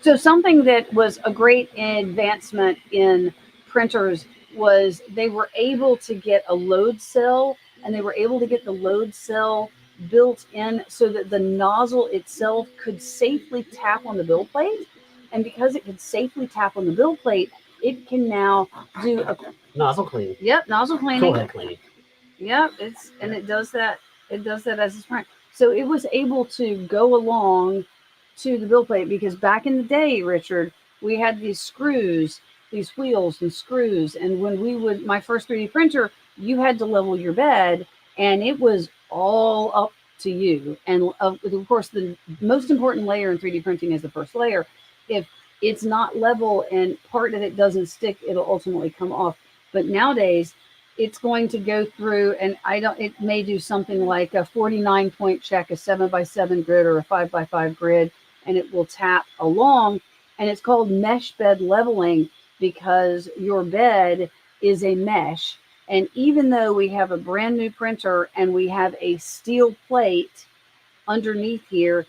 Speaker 1: So something that was a great advancement in printers was they were able to get a load cell, and they were able to get the load cell built in so that the nozzle itself could safely tap on the build plate. And because it could safely tap on the build plate, it can now do a
Speaker 2: nozzle cleaning.
Speaker 1: Yep, nozzle cleaning.
Speaker 2: Tool head cleaning.
Speaker 1: Yep, it does that. It does that as it's print. So it was able to go along to the build plate, because back in the day, Richard, we had these screws these wheels and screws. And when we would, my first 3D printer, you had to level your bed, and it was all up to you. And of course, the most important layer in 3D printing is the first layer. If it's not level and part of it doesn't stick, it'll ultimately come off. But nowadays, it's going to go through, and it may do something like a 49 point check, a 7x7 grid or a 5x5 grid, and it will tap along. And it's called mesh bed leveling because your bed is a mesh. And even though we have a brand new printer and we have a steel plate underneath here,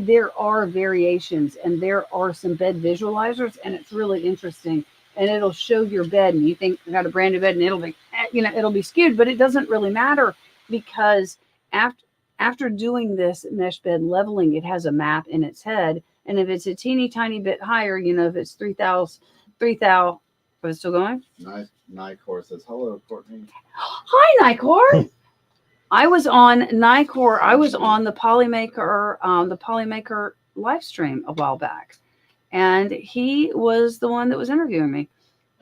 Speaker 1: there are variations, and there are some bed visualizers, and it's really interesting. And it'll show your bed, and you think you got a brand new bed, and it'll be, it'll be skewed, but it doesn't really matter because after doing this mesh bed leveling, it has a map in its head. And if it's a teeny tiny bit higher, if it's 3,000, is it still going?
Speaker 3: Nicor says, hello, Courtney.
Speaker 1: Hi, Nicor. I was on Nicor. I was on the Polymaker live stream a while back, and he was the one that was interviewing me.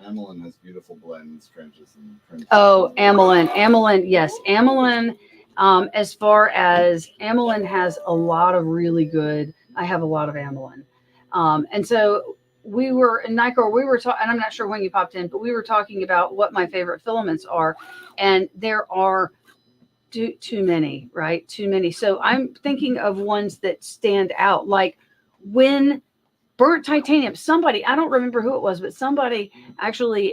Speaker 3: Amelin has beautiful blends, trenches, and prints.
Speaker 1: Oh, Amelin, yes, Amelin. As far as Amelin has a lot of really good. I have a lot of Amelin, and so we were in Nicor. We were talking, and I'm not sure when you popped in, but we were talking about what my favorite filaments are, and there are too many, right? Too many. So I'm thinking of ones that stand out, like when burnt titanium. Somebody, I don't remember who it was, but somebody actually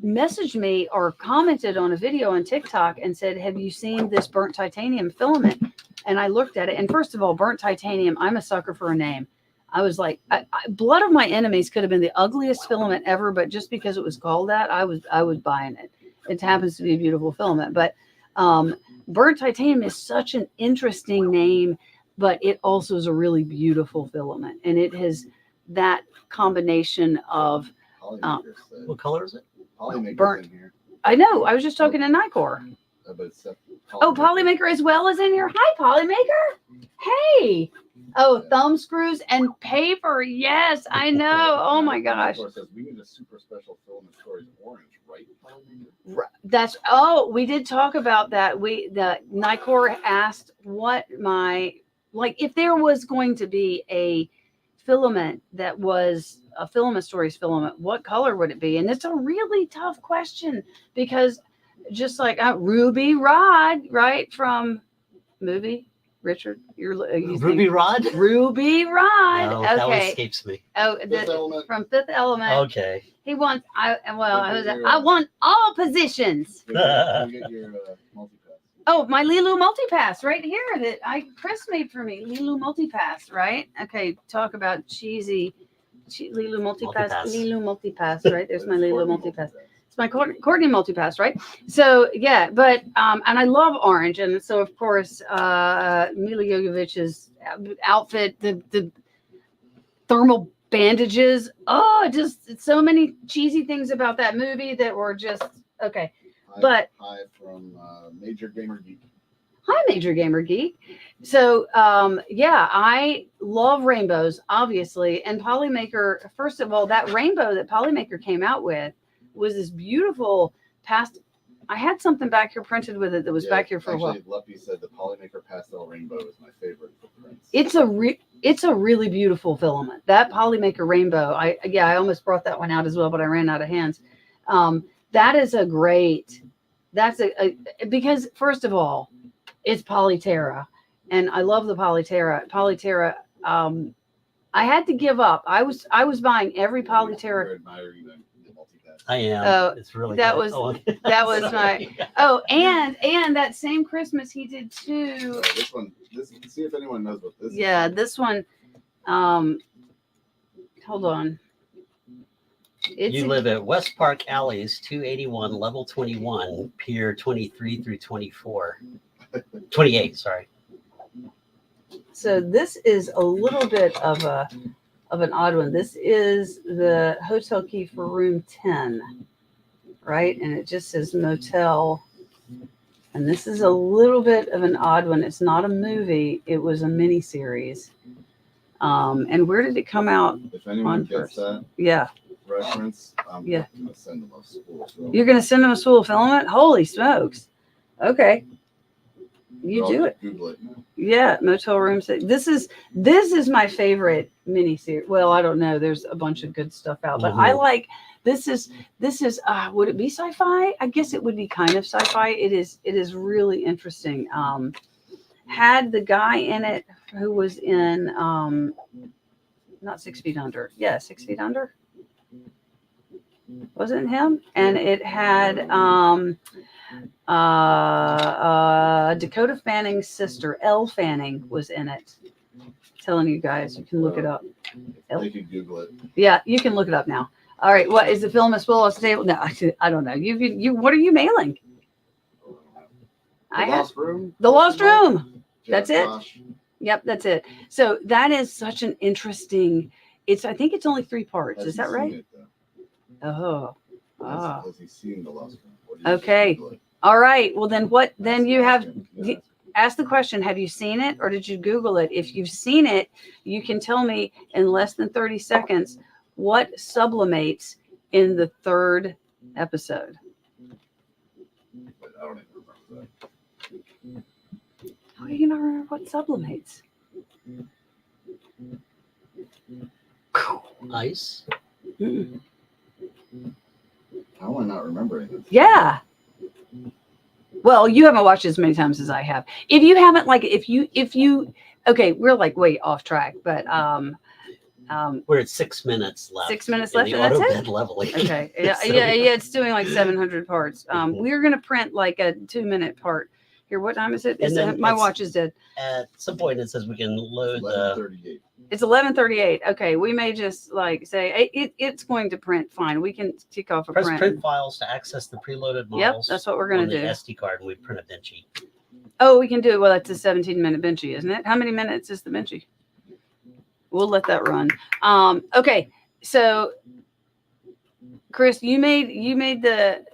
Speaker 1: messaged me or commented on a video on TikTok and said, have you seen this burnt titanium filament? And I looked at it, and first of all, burnt titanium, I'm a sucker for a name. I was like, Blood of My Enemies could have been the ugliest filament ever, but just because it was called that, I was buying it. It happens to be a beautiful filament, but burnt titanium is such an interesting name, but it also is a really beautiful filament, and it has that combination of
Speaker 2: What color is it?
Speaker 3: Polymaker's
Speaker 1: burnt.
Speaker 3: in here.
Speaker 1: I know. I was just talking to Nicor.
Speaker 3: But it's
Speaker 1: Polymaker as well as in here. Hi, Polymaker. Hey. Oh, thumb screws and paper. Yes, I know. Oh my gosh.
Speaker 3: Says, we need a super special filament storage orange, right?
Speaker 1: We did talk about that. The Nicor asked what if there was going to be a filament that was a filament storage filament, what color would it be? And it's a really tough question because just like Ruby Rod, right, from movie. Richard,
Speaker 2: Ruby Rod?
Speaker 1: Ruby Rod.
Speaker 2: No,
Speaker 1: okay.
Speaker 2: That one escapes me.
Speaker 1: Oh, from Fifth Element.
Speaker 2: Okay.
Speaker 1: He wants. I want all positions.
Speaker 3: Get your multipass.
Speaker 1: Oh, my Lilu multipass right here that Chris made for me. Lilu multipass, right? Okay, talk about cheesy. Lilu multipass. Lilu multipass, right? There's my Lilu multipass. It's my Courtney multipass, right? So yeah, but and I love orange, and so of course Mila Jovovich's outfit, the thermal bandages. Oh, just so many cheesy things about that movie that were just okay. Hi
Speaker 3: from Major Gamer Geek.
Speaker 1: Hi, Major Gamer Geek. So yeah, I love rainbows, obviously, and Polymaker. First of all, that rainbow that Polymaker came out with was this beautiful I had something back here printed with it that was back here for a while.
Speaker 3: Luppy said the Polymaker pastel rainbow is my favorite for prints.
Speaker 1: It's a really beautiful filament. That Polymaker rainbow. I almost brought that one out as well, but I ran out of hands. That is a great. That's because first of all, it's Polyterra, and I love the Polyterra. Polyterra. I had to give up. I was buying every Polyterra.
Speaker 2: I am.
Speaker 1: Oh,
Speaker 2: it's really
Speaker 1: that
Speaker 2: good.
Speaker 1: that was my. Oh, and that same Christmas he did too.
Speaker 3: This one. See if anyone knows what this is.
Speaker 1: Yeah, this one. Hold on.
Speaker 2: You live at West Park Alleys, 281, level 21, Pier 23 through 24. 28, sorry.
Speaker 1: So this is a little bit of an odd one. This is the hotel key for room 10, right? And it just says motel. And this is a little bit of an odd one. It's not a movie. It was a mini series. And where did it come out?
Speaker 3: If anyone
Speaker 1: on
Speaker 3: gets
Speaker 1: first?
Speaker 3: that,
Speaker 1: Yeah.
Speaker 3: reference,
Speaker 1: Yeah.
Speaker 3: I'm gonna send them a spool. So
Speaker 1: You're going to send them a spool of filament? Holy smokes. Okay. You
Speaker 3: I'll
Speaker 1: do
Speaker 3: just
Speaker 1: it.
Speaker 3: Google it.
Speaker 1: Yeah, motel room. This is my favorite mini series. Well, I don't know. There's a bunch of good stuff out, but I like this is would it be sci-fi? I guess it would be kind of sci-fi. It is really interesting. Had the guy in it who was in not 6 Feet Under. Yeah, 6 Feet Under. Wasn't it him? And it had Dakota Fanning's sister, Elle Fanning, was in it. Telling you guys, you can look it up.
Speaker 3: They can Google it.
Speaker 1: Yeah, you can look it up now. All right, what is the film a spool off the table? No, I don't know. You what are you mailing?
Speaker 3: The Lost Room.
Speaker 1: The Lost Room. That's it.
Speaker 3: Josh.
Speaker 1: Yep, that's it. So that is such an interesting. I think it's only 3 parts.
Speaker 3: Has
Speaker 1: Is
Speaker 3: he
Speaker 1: that
Speaker 3: seen
Speaker 1: right?
Speaker 3: it, though?
Speaker 1: Oh. Ah.
Speaker 3: Has he seen The Lost Room? Or did he just
Speaker 1: Okay.
Speaker 3: Google it?
Speaker 1: All right. Well, then what? Then
Speaker 3: Ask
Speaker 1: you
Speaker 3: him.
Speaker 1: have.
Speaker 3: Yeah.
Speaker 1: Ask the question, have you seen it or did you Google it? If you've seen it, you can tell me in less than 30 seconds what sublimates in the 3rd episode.
Speaker 3: But I don't even remember that.
Speaker 1: How do you not remember what sublimates?
Speaker 2: Ice.
Speaker 1: Mm.
Speaker 3: How am I not remembering this?
Speaker 1: Yeah. Well, you haven't watched it as many times as I have. If you haven't, like, if you, okay, we're like way off track, but
Speaker 2: We're at 6 minutes left.
Speaker 1: 6 minutes
Speaker 2: in
Speaker 1: left,
Speaker 2: the
Speaker 1: and that's
Speaker 2: auto
Speaker 1: it?
Speaker 2: bed leveling.
Speaker 1: Okay. Yeah,
Speaker 2: So-
Speaker 1: yeah, it's doing like 700 parts. We're gonna print like a 2-minute part. Here, what time is it?
Speaker 2: And then
Speaker 1: My
Speaker 2: it's-
Speaker 1: watch is dead.
Speaker 2: At some point, it says we can load the.
Speaker 3: 11:38.
Speaker 1: It's 11:38. Okay, we may just like say it's going to print. Fine, we can kick off a
Speaker 2: Press
Speaker 1: print.
Speaker 2: print files to access the preloaded
Speaker 1: Yep,
Speaker 2: models.
Speaker 1: that's what we're gonna
Speaker 2: on the
Speaker 1: do.
Speaker 2: SD card, and we print a Benchy.
Speaker 1: Oh, we can do it. Well, that's a 17-minute Benchy, isn't it? How many minutes is the Benchy? We'll let that run. Okay, so Chris, you made the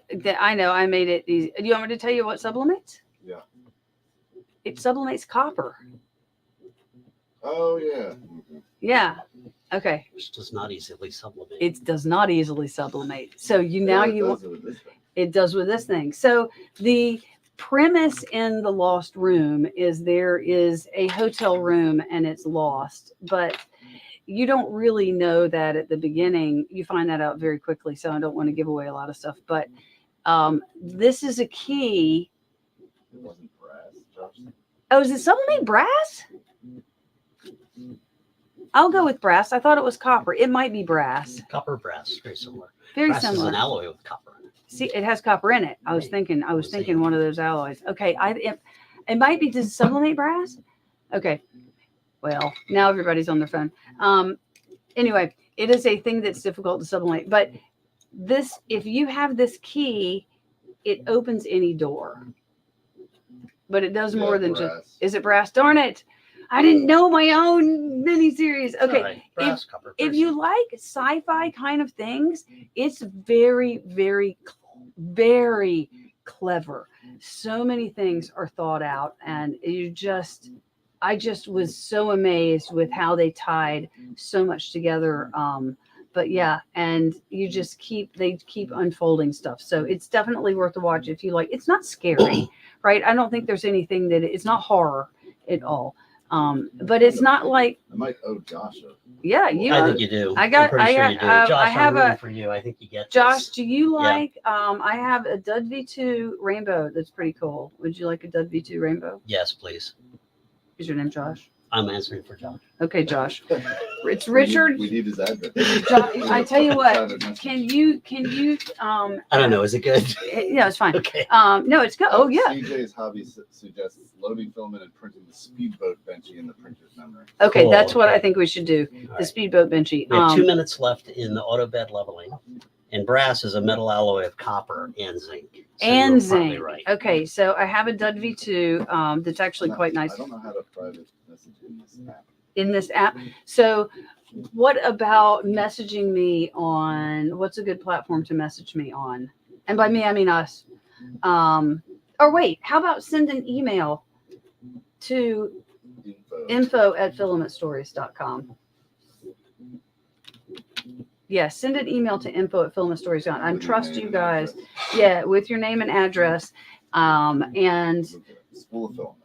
Speaker 1: I know I made it easy. Do you want me to tell you what sublimates?
Speaker 3: Yeah.
Speaker 1: It sublimates copper.
Speaker 3: Oh yeah.
Speaker 1: Yeah. Okay.
Speaker 2: Which does not easily sublimate.
Speaker 1: It does not easily sublimate. So you
Speaker 3: Yeah,
Speaker 1: now
Speaker 3: it
Speaker 1: you
Speaker 3: does it with this thing.
Speaker 1: it does with this thing. So the premise in the Lost Room is there is a hotel room and it's lost, but you don't really know that at the beginning. You find that out very quickly. So I don't want to give away a lot of stuff, but this is a key.
Speaker 3: It wasn't brass, Josh.
Speaker 1: Oh, is it sublimate brass? I'll go with brass. I thought it was copper. It might be brass.
Speaker 2: Copper brass, very similar.
Speaker 1: Very
Speaker 2: Brass is an
Speaker 1: similar.
Speaker 2: alloy with copper in it.
Speaker 1: See, it has copper in it. I was thinking one of those alloys. Okay, it might be, does it sublimate brass? Okay. Well, now everybody's on their phone. Anyway, it is a thing that's difficult to sublimate, but this, if you have this key, it opens any door. But it does more than just,
Speaker 3: brass.
Speaker 1: is it brass? Darn it. I didn't know my own mini series.
Speaker 2: It's
Speaker 1: Okay.
Speaker 2: all right. Brass, copper.
Speaker 1: If
Speaker 2: very
Speaker 1: you
Speaker 2: similar.
Speaker 1: like sci-fi kind of things, it's very, very, very clever. So many things are thought out, and I just was so amazed with how they tied so much together. But yeah, and they keep unfolding stuff. So it's definitely worth a watch if you like. It's not scary, right? I don't think there's anything it's not horror at all. But it's not like,
Speaker 3: I might owe Josh a.
Speaker 1: yeah,
Speaker 2: I think you do.
Speaker 1: I got-
Speaker 2: I'm pretty
Speaker 1: I
Speaker 2: sure
Speaker 1: got-
Speaker 2: you do.
Speaker 1: I
Speaker 2: Josh,
Speaker 1: have
Speaker 2: I'm rooting
Speaker 1: a-
Speaker 2: for you. I think you get
Speaker 1: Josh,
Speaker 2: this.
Speaker 1: do you
Speaker 2: Yeah.
Speaker 1: like, I have a Dud V2 rainbow that's pretty cool. Would you like a Dud V2 rainbow?
Speaker 2: Yes, please.
Speaker 1: Is your name Josh?
Speaker 2: I'm answering for Josh.
Speaker 1: Okay, Josh. It's Richard.
Speaker 3: We need his address.
Speaker 1: Josh, I tell you what, can you,
Speaker 2: I don't know. Is it good?
Speaker 1: yeah, it's fine.
Speaker 2: Okay.
Speaker 1: No, it's good. Oh yeah.
Speaker 3: CJ's hobby suggests loading filament and printing the speedboat Benchy in the printer's memory.
Speaker 1: Okay,
Speaker 2: Cool,
Speaker 1: that's what I
Speaker 2: okay.
Speaker 1: think we should do.
Speaker 2: All
Speaker 1: The
Speaker 2: right.
Speaker 1: speedboat Benchy.
Speaker 2: We have 2 minutes left in the auto bed leveling, and brass is a metal alloy of copper and zinc. So you
Speaker 1: and
Speaker 2: were partly
Speaker 1: zinc.
Speaker 2: Right.
Speaker 1: Okay, so I have a Dud V2 that's actually quite nice
Speaker 3: I don't know how to private message in this app.
Speaker 1: in this app. So what about messaging me on, what's a good platform to message me on? And by me, I mean us. Or wait, how about send an email to info@filamentstories.com. Yeah, send an email to info@filamentstories.com. I trust you guys. Yeah, with your name and address. And
Speaker 3: Spool of filament.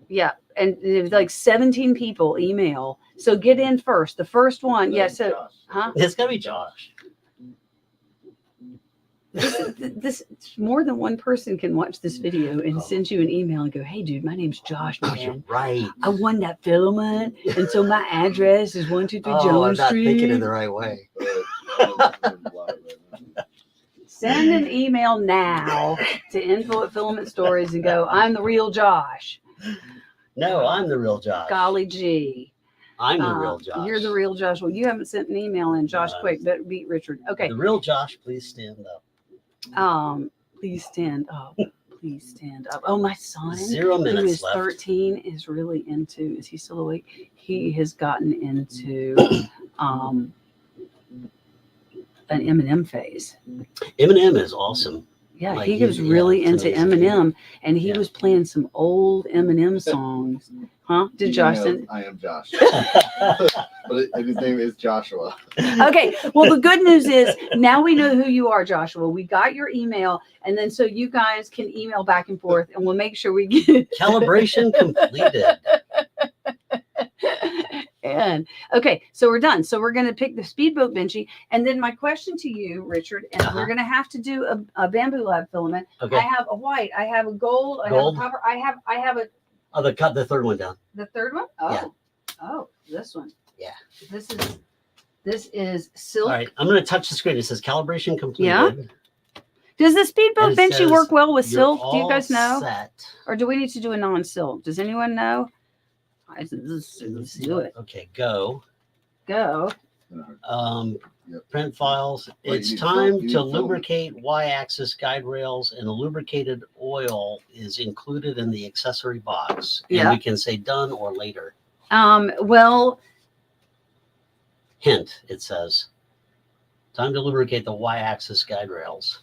Speaker 1: yeah, and it was like 17 people email. So get in first. The first one. Yeah, so
Speaker 3: Josh.
Speaker 1: huh?
Speaker 2: It's gotta be Josh.
Speaker 1: This more than one person can watch this video and send you an email and go, "Hey, dude, my name's Josh,
Speaker 2: Oh, you're
Speaker 1: man.
Speaker 2: right.
Speaker 1: I won that filament, and so my address is 123
Speaker 2: Oh, I'm
Speaker 1: Jones
Speaker 2: not
Speaker 1: Street."
Speaker 2: thinking in the right way.
Speaker 1: Send an email now to info@filamentstories and go, "I'm the real Josh."
Speaker 2: No, I'm the real Josh.
Speaker 1: Golly gee.
Speaker 2: I'm the real Josh.
Speaker 1: You're the real Josh. Well, you haven't sent an email in, Josh. Quick, better beat Richard. Okay.
Speaker 2: The real Josh, please stand up.
Speaker 1: Please stand up. Please stand up. Oh, my son,
Speaker 2: 0
Speaker 1: who
Speaker 2: minutes
Speaker 1: is
Speaker 2: left.
Speaker 1: 13, is really into. Is he still awake? He has gotten into an Eminem phase.
Speaker 2: Eminem is awesome.
Speaker 1: Yeah,
Speaker 2: Like,
Speaker 1: he was
Speaker 2: he's-
Speaker 1: really
Speaker 2: yeah,
Speaker 1: into
Speaker 2: it's amazing.
Speaker 1: Eminem, and he
Speaker 2: Yeah.
Speaker 1: was playing some old Eminem songs. Huh? Did Josh send?
Speaker 3: I am Josh. But his name is Joshua.
Speaker 1: Okay. Well, the good news is now we know who you are, Joshua. We got your email, and then so you guys can email back and forth, and we'll make sure we get
Speaker 2: Calibration completed.
Speaker 1: And okay, so we're done. So we're going to pick the speedboat Benchy, and then my question to you, Richard, and we're going to have to do a Bambu Lab filament.
Speaker 2: Okay.
Speaker 1: I have a white, I have a gold, I
Speaker 2: Gold?
Speaker 1: have a copper, I have a
Speaker 2: Oh, cut the third one down.
Speaker 1: the third one. Oh,
Speaker 2: Yeah.
Speaker 1: Oh, this one.
Speaker 2: Yeah.
Speaker 1: This is silk.
Speaker 2: All right, I'm going to touch the screen. It says calibration completed.
Speaker 1: Yeah. Does the speedboat
Speaker 2: And it
Speaker 1: Benchy
Speaker 2: says
Speaker 1: work well with
Speaker 2: You're
Speaker 1: silk? Do you
Speaker 2: all
Speaker 1: guys know?
Speaker 2: Set.
Speaker 1: Or do we need to do a non-silk? Does anyone know? Let's do it.
Speaker 2: Okay, go.
Speaker 1: Go.
Speaker 2: Print files.
Speaker 3: Wait,
Speaker 2: It's
Speaker 3: you need
Speaker 2: time
Speaker 3: film- you
Speaker 2: to
Speaker 3: need film.
Speaker 2: lubricate y-axis guide rails, and a lubricated oil is included in the accessory box. And
Speaker 1: Yeah.
Speaker 2: we can say done or later.
Speaker 1: Well,
Speaker 2: Hint, it says. Time to lubricate the y-axis guide rails.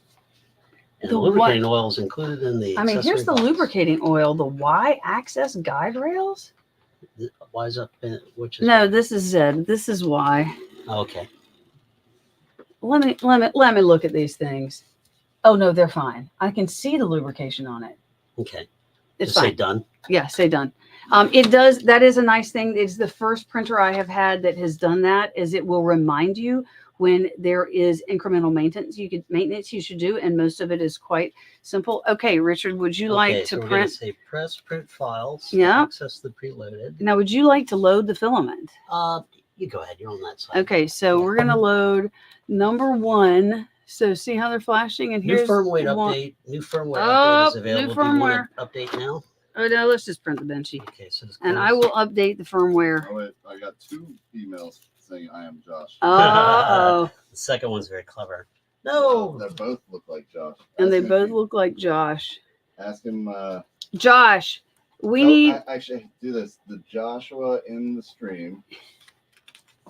Speaker 2: And the
Speaker 1: The
Speaker 2: lubricating oil is included in the
Speaker 1: I mean, here's
Speaker 2: accessory
Speaker 1: the
Speaker 2: box.
Speaker 1: lubricating oil, the Y-axis guide rails.
Speaker 2: Why is that? Which is
Speaker 1: No, this is Z. This is Y.
Speaker 2: okay.
Speaker 1: Let me look at these things. Oh no, they're fine. I can see the lubrication on it.
Speaker 2: Okay.
Speaker 1: It's
Speaker 2: Just say
Speaker 1: fine.
Speaker 2: done.
Speaker 1: Yeah, say done. It does. That is a nice thing. It's the first printer I have had that has done that. Is it will remind you when there is incremental maintenance you should do, and most of it is quite simple. Okay, Richard, would you like to
Speaker 2: so we're gonna
Speaker 1: print?
Speaker 2: say print files.
Speaker 1: Yeah.
Speaker 2: To access the preloaded.
Speaker 1: Now, would you like to load the filament?
Speaker 2: You go ahead. You're on that side.
Speaker 1: Okay, so we're gonna load number 1. So see how they're flashing, and
Speaker 2: New
Speaker 1: here's
Speaker 2: firmware
Speaker 1: one.
Speaker 2: update. New firmware
Speaker 1: Oh,
Speaker 2: update is
Speaker 1: new
Speaker 2: available. Do you want to update now?
Speaker 1: Oh no, let's just print the Benchy,
Speaker 2: Okay, so it's
Speaker 1: and I
Speaker 2: closed.
Speaker 1: will update the firmware.
Speaker 3: Oh, wait, I got 2 emails saying I am Josh.
Speaker 1: Oh,
Speaker 2: The second one's very clever.
Speaker 3: Oh,
Speaker 2: No.
Speaker 3: they both look like Josh.
Speaker 1: and they
Speaker 3: Ask him
Speaker 1: both
Speaker 3: if he-
Speaker 1: look like Josh.
Speaker 3: Ask him.
Speaker 1: Josh, we need.
Speaker 3: Actually do this. The Joshua in the stream.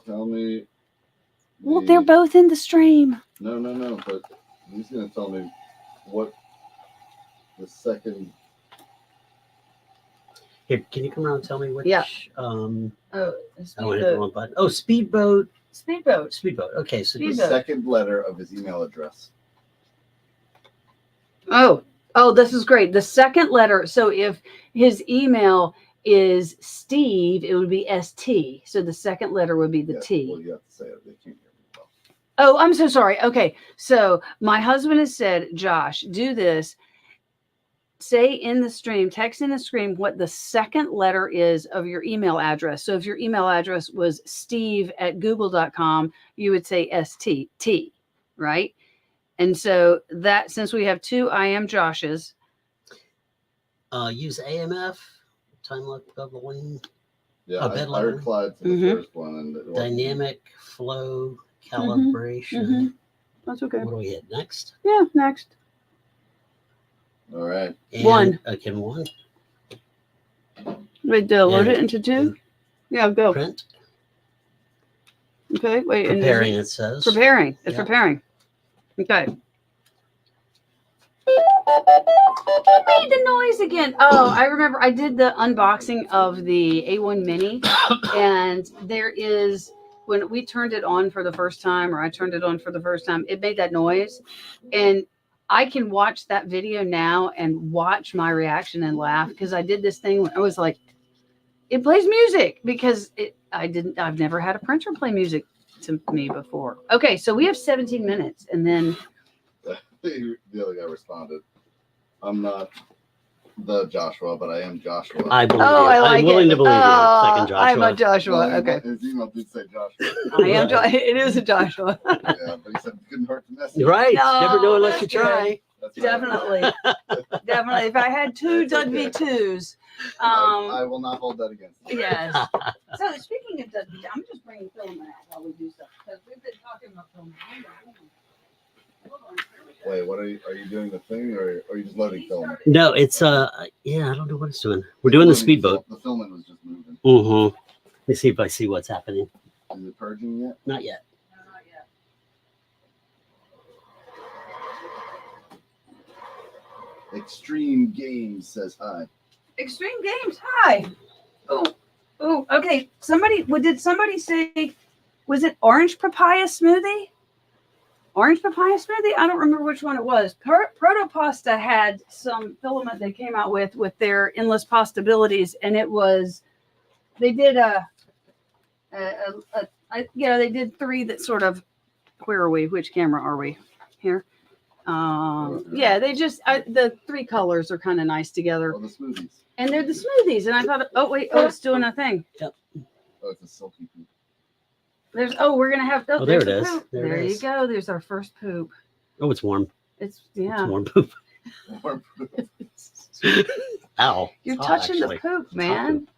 Speaker 3: Tell me.
Speaker 1: Well, they're both in the stream.
Speaker 3: No. But he's gonna tell me what the second.
Speaker 2: Here, can you come around and tell me which?
Speaker 1: Yeah.
Speaker 2: Oh, I went hit the
Speaker 1: Speedboat.
Speaker 2: wrong button. Oh, speedboat.
Speaker 1: Speedboat.
Speaker 2: Speedboat. Okay, so
Speaker 3: The
Speaker 2: this,
Speaker 1: Speedboat.
Speaker 3: second letter of his email address.
Speaker 1: Oh, this is great. The second letter. So if his email is Steve, it would be ST. So the second letter would be the
Speaker 3: Yeah,
Speaker 1: T.
Speaker 3: Well, you have to say it. They can't hear me well.
Speaker 1: Oh, I'm so sorry. Okay. So my husband has said, Josh, do this. Say in the stream, text in the stream what the second letter is of your email address. So if your email address was steve@google.com, you would say STT, right? And so that, since we have 2 I am Joshes,
Speaker 2: use AMF, time lock bubbling,
Speaker 3: Yeah,
Speaker 2: Oh, bed
Speaker 3: I
Speaker 2: level.
Speaker 3: replied to the
Speaker 1: Mhm.
Speaker 3: first one and it wasn't-
Speaker 2: dynamic flow calibration.
Speaker 1: mhm. That's okay.
Speaker 2: What do we hit next?
Speaker 1: Yeah, next.
Speaker 3: All right.
Speaker 2: And,
Speaker 1: One.
Speaker 2: Okay, 1.
Speaker 1: Wait, load
Speaker 2: And-
Speaker 1: it into 2? Yeah, go.
Speaker 2: Print.
Speaker 1: Okay, wait. and
Speaker 2: Preparing, it says.
Speaker 1: Preparing. It's
Speaker 2: Yeah.
Speaker 1: preparing. Okay. Made the noise again. Oh, I remember I did the unboxing of the A1 Mini, and there is when we turned it on for the first time, or I turned it on for the first time, it made that noise. And I can watch that video now and watch my reaction and laugh, because I did this thing when I was like, it plays music, because I've never had a printer play music to me before. Okay, so we have 17 minutes, and then
Speaker 3: The other guy responded, I'm not the Joshua, but I am Joshua.
Speaker 2: I believe you.
Speaker 1: I like
Speaker 2: I'm willing
Speaker 1: it.
Speaker 2: to believe you. Second Joshua.
Speaker 1: I'm a Joshua.
Speaker 3: Well,
Speaker 1: Okay.
Speaker 3: His email did say Joshua.
Speaker 1: I am. It is a Joshua.
Speaker 3: Yeah, but he said it couldn't hurt the message.
Speaker 2: Right.
Speaker 1: No,
Speaker 2: Never know unless you
Speaker 1: that's good.
Speaker 2: try.
Speaker 3: That's right.
Speaker 1: Definitely. Definitely. If I had two
Speaker 3: It's okay.
Speaker 1: WB2s.
Speaker 3: I will not hold that against you.
Speaker 1: Yes. So speaking of WB2, I'm just bringing filament out while we do stuff, because we've been talking about filament. Hold on.
Speaker 3: Wait, what are you doing the thing, or are you just loading film?
Speaker 2: No, it's yeah, I don't know what it's doing. We're doing the speedboat.
Speaker 3: The filament was just moving.
Speaker 2: Mm-hmm. Let me see if I see what's happening.
Speaker 3: Is it purging yet?
Speaker 2: Not yet.
Speaker 1: No, not yet.
Speaker 3: Extreme Games says hi.
Speaker 1: Extreme Games. Hi. Oh, okay. Did somebody say, was it orange papaya smoothie? Orange papaya smoothie? I don't remember which one it was. Protopasta had some filament they came out with their endless possibilities, and it was, they did they did 3 that sort of, where are we? Which camera are we? Here. Yeah, they just, the 3 colors are kind of nice together.
Speaker 3: Oh, the smoothies.
Speaker 1: And they're the smoothies. And I thought, it's doing a thing.
Speaker 3: Oh, it's a silky poop.
Speaker 1: We're going to have,
Speaker 2: there
Speaker 1: there's
Speaker 2: it
Speaker 1: the
Speaker 2: is.
Speaker 1: poop.
Speaker 2: There it
Speaker 1: There you
Speaker 2: is.
Speaker 1: go. There's our first poop.
Speaker 2: Oh, it's warm.
Speaker 1: It's
Speaker 2: It's warm poop.
Speaker 3: Warm poop.
Speaker 2: Ow.
Speaker 1: You're
Speaker 2: It's hot,
Speaker 1: touching
Speaker 2: actually.
Speaker 1: the poop,
Speaker 2: It's hot
Speaker 1: man.
Speaker 2: poop.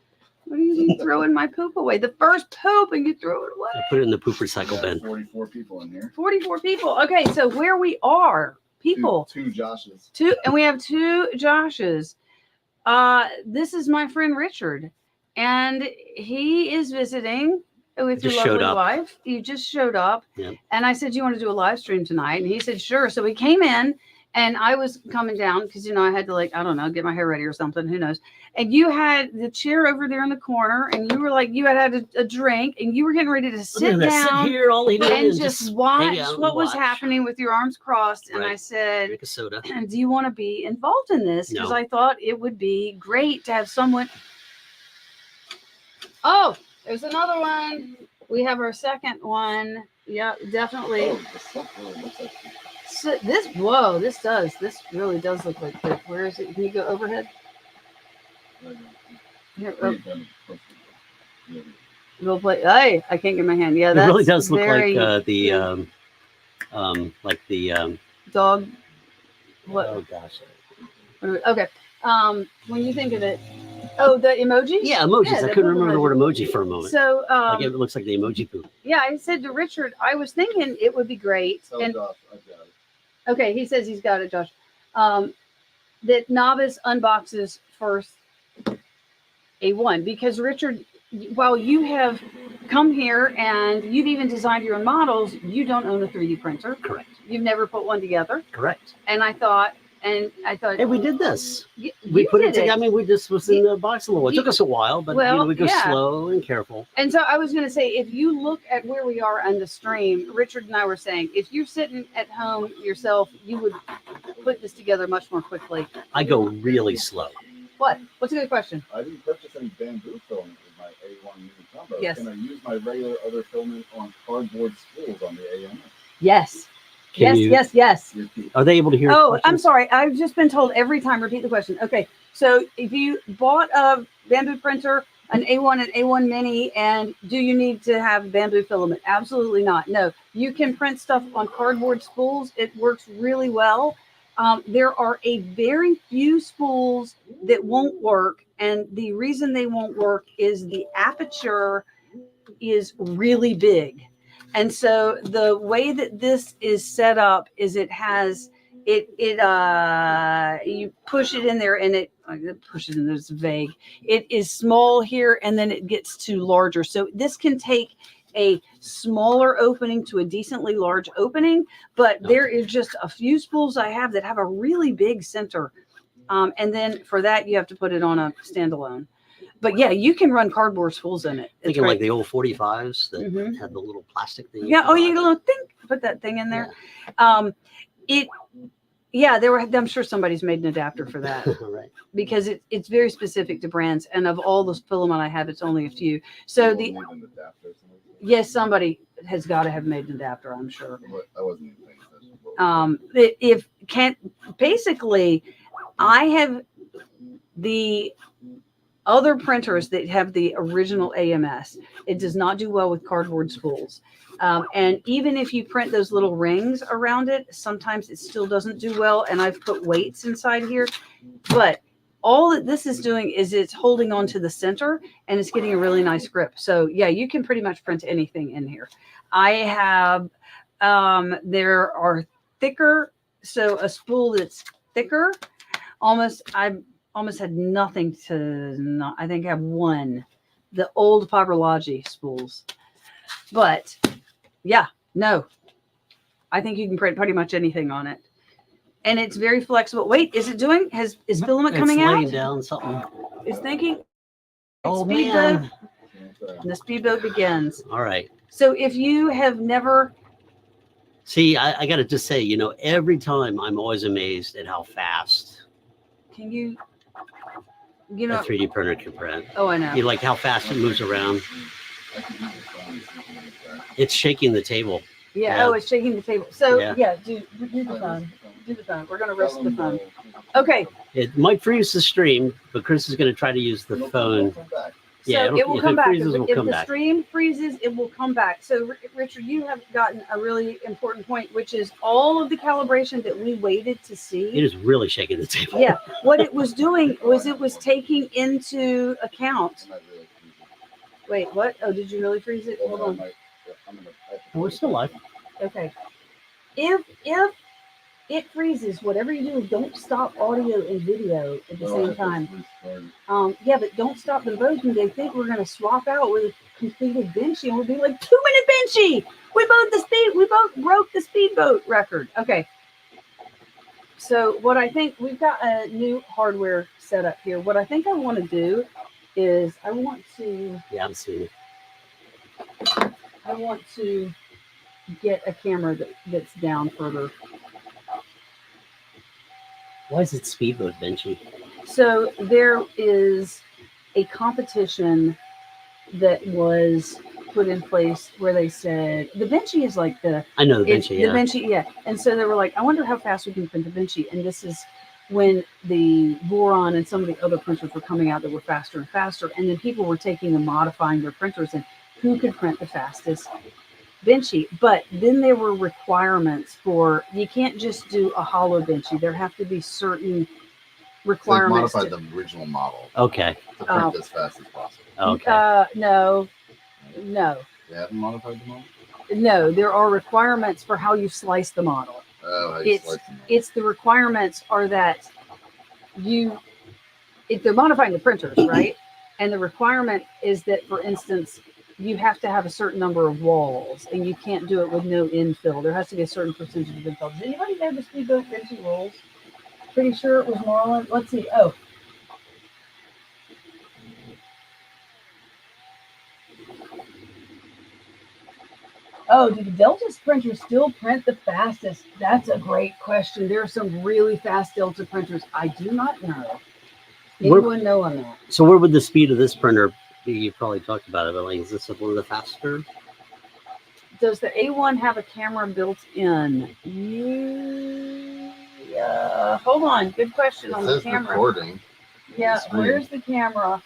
Speaker 1: What are you throwing my poop away? The first poop, and you throw it away.
Speaker 2: I put it in the poop recycle bin.
Speaker 3: 44 people in here.
Speaker 1: 44 people. Okay, so where we are, people.
Speaker 3: Two Joshes.
Speaker 1: 2, and we have 2 Joshes. This is my friend Richard, and he is visiting with your
Speaker 2: Just showed
Speaker 1: lovely
Speaker 2: up.
Speaker 1: wife. You just showed up.
Speaker 2: Yep.
Speaker 1: And I said, you want to do a live stream tonight? And he said, sure. So we came in, and I was coming down because, I had to, I don't know, get my hair ready or something. Who knows? And you had the chair over there in the corner, and you were like, you had a drink, and you were getting ready to sit down
Speaker 2: sit here all evening
Speaker 1: and just
Speaker 2: hang
Speaker 1: watch
Speaker 2: out and
Speaker 1: what was
Speaker 2: watch.
Speaker 1: happening with your arms crossed. And I
Speaker 2: Right.
Speaker 1: said,
Speaker 2: Drink a soda.
Speaker 1: do you want to be involved in this? Because
Speaker 2: No.
Speaker 1: I thought it would be great to have someone. Oh, there's another one. We have our second one. Yeah, definitely.
Speaker 3: Oh, the stuff really looks like
Speaker 1: So this really does look like poop. Where is it? Can you go overhead? Here, we'll play. Hey, I can't get my hand. Yeah,
Speaker 2: It
Speaker 1: that's
Speaker 2: really does look
Speaker 1: very
Speaker 2: like the
Speaker 1: dog. What?
Speaker 2: oh gosh.
Speaker 1: Okay. When you think of it, the emojis.
Speaker 2: Yeah, emojis.
Speaker 1: Yeah,
Speaker 2: I
Speaker 1: the
Speaker 2: couldn't
Speaker 1: poop
Speaker 2: remember the
Speaker 1: emoji.
Speaker 2: word emoji for a moment.
Speaker 1: So
Speaker 2: Like it looks like the emoji poop.
Speaker 1: yeah, I said to Richard, I was thinking it would be great.
Speaker 3: Tell
Speaker 1: And
Speaker 3: Josh I've got it.
Speaker 1: okay, he says he's got it, Josh. That Novice unboxes first A1, because Richard, while you have come here and you've even designed your own models, you don't own a 3D printer.
Speaker 2: Correct.
Speaker 1: You've never put one together.
Speaker 2: Correct.
Speaker 1: And I thought,
Speaker 2: Hey, we did this.
Speaker 1: you
Speaker 2: We put it
Speaker 1: did
Speaker 2: together. I mean, we just was in the box a little while. It took
Speaker 1: You-
Speaker 2: us a while, but
Speaker 1: well,
Speaker 2: we go
Speaker 1: yeah.
Speaker 2: slow and careful.
Speaker 1: And so I was going to say, if you look at where we are on the stream, Richard and I were saying, if you're sitting at home yourself, you would put this together much more quickly.
Speaker 2: I go really slow.
Speaker 1: What? What's a good question?
Speaker 3: I didn't purchase any bamboo filament with my A1 mini combo.
Speaker 1: Yes.
Speaker 3: Can I use my regular other filament on cardboard spools on the AMS?
Speaker 1: Yes.
Speaker 2: Can you-
Speaker 1: Yes.
Speaker 3: Repeat.
Speaker 2: Are they able to hear?
Speaker 1: Oh, I'm
Speaker 2: questions?
Speaker 1: sorry. I've just been told every time, repeat the question. Okay. So if you bought a bamboo printer, an A1 and A1 mini, and do you need to have bamboo filament? Absolutely not. No, you can print stuff on cardboard spools. It works really well. There are a very few spools that won't work. And the reason they won't work is the aperture is really big. And so the way that this is set up is it has you push it in there and it pushes in there, it's vague. It is small here and then it gets to larger. So this can take a smaller opening to a decently large opening, but there is just a few spools I have that have a really big center. And then for that, you have to put it on a standalone. But yeah, you can run cardboard spools in it. It's
Speaker 2: Thinking like
Speaker 1: great.
Speaker 2: the old 45s that
Speaker 1: Mhm.
Speaker 2: had the little plastic thing.
Speaker 1: Yeah. Oh, you
Speaker 2: could
Speaker 1: get a little thing. Put that thing in there. It. Yeah, there were. I'm sure somebody's made an adapter for that.
Speaker 2: buy. Right.
Speaker 1: Because it's very specific to brands, and of all the filament I have, it's only a few. So the
Speaker 3: Need an adapter or something.
Speaker 1: yes, somebody has got to have made an adapter, I'm sure.
Speaker 3: I wasn't even paying attention.
Speaker 1: If can't basically, I have the other printers that have the original AMS. It does not do well with cardboard spools. And even if you print those little rings around it, sometimes it still doesn't do well. And I've put weights inside here, but all that this is doing is it's holding on to the center and it's getting a really nice grip. So yeah, you can pretty much print anything in here. I have, there are thicker, so a spool that's thicker, I almost had nothing to, I think I have one, the old Paperlogy spools. But yeah, no, I think you can print pretty much anything on it. And it's very flexible. Wait, is it doing? Is filament coming
Speaker 2: It's laying
Speaker 1: out?
Speaker 2: down something.
Speaker 1: It's thinking.
Speaker 2: Oh
Speaker 1: Speedboat.
Speaker 2: man!
Speaker 1: And the speedboat begins.
Speaker 2: All right.
Speaker 1: So if you have never,
Speaker 2: See, I got to just say, you know, every time I'm always amazed at how fast
Speaker 1: can you
Speaker 2: a
Speaker 1: know?
Speaker 2: 3D printer can print.
Speaker 1: Oh, I know.
Speaker 2: You like how fast it moves around. It's shaking the table.
Speaker 1: Yeah.
Speaker 2: Yeah.
Speaker 1: Oh, it's shaking the table. So
Speaker 2: Yeah.
Speaker 1: yeah, do the phone. Do the phone. We're gonna risk the phone. Okay.
Speaker 2: It might freeze the stream, but Chris is going to try to use the phone. Yeah,
Speaker 1: So it will
Speaker 2: if
Speaker 1: come
Speaker 2: it
Speaker 1: back.
Speaker 2: freezes,
Speaker 1: If,
Speaker 2: it'll
Speaker 1: if
Speaker 2: come
Speaker 1: the
Speaker 2: back.
Speaker 1: stream freezes, it will come back. So Richard, you have gotten a really important point, which is all of the calibration that we waited to
Speaker 2: It
Speaker 1: see.
Speaker 2: is really shaking the table.
Speaker 1: Yeah. What it was doing was it was taking into account. Wait, what? Oh, did you really freeze it? Hold on.
Speaker 2: Oh, we're still live.
Speaker 1: Okay. If it freezes, whatever you do, don't stop audio and video at the same time. Yeah, but don't stop them both. And they think we're going to swap out with a completed Benchy, and we'll be like 2-minute Benchy. We both broke the speedboat record. Okay. So what I think, we've got a new hardware set up here. What I think I want to do is I want to
Speaker 2: Yeah, I'm seeing it.
Speaker 1: get a camera that's down further.
Speaker 2: Why is it speedboat, Benchy?
Speaker 1: So there is a competition that was put in place where they said the Benchy is like
Speaker 2: I know the Benchy, yeah.
Speaker 1: The Benchy, yeah. And so they were like, I wonder how fast we can print the Benchy. And this is when the Voron and some of the other printers were coming out that were faster and faster. And then people were taking and modifying their printers and who could print the fastest Benchy. But then there were requirements for, you can't just do a hollow Benchy. There have to be certain requirements.
Speaker 3: Modified the original model
Speaker 2: Okay.
Speaker 3: to print as fast as possible.
Speaker 2: Okay.
Speaker 1: No.
Speaker 3: They haven't modified the model?
Speaker 1: No, there are requirements for how you slice the model.
Speaker 3: Oh, how you
Speaker 1: It's-
Speaker 3: slice them.
Speaker 1: It's the requirements are that if they're modifying the printers, right? And the requirement is that, for instance, you have to have a certain number of walls, and you can't do it with no infill. There has to be a certain percentage of infill. Does anybody know the speedboat Benchy rules? Pretty sure it was Marlin. Let's see. Oh. Oh, do the Delta printers still print the fastest? That's a great question. There are some really fast Delta printers. I do not know. Anyone know on that?
Speaker 2: So where would the speed of this printer be? You probably talked about it, but like, is this one of the faster?
Speaker 1: Does the A1 have a camera built in? Yeah. Hold on. Good question on the camera.
Speaker 3: Recording.
Speaker 1: Yeah.
Speaker 3: Screen.
Speaker 1: Where's the camera?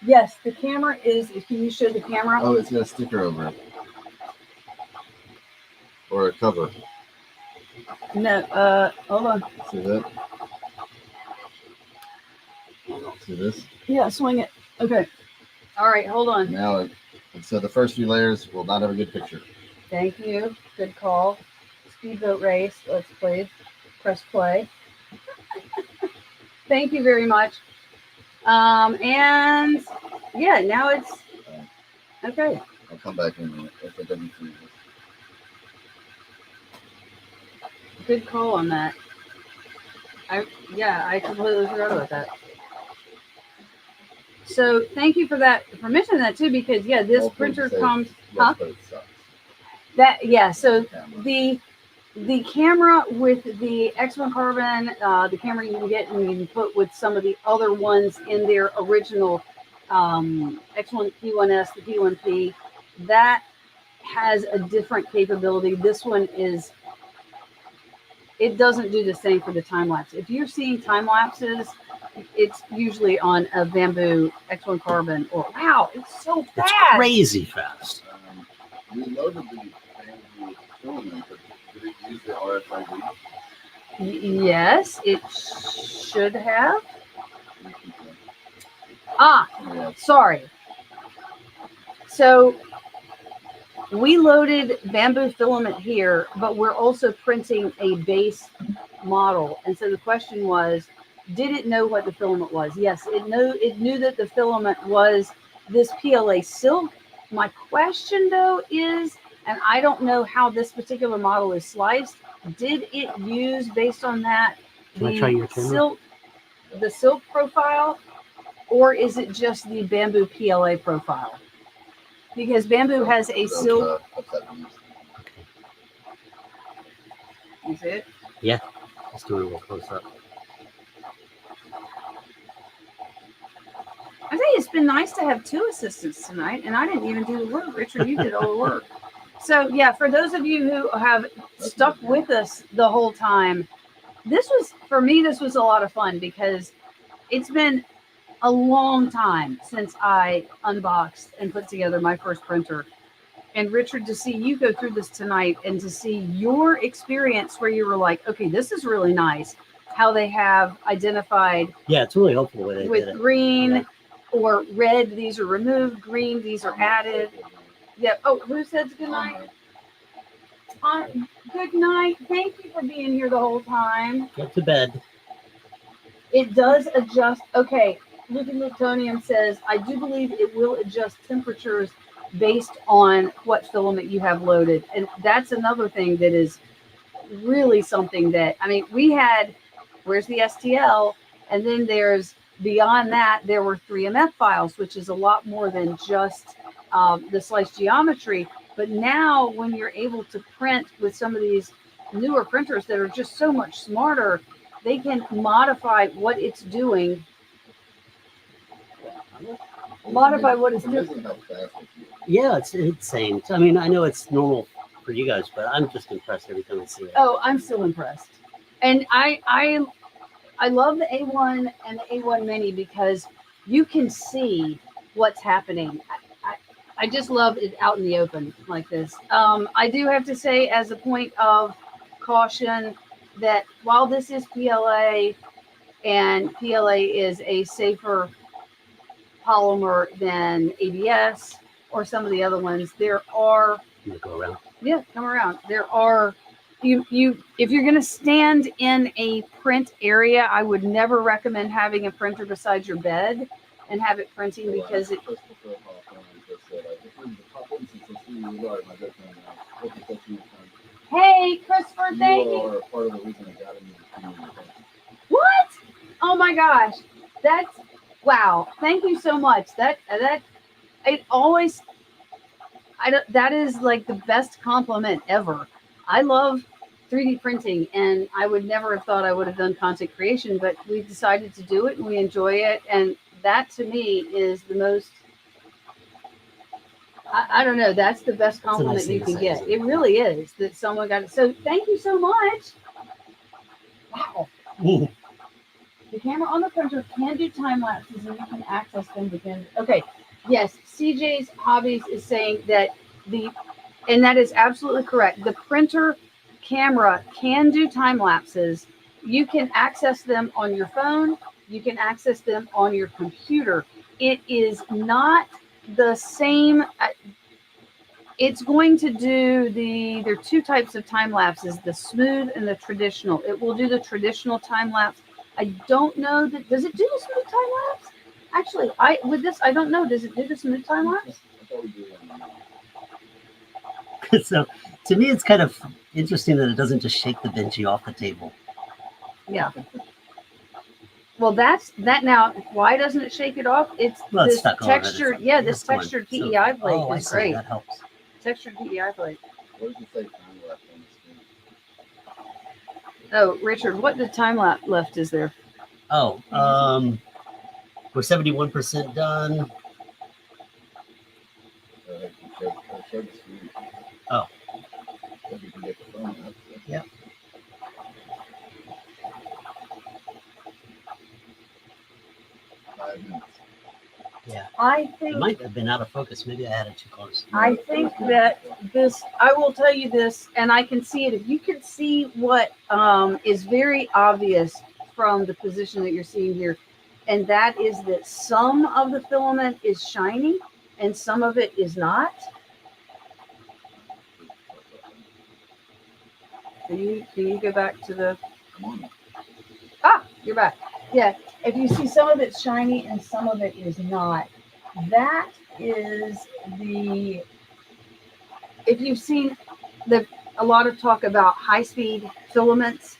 Speaker 1: Yes, the camera is. Can you show the camera?
Speaker 3: Oh, it's got a sticker over it. Or a cover.
Speaker 1: No. Hold on.
Speaker 3: See that? See this?
Speaker 1: Yeah. Swing it. Okay. All right. Hold on.
Speaker 3: Now it so the first few layers will not have a good picture.
Speaker 1: Thank you. Good call. Speedboat race. Let's play. Press play. Thank you very much. And yeah, now it's okay.
Speaker 3: I'll come back in a minute if it doesn't freeze.
Speaker 1: Good call on that. I completely forgot about that. So thank you for that, for mentioning that too, because yeah, this
Speaker 3: Hopefully
Speaker 1: printer
Speaker 3: to say
Speaker 1: comes,
Speaker 3: less,
Speaker 1: huh?
Speaker 3: but it sucks.
Speaker 1: That, yeah, so
Speaker 3: Camera.
Speaker 1: the camera with the X1 Carbon, the camera you can get and you can put with some of the other ones in their original X1 P1S, the P1P, that has a different capability. This one is, it doesn't do the same for the time lapse. If you're seeing time lapses, it's usually on a Bambu X1 Carbon or, wow, it's so
Speaker 2: It's
Speaker 1: fast.
Speaker 2: crazy fast.
Speaker 3: We loaded the Bambu filament, but did it use the RFID?
Speaker 1: Yes, it should have. Ah,
Speaker 3: Yeah.
Speaker 1: sorry. So we loaded Bambu filament here, but we're also printing a base model. And so the question was, did it know what the filament was? Yes, it knew that the filament was this PLA silk. My question though is, and I don't know how this particular model is sliced, did it use based on that
Speaker 2: Can I try your camera?
Speaker 1: the silk profile, or is it just the Bambu PLA profile? Because Bambu has a silk. You see it?
Speaker 2: Yeah, let's do it real close up.
Speaker 1: I think it's been nice to have two assistants tonight, and I didn't even do the work. Richard, you did all the work. So yeah, for those of you who have stuck with us the whole time, this was, for me, this was a lot of fun because it's been a long time since I unboxed and put together my first printer. And Richard, to see you go through this tonight and to see your experience where you were like, okay, this is really nice, how they have identified
Speaker 2: Yeah, it's really helpful when they
Speaker 1: with
Speaker 2: did it.
Speaker 1: green
Speaker 2: Yeah.
Speaker 1: or red, these are removed, green, these are added. Yep. Oh, who says good night? Good night. Thank you for being here the whole time.
Speaker 2: Get to bed.
Speaker 1: It does adjust. Okay. Lucan Newtonian says, I do believe it will adjust temperatures based on what filament you have loaded. And that's another thing that is really something that, I mean, we had, where's the STL? And then there's, beyond that, there were 3MF files, which is a lot more than just the slice geometry. But now when you're able to print with some of these newer printers that are just so much smarter, they can modify what it's doing. Modify what it's doing.
Speaker 2: Yeah, it's insane. I mean, I know it's normal for you guys, but I'm just impressed every time I see it.
Speaker 1: Oh, I'm still impressed. And I love the A1 and the A1 Mini because you can see what's happening. I just love it out in the open like this. I do have to say, as a point of caution, that while this is PLA and PLA is a safer polymer than ABS or some of the other ones, there are,
Speaker 2: I'm gonna go around.
Speaker 1: yeah, come around. There are, if you're going to stand in a print area, I would never recommend having a printer beside your bed and have it printing because it. Hey, Christopher, thank you.
Speaker 3: Part of the reason I got into the community.
Speaker 1: What? Oh my gosh, that's wow! Thank you so much. That it always. I don't, that is like the best compliment ever. I love 3D printing, and I would never have thought I would have done content creation, but we decided to do it and we enjoy it. And that to me is the most, I don't know, that's the best compliment you can get. It really is that someone got it. So thank you so much. Wow. The camera on the printer can do time lapses and you can access them within. Okay. Yes. CJ's Hobbies is saying that and that is absolutely correct. The printer camera can do time lapses. You can access them on your phone. You can access them on your computer. It is not the same. It's going to do there are two types of time lapses, the smooth and the traditional. It will do the traditional time lapse. I don't know that, does it do the smooth time lapse? Actually, with this, I don't know. Does it do the smooth time lapse?
Speaker 2: So to me, it's kind of interesting that it doesn't just shake the Benchy off the table.
Speaker 1: Yeah. Well, that's that now. Why doesn't it shake it off? It's
Speaker 2: Well, it's
Speaker 1: this
Speaker 2: stuck on it.
Speaker 1: textured,
Speaker 2: It's-
Speaker 1: yeah,
Speaker 2: it's
Speaker 1: this
Speaker 2: going.
Speaker 1: textured
Speaker 2: So-
Speaker 1: PEI plate
Speaker 2: Oh, I
Speaker 1: is
Speaker 2: see.
Speaker 1: great.
Speaker 2: That helps.
Speaker 1: Textured PEI plate.
Speaker 3: What does it say time left on this thing?
Speaker 1: Oh, Richard, what the time left is there?
Speaker 2: Oh, we're 71% done.
Speaker 3: Show the screen.
Speaker 2: Oh.
Speaker 3: So you can get the phone out.
Speaker 2: Yep.
Speaker 3: Five minutes.
Speaker 2: Yeah.
Speaker 1: I
Speaker 2: It
Speaker 1: think
Speaker 2: might have been out of focus. Maybe I had it too close.
Speaker 1: I think that this, I will tell you this, and I can see it. If you can see what is very obvious from the position that you're seeing here, and that is that some of the filament is shiny and some of it is not. Can you go back to the,
Speaker 3: Come on.
Speaker 1: ah, you're back. Yeah, if you see some of it's shiny and some of it is not, that is the, if you've seen a lot of talk about high-speed filaments,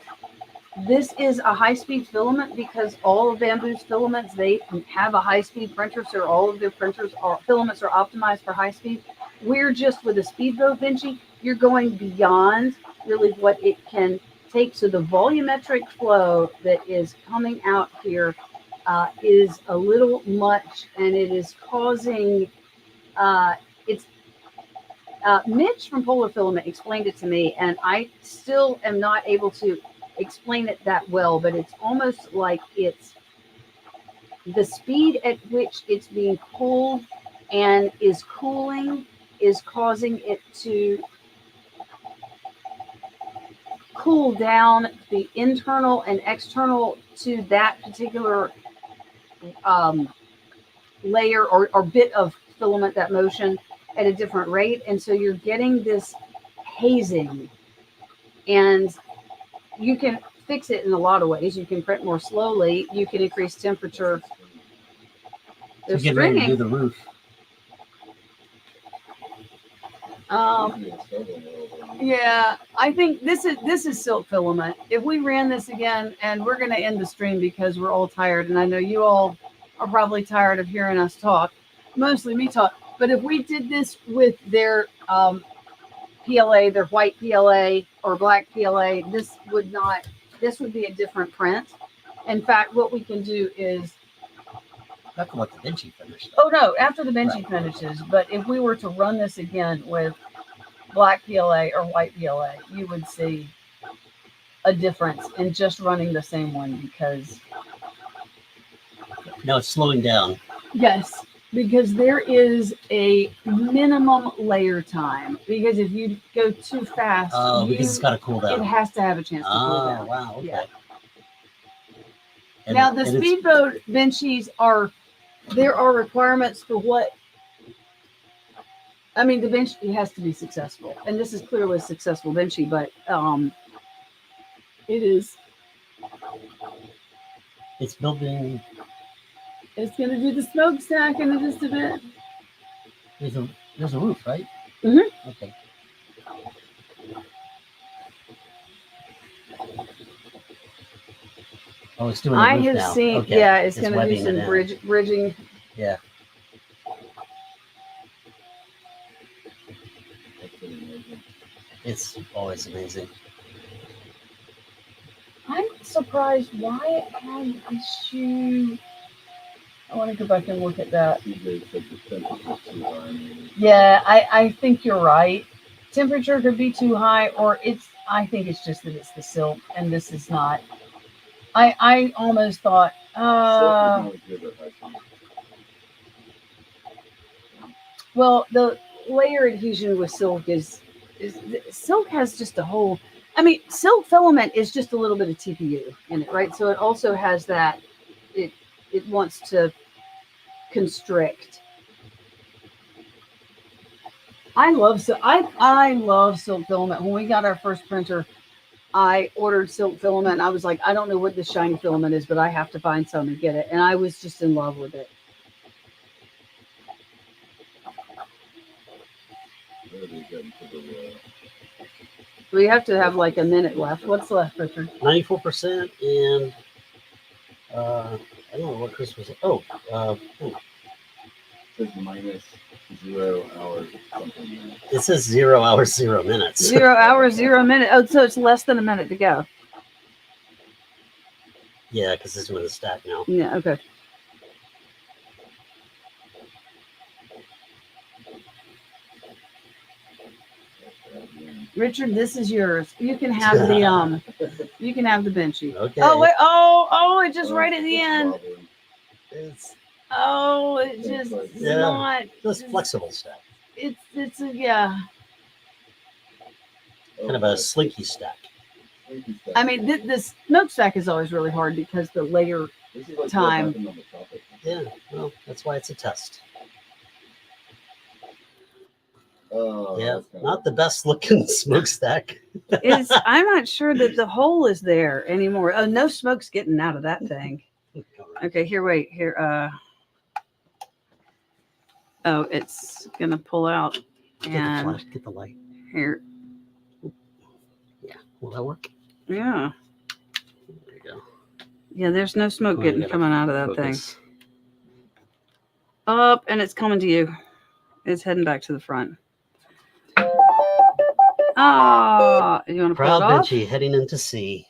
Speaker 1: this is a high-speed filament because all of Bambu's filaments, they have a high-speed printer, so all of their filaments are optimized for high speed. We're just with a speedboat Benchy, you're going beyond really what it can take. So the volumetric flow that is coming out here is a little much, and it is causing Mitch from Polar Filament explained it to me, and I still am not able to explain it that well, but it's almost like it's the speed at which it's being pulled and is cooling is causing it to cool down the internal and external to that particular layer or bit of filament, that motion, at a different rate. And so you're getting this hazing, and you can fix it in a lot of ways. You can print more slowly. You can increase temperature.
Speaker 2: So
Speaker 1: They're
Speaker 2: get ready to do
Speaker 1: stringing.
Speaker 2: the roof.
Speaker 1: Yeah, I think this is silk filament. If we ran this again, and we're going to end the stream because we're all tired, and I know you all are probably tired of hearing us talk, mostly me talk. But if we did this with their PLA, their white PLA or black PLA, this would be a different print. In fact, what we can do is,
Speaker 2: After what the Benchy finished.
Speaker 1: oh no, after the Benchy
Speaker 2: Right.
Speaker 1: finishes, but if we were to run this again with black PLA or white PLA, you would see a difference in just running the same one, because
Speaker 2: No, it's slowing down.
Speaker 1: yes, because there is a minimum layer time, because if you go too fast,
Speaker 2: Oh, because it's got to cool
Speaker 1: it
Speaker 2: down.
Speaker 1: has to have a chance to cool
Speaker 2: Oh,
Speaker 1: down.
Speaker 2: wow. Okay.
Speaker 1: Yeah.
Speaker 2: And-
Speaker 1: Now the
Speaker 2: and it's-
Speaker 1: speedboat Benchies there are requirements for what, I mean, the Benchy has to be successful, and this is clearly a successful Benchy, but it is,
Speaker 2: It's building.
Speaker 1: it's going to do the smokestack in just a bit.
Speaker 2: There's a roof, right?
Speaker 1: Mhm.
Speaker 2: Okay. Oh, it's doing the
Speaker 1: I
Speaker 2: roof
Speaker 1: have
Speaker 2: now.
Speaker 1: seen,
Speaker 2: Okay.
Speaker 1: yeah, it's going to do
Speaker 2: webbing
Speaker 1: some
Speaker 2: it in.
Speaker 1: bridging.
Speaker 2: Yeah. It's always amazing.
Speaker 1: I'm surprised why it had issue. I want to go back and look at that. Yeah, I think you're right. Temperature could be too high, or I think it's just that it's the silk, and this is not. I almost thought, well, the layer adhesion with silk is silk has just a whole, I mean, silk filament is just a little bit of TPU in it, right? So it also has that, it wants to constrict. I love silk filament. When we got our first printer, I ordered silk filament, and I was like, I don't know what this shiny filament is, but I have to find some and get it. And I was just in love with it. We have to have like a minute left. What's left, Richard?
Speaker 2: 94%, and I don't know what Christmas. Oh,
Speaker 3: It says minus 0 hours something.
Speaker 2: it says 0 hours, 0 minutes.
Speaker 1: 0 hours, 0 minute. Oh, so it's less than a minute to go.
Speaker 2: Yeah, because it's doing the stack now.
Speaker 1: Yeah. Okay. Richard, this is yours. You can have the you can have the Benchy.
Speaker 2: Okay.
Speaker 1: Oh wait, oh, it's just right at the end.
Speaker 2: It's
Speaker 1: Oh, it's just
Speaker 2: Yeah.
Speaker 1: not.
Speaker 2: just flexible stack.
Speaker 1: It's a, yeah.
Speaker 2: Kind of a slinky stack.
Speaker 1: I mean, this smokestack is always really hard because the layer.
Speaker 3: This is like
Speaker 1: time.
Speaker 3: what happened on the topic.
Speaker 2: Yeah, well, that's why it's a test.
Speaker 3: Oh,
Speaker 2: Yeah,
Speaker 3: that's kinda
Speaker 2: not the best looking smokestack.
Speaker 1: Is I'm not sure that the hole is there anymore. Oh, no smoke's getting out of that thing. Okay, here, wait, here. Oh, it's gonna pull out,
Speaker 2: Get the
Speaker 1: and
Speaker 2: flash, get the light.
Speaker 1: here,
Speaker 2: Yeah, will that work?
Speaker 1: yeah,
Speaker 2: There you go.
Speaker 1: yeah. There's no smoke
Speaker 2: Oh, you
Speaker 1: getting
Speaker 2: gotta
Speaker 1: coming out of that thing.
Speaker 2: focus.
Speaker 1: Up, and it's coming to you. It's heading back to the front. Ah, you want to pull
Speaker 2: Proud
Speaker 1: it off?
Speaker 2: Benchy heading into sea.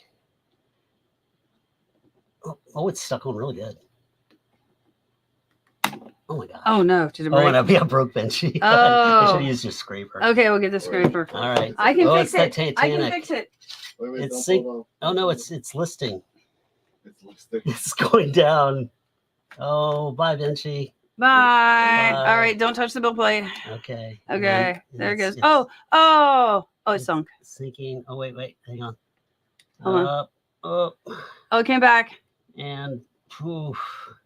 Speaker 2: Oh, it's stuck on really good. Oh my god.
Speaker 1: Oh no, did it
Speaker 2: Oh,
Speaker 1: break?
Speaker 2: and I broke Benchy. I
Speaker 1: Oh.
Speaker 2: should have used your scraper.
Speaker 1: Okay, we'll get the scraper.
Speaker 2: All right.
Speaker 1: I can
Speaker 2: Oh,
Speaker 1: fix
Speaker 2: it's
Speaker 1: it. I can
Speaker 2: Titanic.
Speaker 1: fix it.
Speaker 3: Wait,
Speaker 2: It's
Speaker 3: don't
Speaker 2: sink-
Speaker 3: pull it off.
Speaker 2: Oh no, it's listing.
Speaker 3: It's listed.
Speaker 2: It's going down. Oh, bye, Benchy.
Speaker 1: Bye.
Speaker 2: Bye.
Speaker 1: All right, don't touch the bill plate.
Speaker 2: Okay.
Speaker 1: Okay, there it goes.
Speaker 2: It's
Speaker 1: Oh, it's sunk.
Speaker 2: sinking. Oh, wait, hang on.
Speaker 1: Hold on.
Speaker 2: Up, up,
Speaker 1: Oh, it came back.
Speaker 2: and poof.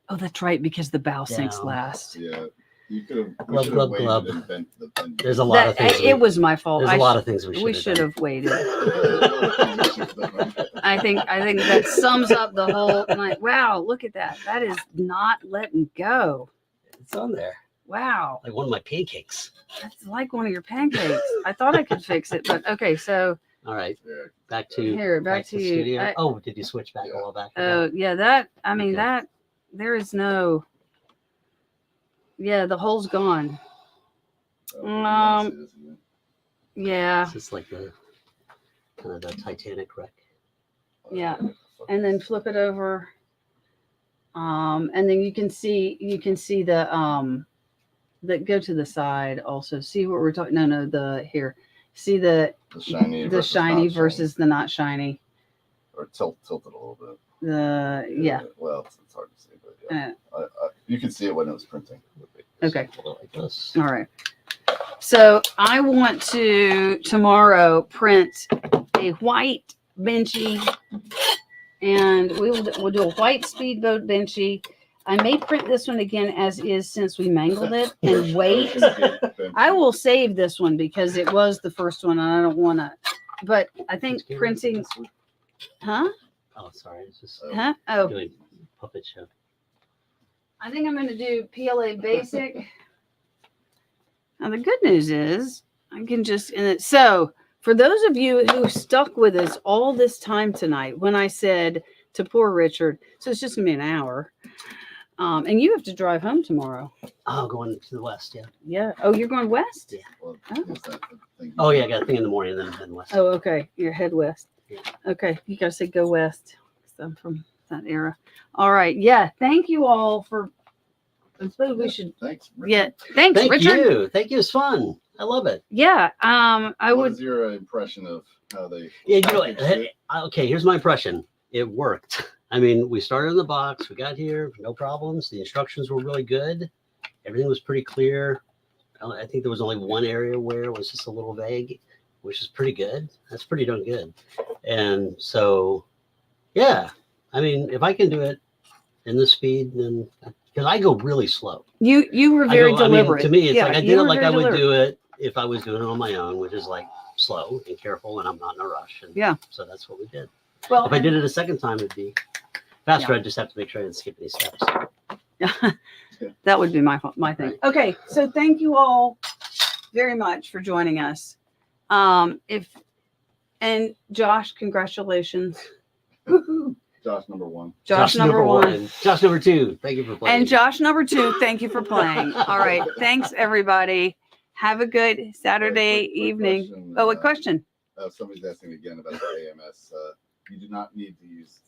Speaker 1: Oh, that's right, because the bow sinks
Speaker 2: Down.
Speaker 1: last.
Speaker 3: Yeah. You could have
Speaker 2: Glub,
Speaker 3: waited
Speaker 2: glub, glub.
Speaker 3: and bent the bend.
Speaker 2: There's a lot of things.
Speaker 1: It was my fault.
Speaker 2: There's a lot of things
Speaker 1: we should
Speaker 2: done.
Speaker 1: have waited. I think that sums up the whole. Like, wow, look at that. That is not letting go.
Speaker 2: It's on there.
Speaker 1: Wow,
Speaker 2: Like one of my pancakes.
Speaker 1: that's like one of your pancakes. I thought I could fix it, but okay. So
Speaker 2: All right.
Speaker 3: Yeah.
Speaker 2: Back to
Speaker 1: here, back to you.
Speaker 2: studio. Oh, did you switch back a while back?
Speaker 1: Oh yeah, that. I mean
Speaker 2: Okay.
Speaker 1: that. There is no. Yeah, the hole's gone. Yeah,
Speaker 2: It's just like the kind of the Titanic wreck.
Speaker 1: yeah. And then flip it over. And then you can see the that go to the side also. See what we're talking. No, the here. See the
Speaker 3: shiny
Speaker 1: shiny
Speaker 3: not
Speaker 1: versus the not shiny.
Speaker 3: or tilted a little bit.
Speaker 1: Yeah.
Speaker 3: Well, it's hard to see, but yeah.
Speaker 1: Uh,
Speaker 3: You can see it when it was printing.
Speaker 1: Okay.
Speaker 2: Hold it like this.
Speaker 1: All right. So I want to tomorrow print a white Benchy, and we'll do a white speedboat Benchy. I may print this one again as is since we mangled it and wait. I will save this one because it was the first one and I don't want to. But I think printing, huh?
Speaker 2: Oh, sorry. It's just
Speaker 1: Huh? Oh,
Speaker 2: doing puppet show.
Speaker 1: I think I'm going to do PLA Basic. Now the good news is I can just so for those of you who stuck with us all this time tonight when I said to poor Richard, so it's just gonna be an hour, and you have to drive home tomorrow.
Speaker 2: Oh, going to the west, yeah.
Speaker 1: Yeah. Oh, you're going west.
Speaker 2: Yeah.
Speaker 3: Well,
Speaker 1: Oh.
Speaker 3: is that the thing?
Speaker 2: Oh, yeah, I got a thing in the morning and then west.
Speaker 1: Oh, okay. You're head west.
Speaker 2: Yeah.
Speaker 1: Okay, you gotta say go west. 'Cause I'm from that era. All right. Yeah. Thank you all for. I suppose we should.
Speaker 3: Thanks. Richard.
Speaker 1: Yeah. Thanks,
Speaker 2: Thank
Speaker 1: Richard.
Speaker 2: you. Thank you. It's fun. I love it.
Speaker 1: Yeah. I
Speaker 3: What
Speaker 1: would.
Speaker 3: is your impression of how they?
Speaker 2: Yeah, you know,
Speaker 3: package it?
Speaker 2: okay, here's my impression. It worked. I mean, we started in the box, we got here, no problems. The instructions were really good. Everything was pretty clear. I think there was only one area where it was just a little vague, which is pretty good. That's pretty darn good. And so, yeah, I mean, if I can do it in this speed, then because I go really slow.
Speaker 1: You were very deliberate.
Speaker 2: To me, it's like I did
Speaker 1: you
Speaker 2: it
Speaker 1: were
Speaker 2: like
Speaker 1: very
Speaker 2: I would
Speaker 1: deliberate.
Speaker 2: do it if I was doing it on my own, which is like slow and careful, and I'm not in a rush. And
Speaker 1: Yeah.
Speaker 2: So that's what we did.
Speaker 1: Well,
Speaker 2: If I did it a second time, it'd be faster.
Speaker 1: Yeah.
Speaker 2: I'd just have to make sure I didn't skip any steps.
Speaker 1: that would be my thing.
Speaker 2: Right.
Speaker 1: Okay, so thank you all very much for joining us. And Josh, congratulations.
Speaker 3: Josh number 1.
Speaker 1: Josh number 1.
Speaker 2: Josh number 2. Thank you for playing.
Speaker 1: And Josh number 2, thank you for playing. All right. Thanks, everybody. Have a good Saturday
Speaker 3: Quick
Speaker 1: evening.
Speaker 3: question,
Speaker 1: Oh, a question.
Speaker 3: Somebody's asking again about the AMS. You do not need to use.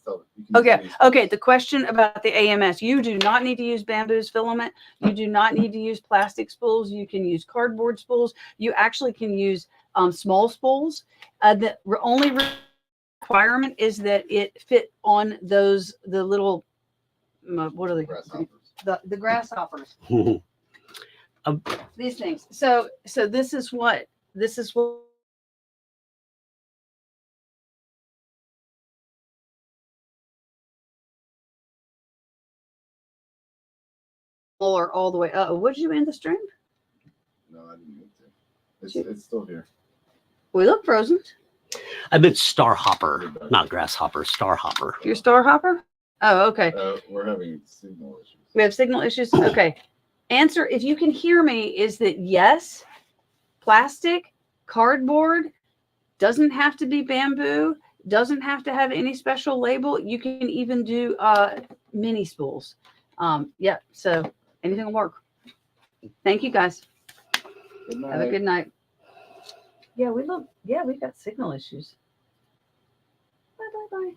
Speaker 1: Okay. The question about the AMS: you do not need to use Bambu's filament. You do not need to use plastic spools. You can use cardboard spools. You actually can use small spools. The only requirement is that it fit on the little what are they?
Speaker 3: Grasshoppers.
Speaker 1: The grasshoppers. These things. So this is what. Or all the way. What did you end the stream?
Speaker 3: No, I didn't mean to. It's still here.
Speaker 1: We look frozen.
Speaker 2: I meant star hopper, not grasshopper. Star hopper.
Speaker 1: Your star hopper? Oh, okay.
Speaker 3: We're having signal issues.
Speaker 1: We have signal issues. Okay. Answer, if you can hear me, is that yes, plastic, cardboard, doesn't have to be bamboo, doesn't have to have any special label. You can even do mini spools. Yeah, so anything will work. Thank you, guys. Have a good night. Yeah, we've got signal issues. Bye.